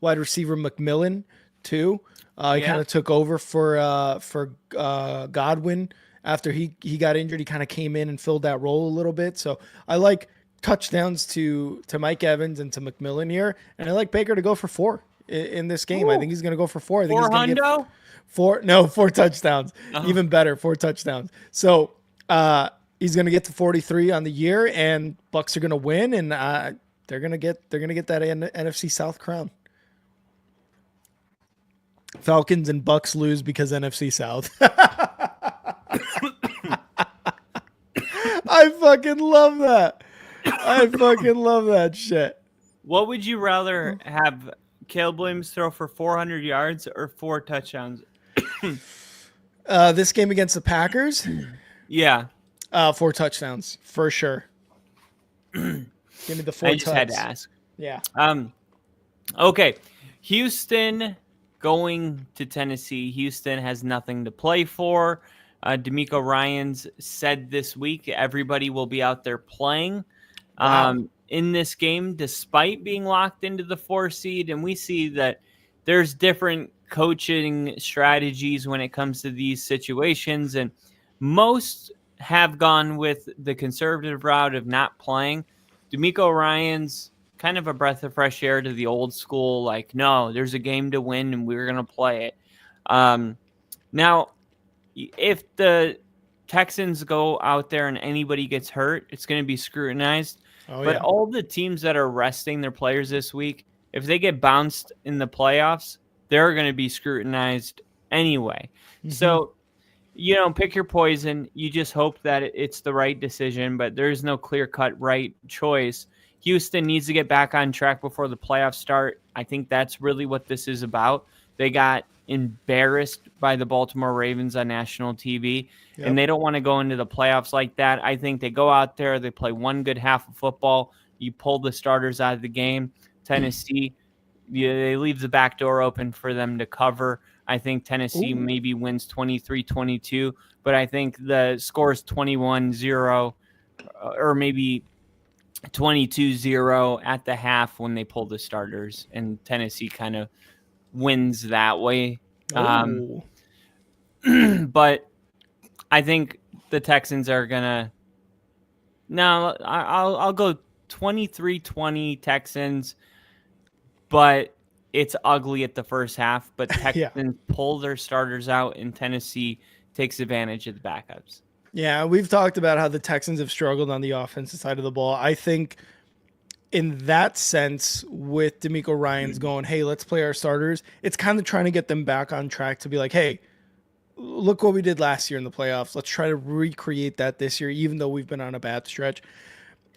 Speaker 1: wide receiver McMillan too. He kind of took over for Godwin after he got injured. He kind of came in and filled that role a little bit. So I like touchdowns to Mike Evans and to McMillan here, and I like Baker to go for 4 in this game. Ooh. I think he's going to go for 4. I think he's going to get 4 touchdowns. Even better, 4 touchdowns. So he's going to get to 43 on the year, and Bucs are going to win, and they're going to get that NFC South crown. Falcons and Bucs lose because NFC South. I fucking love that. I fucking love that shit.
Speaker 2: What would you rather have Caleb Williams throw for 400 yards or 4 touchdowns?
Speaker 1: This game against the Packers?
Speaker 2: Yeah.
Speaker 1: 4 touchdowns for sure. Give me the 4 touchdowns. I just had to ask. Yeah.
Speaker 2: Okay. Houston going to Tennessee. Houston has nothing to play for. DeMeco Ryans said this week everybody will be out there playing. Wow. In this game, despite being locked into the 4 seed. And we see that there's different coaching strategies when it comes to these situations. And most have gone with the conservative route of not playing. DeMeco Ryans, kind of a breath of fresh air to the old school, like, no, there's a game to win and we're going to play it. Now, if the Texans go out there and anybody gets hurt, it's going to be scrutinized. But all the teams that are resting their players this week, if they get bounced in the playoffs, they're going to be scrutinized anyway. Mm-hmm. So, pick your poison. You just hope that it's the right decision, but there's no clear-cut right choice. Houston needs to get back on track before the playoffs start. I think that's really what this is about. They got embarrassed by the Baltimore Ravens on national TV, and they don't want to go into the playoffs like that. I think they go out there, they play one good half of football, you pull the starters out of the game. Tennessee, they leave the back door open for them to cover. I think Tennessee maybe wins 23-22, but I think the score is 21-0 or maybe 22-0 at the half when they pull the starters, and Tennessee kind of wins that way. But I think the Texans are gonna. No, I'll go 23-20 Texans, but it's ugly at the first half. But Texans pull their starters out, and Tennessee takes advantage of the backups.
Speaker 1: Yeah, we've talked about how the Texans have struggled on the offensive side of the ball. I think in that sense, with DeMeco Ryans going, hey, let's play our starters, it's kind of trying to get them back on track to be like, hey, look what we did last year in the playoffs. Let's try to recreate that this year, even though we've been on a bad stretch.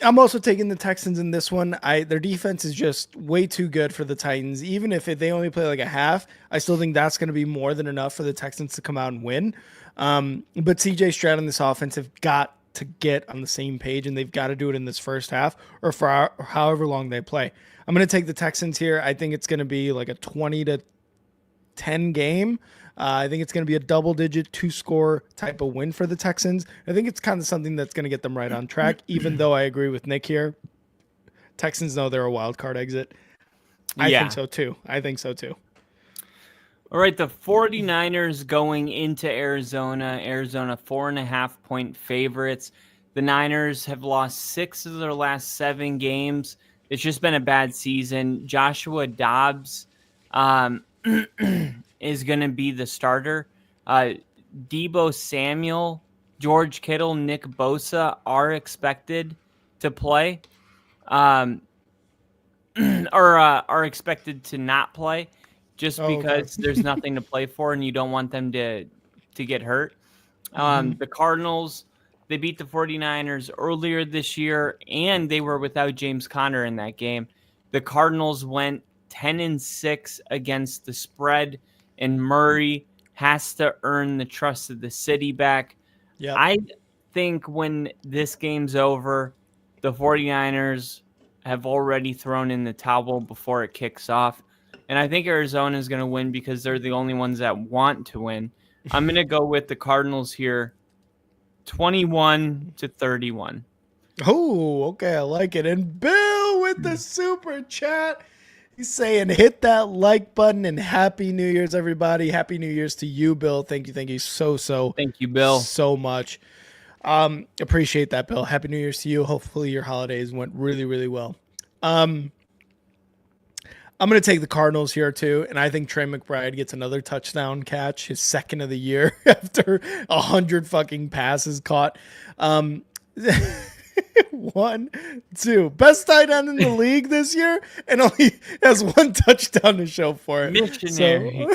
Speaker 1: I'm also taking the Texans in this one. Their defense is just way too good for the Titans. Even if they only play like a half, I still think that's going to be more than enough for the Texans to come out and win. But CJ Stroud and this offense have got to get on the same page, and they've got to do it in this first half or for however long they play. I'm going to take the Texans here. I think it's going to be like a 20-10 10 game. I think it's going to be a double-digit 2-score type of win for the Texans. I think it's kind of something that's going to get them right on track, even though I agree with Nick here. Texans know they're a wild card exit. I think so too.
Speaker 2: All right, the 49ers going into Arizona. Arizona 4.5-point favorites. The Niners have lost 6 of their last 7 games. It's just been a bad season. Joshua Dobbs is going to be the starter. Deebo Samuel, George Kittle, Nick Bosa are expected to play, or are expected to not play, just because there's nothing to play for, and you don't want them to get hurt. The Cardinals, they beat the 49ers earlier this year, and they were without James Conner in that game. The Cardinals went 10-6 against the spread, and Murray has to earn the trust of the city back.
Speaker 1: Yep.
Speaker 2: I think when this game's over, the 49ers have already thrown in the towel before it kicks off. And I think Arizona is going to win because they're the only ones that want to win. I'm going to go with the Cardinals here, 21-31.
Speaker 1: Oh, okay. I like it. And Bill with the super chat. He's saying, hit that like button and Happy New Year's, everybody. Happy New Year's to you, Bill. Thank you so
Speaker 2: Thank you, Bill.
Speaker 1: So much. Appreciate that, Bill. Happy New Year's to you. Hopefully your holidays went really, really well. I'm going to take the Cardinals here too, and I think Trey McBride gets another touchdown catch, his second of the year after 100 fucking passes caught. 1, 2. Best tight end in the league this year, and only has 1 touchdown to show for it.
Speaker 2: Missionary.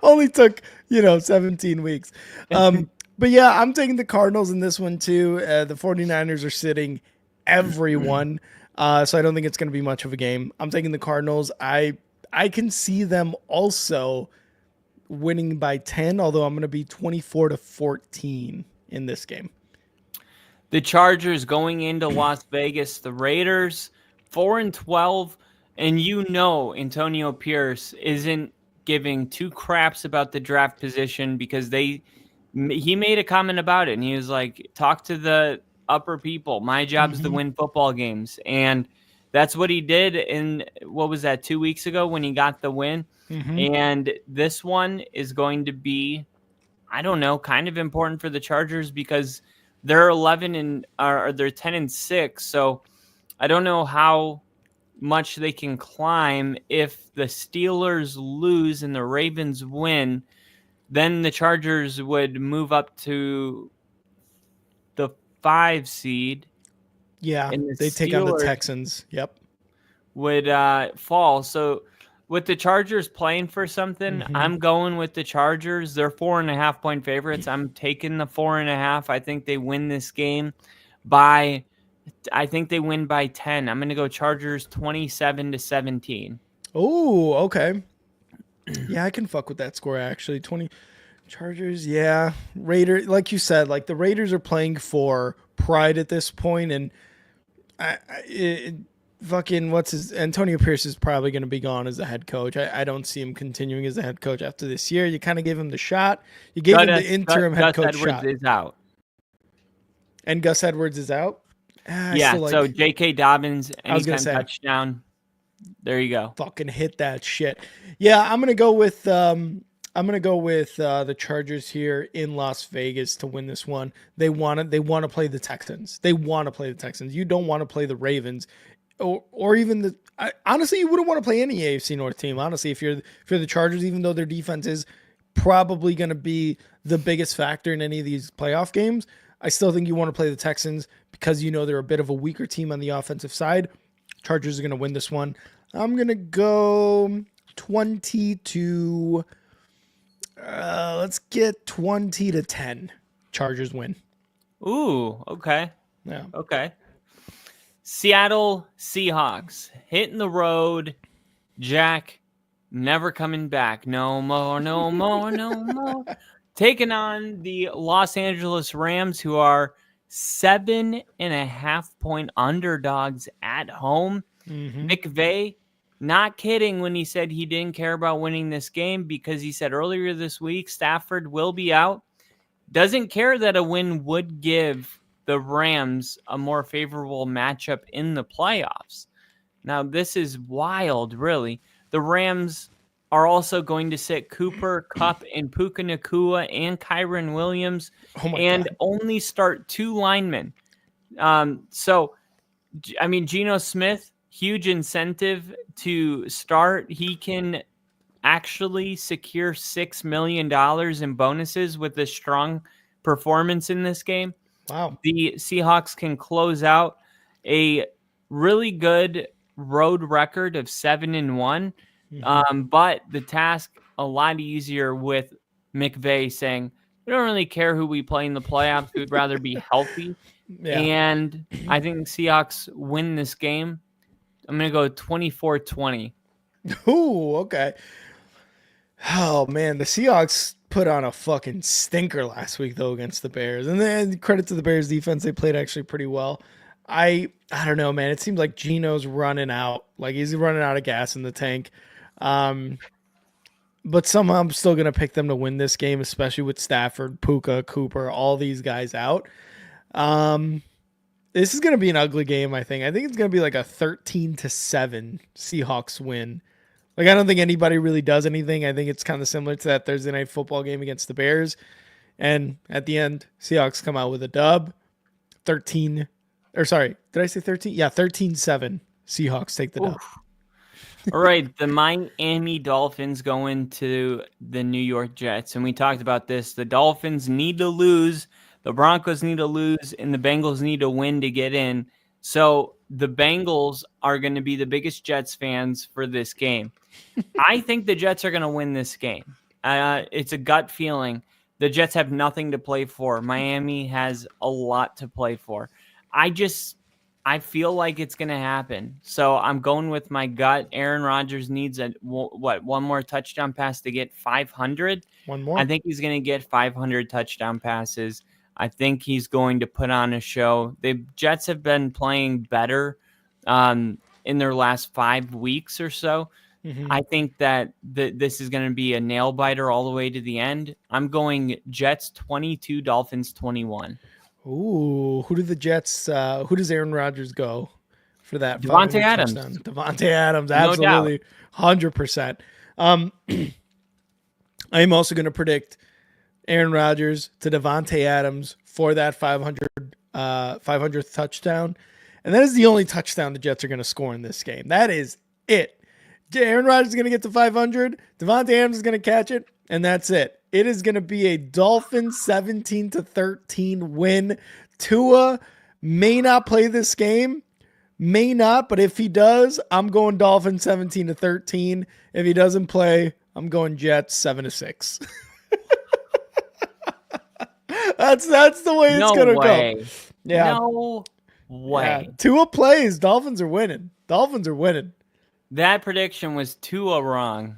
Speaker 1: Only took, 17 weeks. But yeah, I'm taking the Cardinals in this one too. The 49ers are sitting everyone. So I don't think it's going to be much of a game. I'm taking the Cardinals. I can see them also winning by 10, although I'm going to be 24-14 in this game.
Speaker 2: The Chargers going into Las Vegas. The Raiders 4-12, and Antonio Pierce isn't giving 2 craps about the draft position because he made a comment about it, and he was like, talk to the upper people. My job is to win football games, and that's what he did in, what was that, 2 weeks ago when he got the win. And this one is going to be, I don't know, kind of important for the Chargers because they're 10-6. So I don't know how much they can climb. If the Steelers lose and the Ravens win, then the Chargers would move up to the 5 seed.
Speaker 1: Yeah, they take on the Texans. Yep.
Speaker 2: Would fall. So with the Chargers playing for something, I'm going with the Chargers. They're 4.5-point favorites. I'm taking the 4.5. I think they win this game by 10. I'm going to go Chargers 27-17.
Speaker 1: Oh, okay. Yeah, I can fuck with that score actually. 20 Chargers, yeah. Raiders, like you said, like the Raiders are playing for pride at this point, and Antonio Pierce is probably going to be gone as the head coach. I don't see him continuing as the head coach after this year. You kind of gave him the shot. You gave him the interim head coach shot.
Speaker 2: Gus Edwards is out.
Speaker 1: And Gus Edwards is out?
Speaker 2: So J.K. Dobbins, anytime touchdown. There you go.
Speaker 1: Fucking hit that shit. Yeah, I'm gonna go with the Chargers here in Las Vegas to win this one. They want to play the Texans. You don't want to play the Ravens, or even honestly, you wouldn't want to play any AFC North team. Honestly, if you're the Chargers, even though their defense is probably going to be the biggest factor in any of these playoff games, I still think you want to play the Texans because they're a bit of a weaker team on the offensive side. Chargers are going to win this one. I'm going to go 20-10. Chargers win.
Speaker 2: Ooh, okay.
Speaker 1: Yeah.
Speaker 2: Okay. Seattle Seahawks hitting the road. Jack never coming back. No more. Taking on the Los Angeles Rams, who are 7.5-point underdogs at home. McVay not kidding when he said he didn't care about winning this game, because he said earlier this week Stafford will be out. Doesn't care that a win would give the Rams a more favorable matchup in the playoffs. Now, this is wild, really. The Rams are also going to sit Cooper, Kupp, and Puka Nacua and Kyron Williams, and only start 2 linemen. So, I mean, Geno Smith, huge incentive to start. He can actually secure $6 million in bonuses with a strong performance in this game.
Speaker 1: Wow.
Speaker 2: The Seahawks can close out a really good road record of 7-1, but the task a lot easier with McVay saying, we don't really care who we play in the playoffs. We'd rather be healthy.
Speaker 1: Yeah.
Speaker 2: And I think Seahawks win this game. I'm going to go 24-20.
Speaker 1: Ooh, okay. Oh, man. The Seahawks put on a fucking stinker last week, though, against the Bears. And then credit to the Bears defense. They played actually pretty well. I don't know, man. It seems like Geno's running out. Like, he's running out of gas in the tank. But somehow I'm still going to pick them to win this game, especially with Stafford, Puka, Cooper, all these guys out. This is going to be an ugly game, I think. I think it's going to be like a 13-7 Seahawks win. Like, I don't think anybody really does anything. I think it's kind of similar to that Thursday night football game against the Bears. And at the end, Seahawks come out with a dub. 13, or sorry, did I say 13? Yeah, 13-7. Seahawks take the dub.
Speaker 2: All right, the Miami Dolphins go into the New York Jets, and we talked about this. The Dolphins need to lose, the Broncos need to lose, and the Bengals need to win to get in. So the Bengals are going to be the biggest Jets fans for this game. I think the Jets are going to win this game. It's a gut feeling. The Jets have nothing to play for. Miami has a lot to play for. I feel like it's going to happen. So I'm going with my gut. Aaron Rodgers needs one more touchdown pass to get 500.
Speaker 1: One more?
Speaker 2: I think he's going to get 500 touchdown passes. I think he's going to put on a show. The Jets have been playing better in their last 5 weeks or so. Mm-hmm. I think that this is going to be a nail biter all the way to the end. I'm going Jets 22, Dolphins 21.
Speaker 1: Ooh, who do the Jets? Who does Aaron Rodgers go for that?
Speaker 2: Devontae Adams.
Speaker 1: Devontae Adams, absolutely, 100%. I'm also going to predict Aaron Rodgers to Devontae Adams for that 500th touchdown, and that is the only touchdown the Jets are going to score in this game. That is it. Aaron Rodgers is going to get to 500. Devontae Adams is going to catch it, and that's it. It is going to be a Dolphins 17-13 win. Tua may not play this game, may not, but if he does, I'm going Dolphins 17-13. If he doesn't play, I'm going Jets 7-6. That's the way it's going to go. Yeah.
Speaker 2: No way.
Speaker 1: Yeah. Tua plays. Dolphins are winning.
Speaker 2: That prediction was Tua wrong.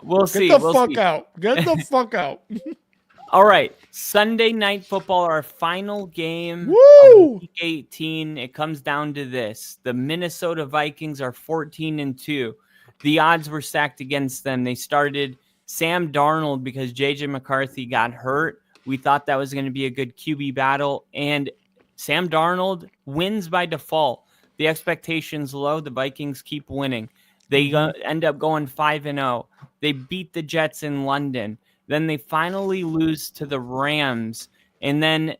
Speaker 2: We'll see.
Speaker 1: Get the fuck out. Get the fuck out.
Speaker 2: All right. Sunday Night Football, our final game of Week 18. It comes down to this. The Minnesota Vikings are 14-2. The odds were stacked against them. They started Sam Darnold because J.J. McCarthy got hurt. We thought that was going to be a good QB battle, and Sam Darnold wins by default. The expectation's low. The Vikings keep winning. They end up going 5-0. They beat the Jets in London. Then they finally lose to the Rams. And then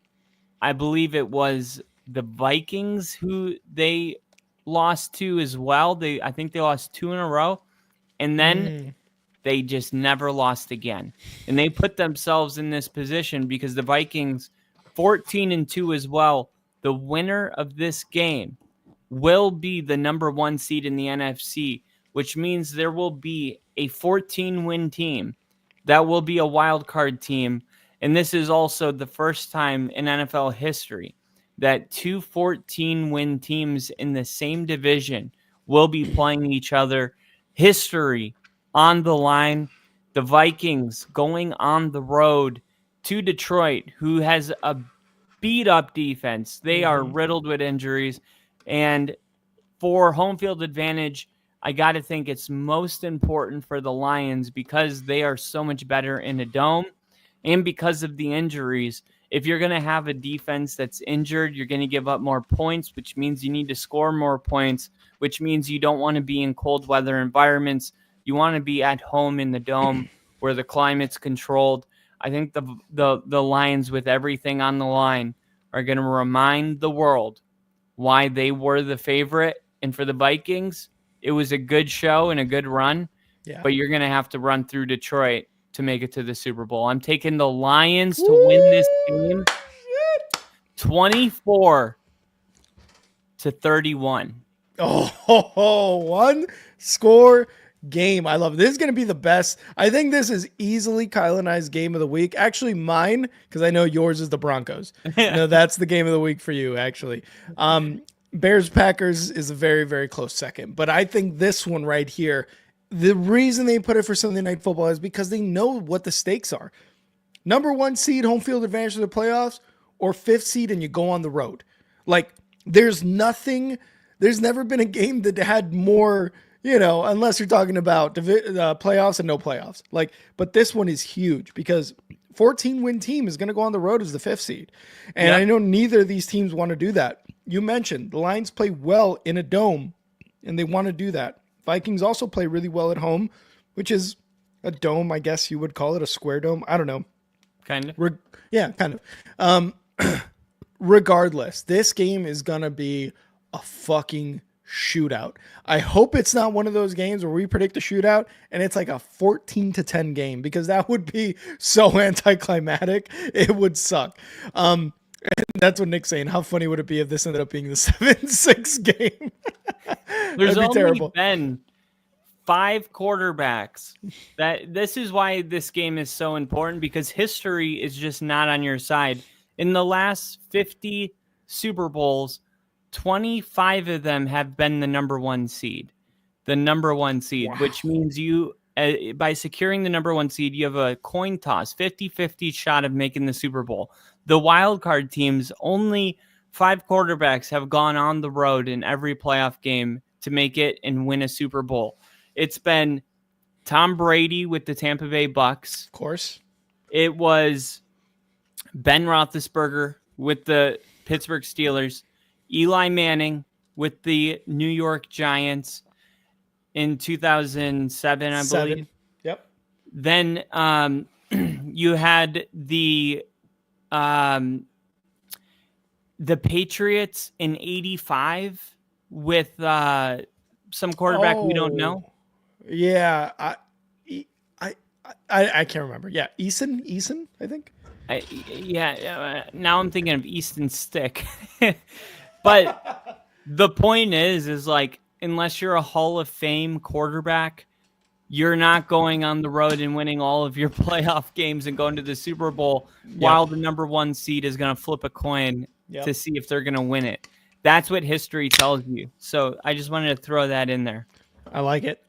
Speaker 2: I believe it was the Vikings who they lost to as well. I think they lost 2 in a row. And then they just never lost again. And they put themselves in this position because the Vikings, 14-2 as well, the winner of this game will be the number 1 seed in the NFC, which means there will be a 14-win team that will be a wild card team. And this is also the first time in NFL history that 2 14-win teams in the same division will be playing each other. History on the line. The Vikings going on the road to Detroit, who has a beat-up defense. They are riddled with injuries. And for home field advantage, I got to think it's most important for the Lions because they are so much better in a dome and because of the injuries. If you're going to have a defense that's injured, you're going to give up more points, which means you need to score more points, which means you don't want to be in cold weather environments. You want to be at home in the dome where the climate's controlled. I think the Lions, with everything on the line, are going to remind the world why they were the favorite. And for the Vikings, it was a good show and a good run, but you're going to have to run through Detroit to make it to the Super Bowl. I'm taking the Lions to win this game 24-31.
Speaker 1: Oh, one score game. I love it. This is going to be the best. I think this is easily Kyle and I's game of the week. Actually, mine, because I know yours is the Broncos. No, that's the game of the week for you, actually. Bears Packers is a very, very close second. But I think this one right here, the reason they put it for Sunday Night Football is because they know what the stakes are. Number 1 seed, home field advantage to the playoffs, or 5th seed, and you go on the road. Like, there's never been a game that had more, unless you're talking about playoffs and no playoffs. Like, but this one is huge because 14-win team is going to go on the road as the 5th seed. And I know neither of these teams want to do that. You mentioned the Lions play well in a dome, and they want to do that. Vikings also play really well at home, which is a dome, I guess you would call it, a square dome. I don't know.
Speaker 2: Kind of.
Speaker 1: Kind of. Regardless, this game is going to be a fucking shootout. I hope it's not one of those games where we predict a shootout and it's like a 14-10 game, because that would be so anticlimactic. It would suck. And that's what Nick's saying. How funny would it be if this ended up being the 7-6 game?
Speaker 2: There's only been 5 quarterbacks. This is why this game is so important, because history is just not on your side. In the last 50 Super Bowls, 25 of them have been the number 1 seed. The number 1 seed, wow. Which means you, by securing the number 1 seed, you have a coin toss, 50-50 shot of making the Super Bowl. The wild card teams, only 5 quarterbacks have gone on the road in every playoff game to make it and win a Super Bowl. It's been Tom Brady with the Tampa Bay Bucks.
Speaker 1: Of course.
Speaker 2: It was Ben Roethlisberger with the Pittsburgh Steelers. Eli Manning with the New York Giants in 2007, I believe.
Speaker 1: Yep.
Speaker 2: Then you had the Patriots in 85 with some quarterback we don't know.
Speaker 1: Yeah, I can't remember. Yeah, Eason, I think.
Speaker 2: Now I'm thinking of Easton Stick. But the point is like, unless you're a Hall of Fame quarterback, you're not going on the road and winning all of your playoff games and going to the Super Bowl while the number 1 seed is going to flip a coin to see if they're going to win it. That's what history tells you. So I just wanted to throw that in there.
Speaker 1: I like it.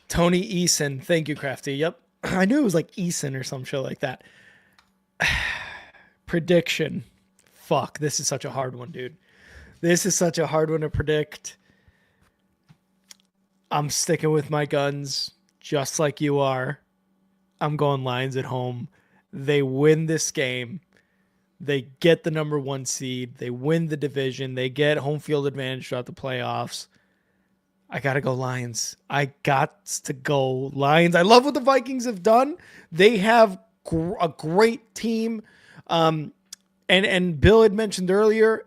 Speaker 1: Tony Eason. Thank you, Crafty. Yep. I knew it was like Eason or some shit like that. Prediction. Fuck, this is such a hard one, dude. This is such a hard one to predict. I'm sticking with my guns, just like you are. I'm going Lions at home. They win this game. They get the number 1 seed. They win the division. They get home field advantage throughout the playoffs. I got to go Lions. I got to go Lions. I love what the Vikings have done. They have a great team. And Bill had mentioned earlier,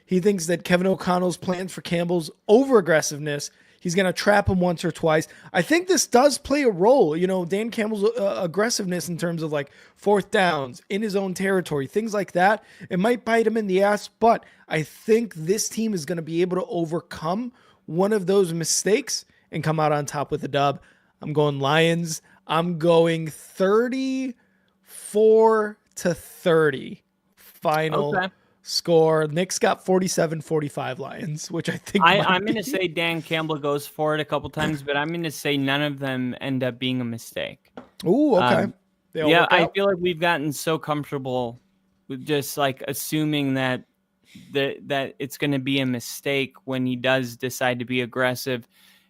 Speaker 1: he thinks that Kevin O'Connell's plans for Campbell's over-aggressiveness, he's going to trap him once or twice. I think this does play a role. Dan Campbell's aggressiveness in terms of like 4th downs in his own territory, things like that. It might bite him in the ass, but I think this team is going to be able to overcome one of those mistakes and come out on top with a dub. I'm going Lions. I'm going 34-30 final score. Nick's got 47-45 Lions, which I think
Speaker 2: I'm going to say Dan Campbell goes for it a couple times, but I'm going to say none of them end up being a mistake.
Speaker 1: Ooh, okay.
Speaker 2: I feel like we've gotten so comfortable with just like assuming that that it's going to be a mistake when he does decide to be aggressive.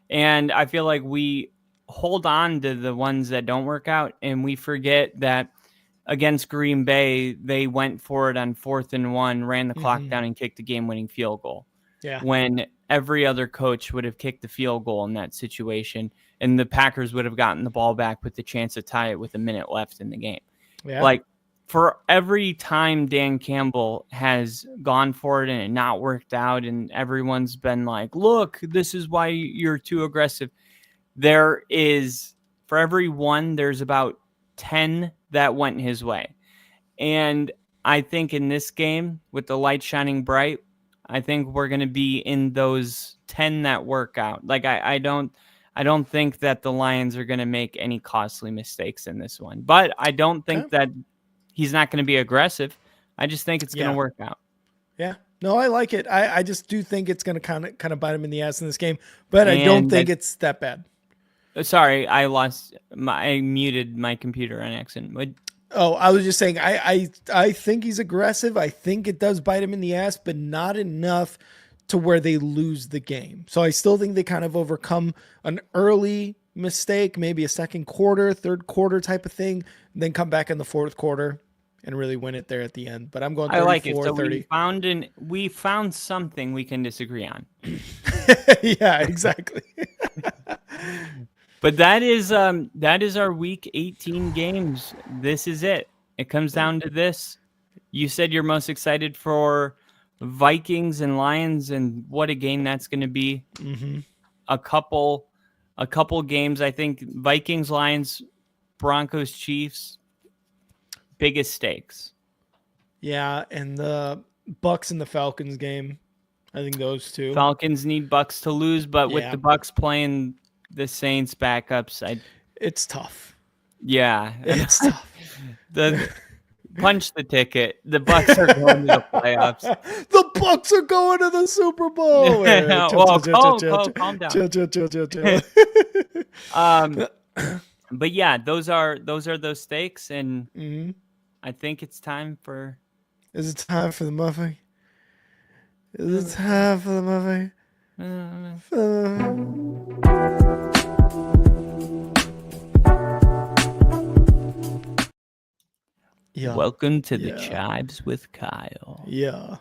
Speaker 2: And I feel like we hold on to the ones that don't work out, and we forget that against Green Bay, they went for it on 4th and 1, ran the clock down, and kicked the game-winning field goal.
Speaker 1: Yeah.
Speaker 2: When every other coach would have kicked the field goal in that situation, and the Packers would have gotten the ball back with the chance to tie it with a minute left in the game.
Speaker 1: Yeah.
Speaker 2: Like, for every time Dan Campbell has gone for it and it not worked out, and everyone's been like, look, this is why you're too aggressive. For every one, there's about 10 that went his way. And I think in this game, with the light shining bright, I think we're going to be in those 10 that work out. Like, I don't think that the Lions are going to make any costly mistakes in this one. But I don't think that he's not going to be aggressive. I just think it's going to work out.
Speaker 1: Yeah. No, I like it. I just do think it's going to kind of bite him in the ass in this game, but I don't think it's that bad.
Speaker 2: Sorry, I muted my computer on accident.
Speaker 1: Oh, I was just saying, I think he's aggressive. I think it does bite him in the ass, but not enough to where they lose the game. So I still think they kind of overcome an early mistake, maybe a second quarter, third quarter type of thing, and then come back in the fourth quarter and really win it there at the end. But I'm going 34,
Speaker 2: I like it. So
Speaker 1: 30.
Speaker 2: We found something we can disagree on.
Speaker 1: Yeah, exactly.
Speaker 2: But that is our week 18 games. This is it. It comes down to this. You said you're most excited for Vikings and Lions, and what a game that's going to be.
Speaker 1: Mm-hmm.
Speaker 2: A couple games. I think Vikings, Lions, Broncos, Chiefs, biggest stakes.
Speaker 1: Yeah, and the Bucks and the Falcons game. I think those two.
Speaker 2: Falcons need Bucks to lose, but with the Bucks playing the Saints backups,
Speaker 1: it's tough.
Speaker 2: Yeah,
Speaker 1: it's tough.
Speaker 2: Punch the ticket. The Bucks are going to the playoffs.
Speaker 1: The Bucks are going to the Super Bowl.
Speaker 2: Calm down. But yeah, those are those stakes, and I think it's time for.
Speaker 1: Is it time for the muffin? Is it time for the muffin? Yeah.
Speaker 2: Welcome to the Chives with Kyle.
Speaker 1: Yeah.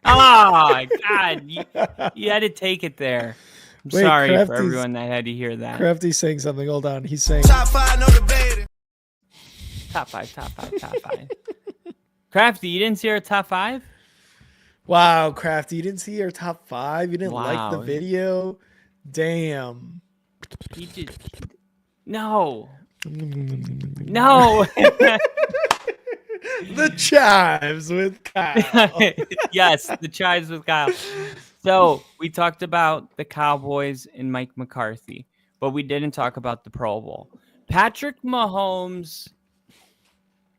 Speaker 2: Oh, God. You had to take it there. I'm sorry for everyone that had to hear that.
Speaker 1: Crafty's saying something. Hold on. He's saying.
Speaker 8: Top 5, no debating.
Speaker 2: Top five. Crafty, you didn't see our top 5?
Speaker 1: Wow, Crafty, you didn't see our top 5? You didn't like the video? Damn.
Speaker 2: No.
Speaker 1: The Chives with Kyle.
Speaker 2: Yes, the Chives with Kyle. So we talked about the Cowboys and Mike McCarthy, but we didn't talk about the Pro Bowl. Patrick Mahomes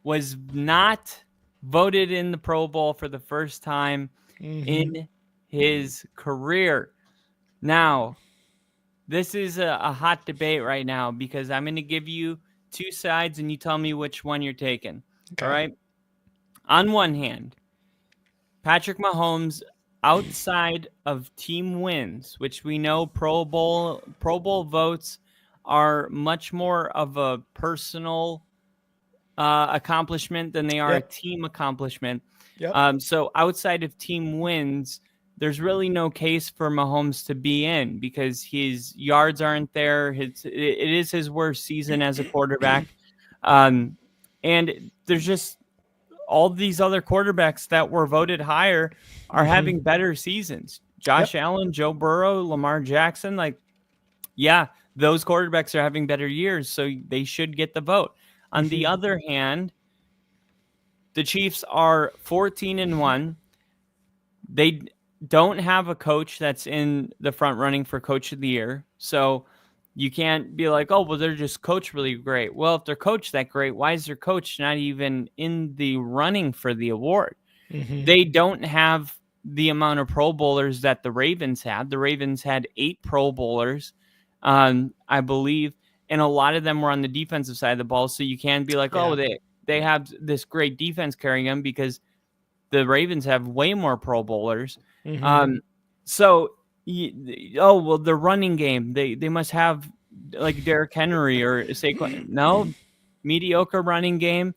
Speaker 2: was not voted in the Pro Bowl for the first time in his career. Now, this is a hot debate right now because I'm going to give you two sides and you tell me which one you're taking. Okay. All right? On one hand, Patrick Mahomes, outside of team wins, which we know Pro Bowl votes are much more of a personal accomplishment than they are a team accomplishment. Yep. So outside of team wins, there's really no case for Mahomes to be in because his yards aren't there. It is his worst season as a quarterback. And there's just all these other quarterbacks that were voted higher are having better seasons. Josh Allen, Joe Burrow, Lamar Jackson, those quarterbacks are having better years, so they should get the vote. On the other hand, the Chiefs are 14-1. They don't have a coach that's in the front running for Coach of the Year. So you can't be like, oh, well, they're just coached really great. Well, if they're coached that great, why is their coach not even in the running for the award? They don't have the amount of Pro Bowlers that the Ravens had. The Ravens had 8 Pro Bowlers, I believe. and a lot of them were on the defensive side of the ball. So you can be like, oh, they have this great defense carrying them because the Ravens have way more Pro Bowlers. So, the running game, they must have like Derrick Henry or Saquon. No, mediocre running game.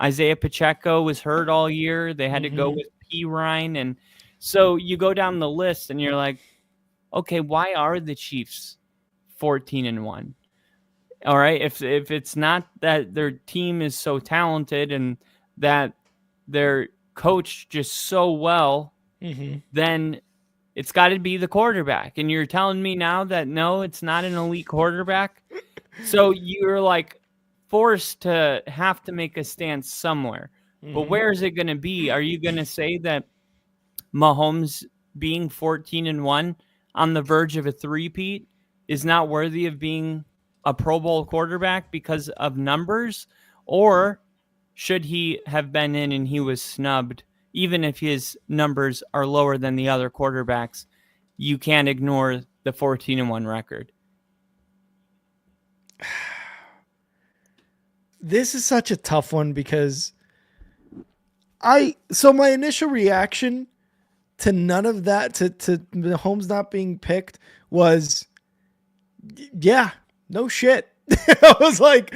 Speaker 2: Isaiah Pacheco was hurt all year. They had to go with P. Ryan. And so you go down the list and you're like, okay, why are the Chiefs 14-1? All right. If it's not that their team is so talented and that they're coached just so well, then it's got to be the quarterback. And you're telling me now that no, it's not an elite quarterback. So you're like forced to have to make a stance somewhere. But where is it going to be? Are you going to say that Mahomes being 14-1 on the verge of a three-peat is not worthy of being a Pro Bowl quarterback because of numbers? Or should he have been in and he was snubbed, even if his numbers are lower than the other quarterbacks? You can't ignore the 14-1 record.
Speaker 1: This is such a tough one because my initial reaction to none of that, to Mahomes not being picked, was, yeah, no shit. I was like,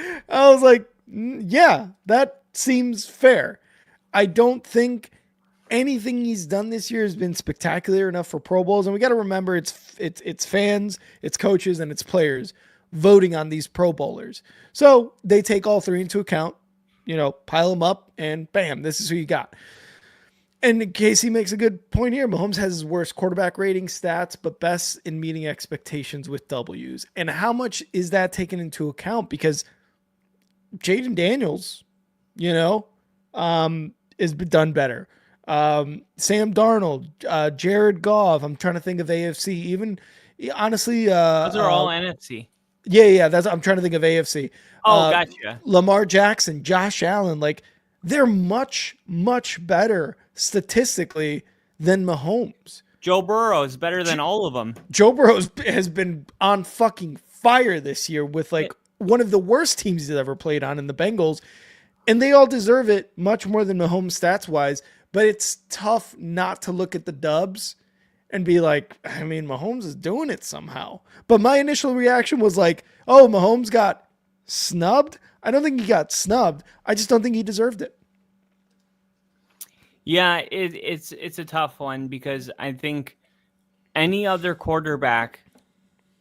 Speaker 1: yeah, that seems fair. I don't think anything he's done this year has been spectacular enough for Pro Bowls. And we got to remember it's fans, it's coaches, and it's players voting on these Pro Bowlers. So they take all three into account, pile them up, and bam, this is who you got. And Casey makes a good point here. Mahomes has his worst quarterback rating stats, but best in meeting expectations with W's. And how much is that taken into account? Because Jaden Daniels, is done better. Sam Darnold, Jared Goff. I'm trying to think of AFC. Even honestly,
Speaker 2: those are all NFC.
Speaker 1: Yeah. I'm trying to think of AFC.
Speaker 2: Oh, gotcha.
Speaker 1: Lamar Jackson, Josh Allen, they're much, much better statistically than Mahomes.
Speaker 2: Joe Burrow is better than all of them.
Speaker 1: Joe Burrow has been on fucking fire this year with one of the worst teams he's ever played on in the Bengals. And they all deserve it much more than Mahomes stats wise, but it's tough not to look at the dubs and be like, I mean, Mahomes is doing it somehow. But my initial reaction was like, oh, Mahomes got snubbed. I don't think he got snubbed. I just don't think he deserved it.
Speaker 2: Yeah, it's a tough one because I think any other quarterback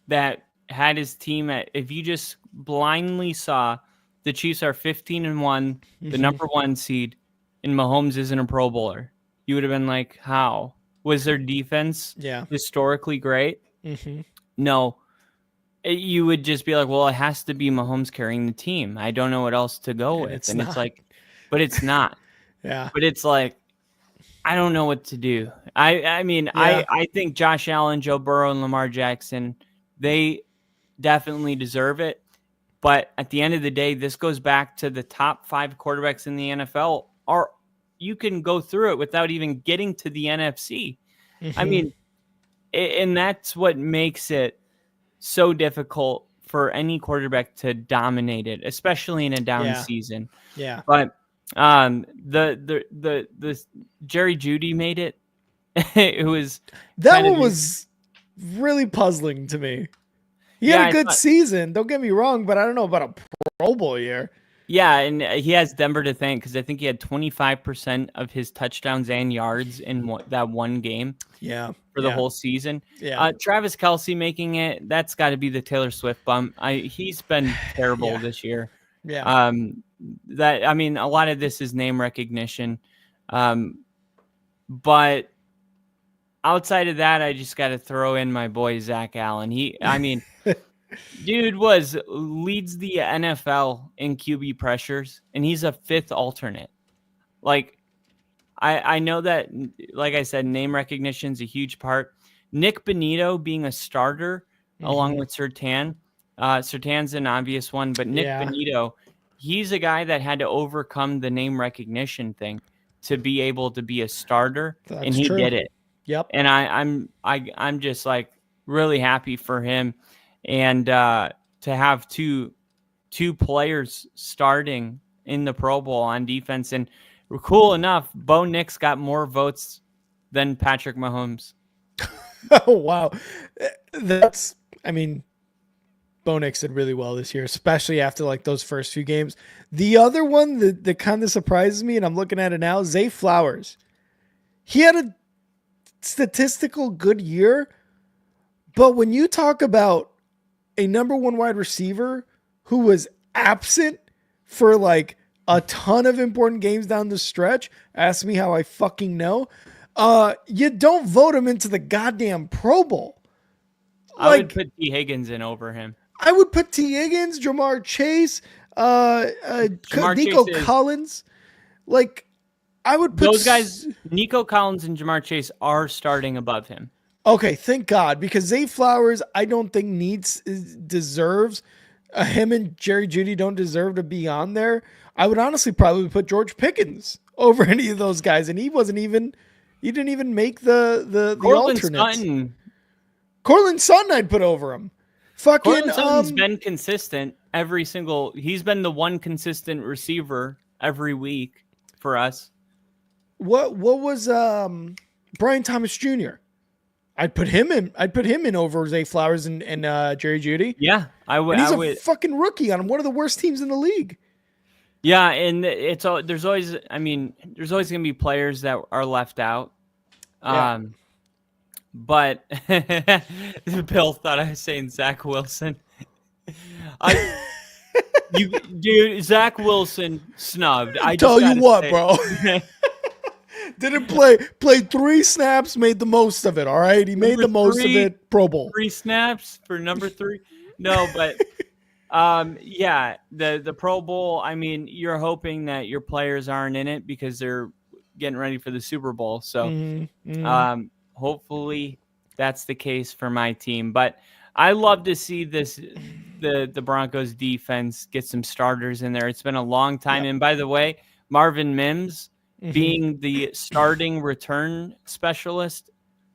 Speaker 2: that had his team if you just blindly saw the Chiefs are 15-1, the number one seed, and Mahomes isn't a Pro Bowler, you would have been like, how? Was their defense historically great? No. You would just be like, well, it has to be Mahomes carrying the team. I don't know what else to go with. It's like, but it's not.
Speaker 1: Yeah.
Speaker 2: But it's like, I don't know what to do. I think Josh Allen, Joe Burrow, and Lamar Jackson, they definitely deserve it. But at the end of the day, this goes back to the top 5 quarterbacks in the NFL. You can go through it without even getting to the NFC. I mean, and that's what makes it so difficult for any quarterback to dominate it, especially in a down season.
Speaker 1: Yeah.
Speaker 2: But the Jerry Jeudy made it. It was
Speaker 1: was really puzzling to me. He had a good season, don't get me wrong, but I don't know about a Pro Bowl year.
Speaker 2: Yeah, and he has Denver to thank because I think he had 25% of his touchdowns and yards in that one game.
Speaker 1: Yeah,
Speaker 2: for the whole season.
Speaker 1: Yeah,
Speaker 2: Travis Kelce making it. That's got to be the Taylor Swift bump. He's been terrible this year.
Speaker 1: Yeah.
Speaker 2: A lot of this is name recognition, but outside of that, I just got to throw in my boy Zach Allen. Dude leads the NFL in QB pressures, and he's a 5th alternate. I know that, like I said, name recognition is a huge part. Nick Bonito being a starter along with Surtain. Surtain's an obvious one, but Nick Bonito, he's a guy that had to overcome the name recognition thing to be able to be a starter, and he did it.
Speaker 1: Yep.
Speaker 2: And I'm just really happy for him. And to have 2 two players starting in the Pro Bowl on defense. And cool enough, Bo Nix got more votes than Patrick Mahomes.
Speaker 1: Oh, wow. Bo Nix did really well this year, especially after like those first few games. The other one that kind of surprises me, and I'm looking at it now, Zay Flowers. He had a statistical good year, but when you talk about a number one wide receiver who was absent for like a ton of important games down the stretch, ask me how I fucking know. You don't vote him into the goddamn Pro Bowl.
Speaker 2: I would put T. Higgins in over him.
Speaker 1: I would put T. Higgins, Jamar Chase, Nico Collins. Like, I would put
Speaker 2: those guys. Nico Collins and Jamar Chase are starting above him.
Speaker 1: Okay, thank God, because Zay Flowers, I don't think deserves. Him and Jerry Jeudy don't deserve to be on there. I would honestly probably put George Pickens over any of those guys, and he didn't even make the alternates. Cortland Sutton, I'd put over him.
Speaker 2: Cortland Sutton's been consistent he's been the one consistent receiver every week for us.
Speaker 1: What was Brian Thomas Jr.? I'd put him in over Zay Flowers and Jerry Jeudy.
Speaker 2: Yeah, I would.
Speaker 1: And he's a fucking rookie on one of the worst teams in the league.
Speaker 2: Yeah, and there's always going to be players that are left out.
Speaker 1: Yeah.
Speaker 2: But Bill thought I was saying Zach Wilson. Zach Wilson snubbed. I
Speaker 1: tell you what, bro.
Speaker 2: It.
Speaker 1: Didn't play 3 snaps, made the most of it. All right, he made the most of it. Pro Bowl.
Speaker 2: 3 snaps for number 3. No, but yeah, the Pro Bowl. I mean, you're hoping that your players aren't in it because they're getting ready for the Super Bowl. So, hopefully that's the case for my team. But I love to see the Broncos defense get some starters in there. It's been a long time. Yep. And by the way, Marvin Mims being the starting return specialist,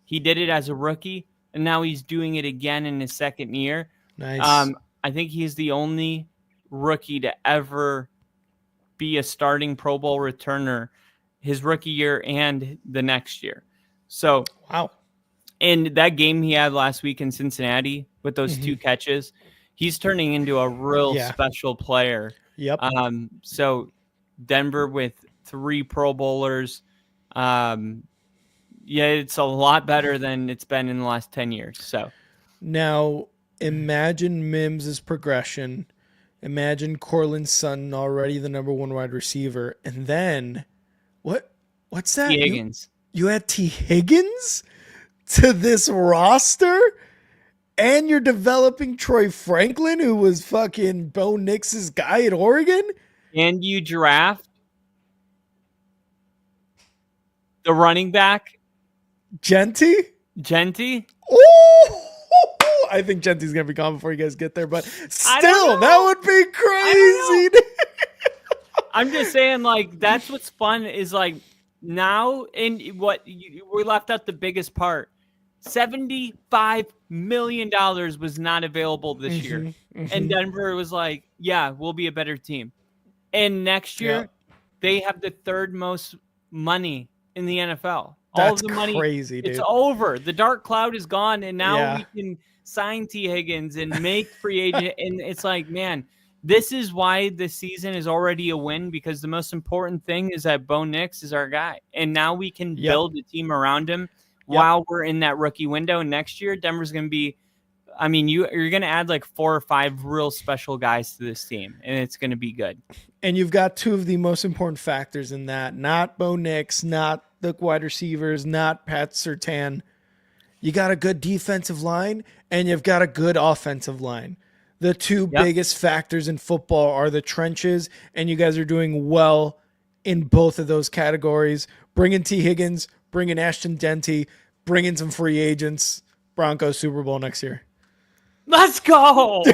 Speaker 2: he did it as a rookie, and now he's doing it again in his second year.
Speaker 1: Nice.
Speaker 2: I think he's the only rookie to ever be a starting Pro Bowl returner his rookie year and the next year. So,
Speaker 1: wow.
Speaker 2: And that game he had last week in Cincinnati with those 2 catches, he's turning into a real special player.
Speaker 1: Yep.
Speaker 2: So Denver with 3 Pro Bowlers. It's a lot better than it's been in the last 10 years. So
Speaker 1: now imagine Mims' progression. Imagine Cortland Sutton already the number 1 wide receiver. And then what's that?
Speaker 2: T. Higgins.
Speaker 1: You add T. Higgins to this roster, and you're developing Troy Franklin, who was fucking Bo Nix's guy at Oregon.
Speaker 2: And you draft the running back,
Speaker 1: Genty.
Speaker 2: Oh,
Speaker 1: I think Genty's gonna be gone before you guys get there, but still, that would be crazy.
Speaker 2: I'm just saying, like, that's what's fun is like now, and we left out the biggest part. $75 million was not available this year, and Denver was like, "Yeah, we'll be a better team." And next year, they have the 3rd most money in the NFL.
Speaker 1: That's
Speaker 2: all the money,
Speaker 1: crazy, dude.
Speaker 2: It's over. The dark cloud is gone, and now we can sign T. Higgins and make free agent. And it's like, man, this is why the season is already a win, because the most important thing is that Bo Nix is our guy, and now we can build a team around him while we're in that rookie window. And next year, Denver's going to be. I mean, you're going to add like 4 or 5 real special guys to this team, and it's going to be good.
Speaker 1: And you've got 2 of the most important factors in that. Not Bo Nix, not the wide receivers, not Pat Surtain. You got a good defensive line, and you've got a good offensive line. The 2 biggest factors in football are the trenches, and you guys are doing well in both of those categories. Bring in T. Higgins, bring in Ashton Denty, bring in some free agents. Broncos Super Bowl next year.
Speaker 2: Let's go.
Speaker 1: Other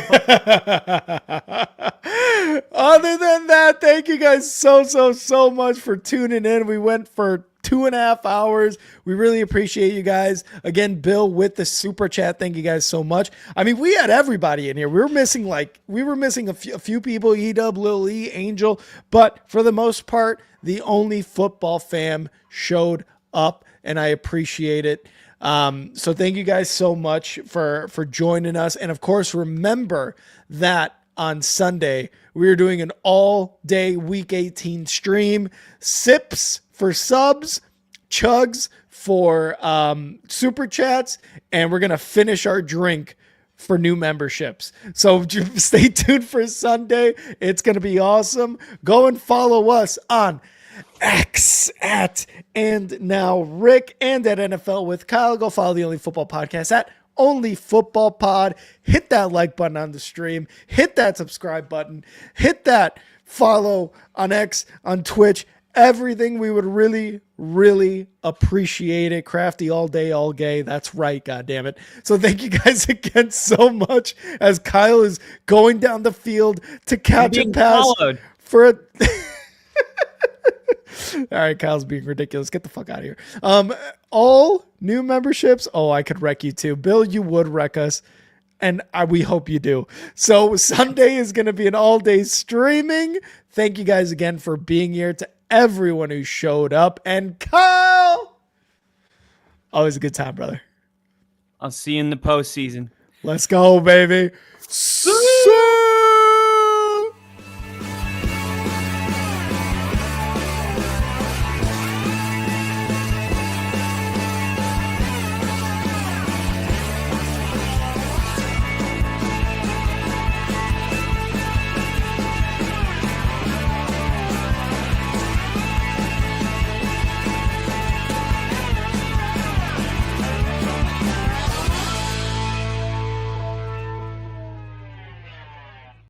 Speaker 1: than that, thank you guys so much for tuning in. We went for 2.5 hours. We really appreciate you guys. Again, Bill with the super chat. Thank you guys so much. I mean, we had everybody in here. We were missing a few people, Edub, Lil E, Angel, but for the most part, the Only Football fam showed up, and I appreciate it. So thank you guys so much for joining us. And of course, remember that on Sunday, we are doing an all-day Week 18 stream. Sips for subs, chugs for super chats, and we're going to finish our drink for new memberships. So stay tuned for Sunday. It's going to be awesome. Go and follow us on X at and now Rick and at NFL with Kyle. Go follow the Only Football Podcast at Only Football Pod. Hit that like button on the stream. Hit that subscribe button. Hit that follow on X, on Twitch. Everything. We would really, really appreciate it. Crafty all day, all gay. That's right. God damn it. So thank you guys again so much as Kyle is going down the field to catch a pass for a all right, Kyle's being ridiculous. Get the fuck out of here. All new memberships. Oh, I could wreck you too. Bill, you would wreck us. And we hope you do. So Sunday is going to be an all-day streaming. Thank you guys again for being here, to everyone who showed up. And Kyle, always a good time, brother.
Speaker 2: I'll see you in the postseason.
Speaker 1: Let's go, baby. See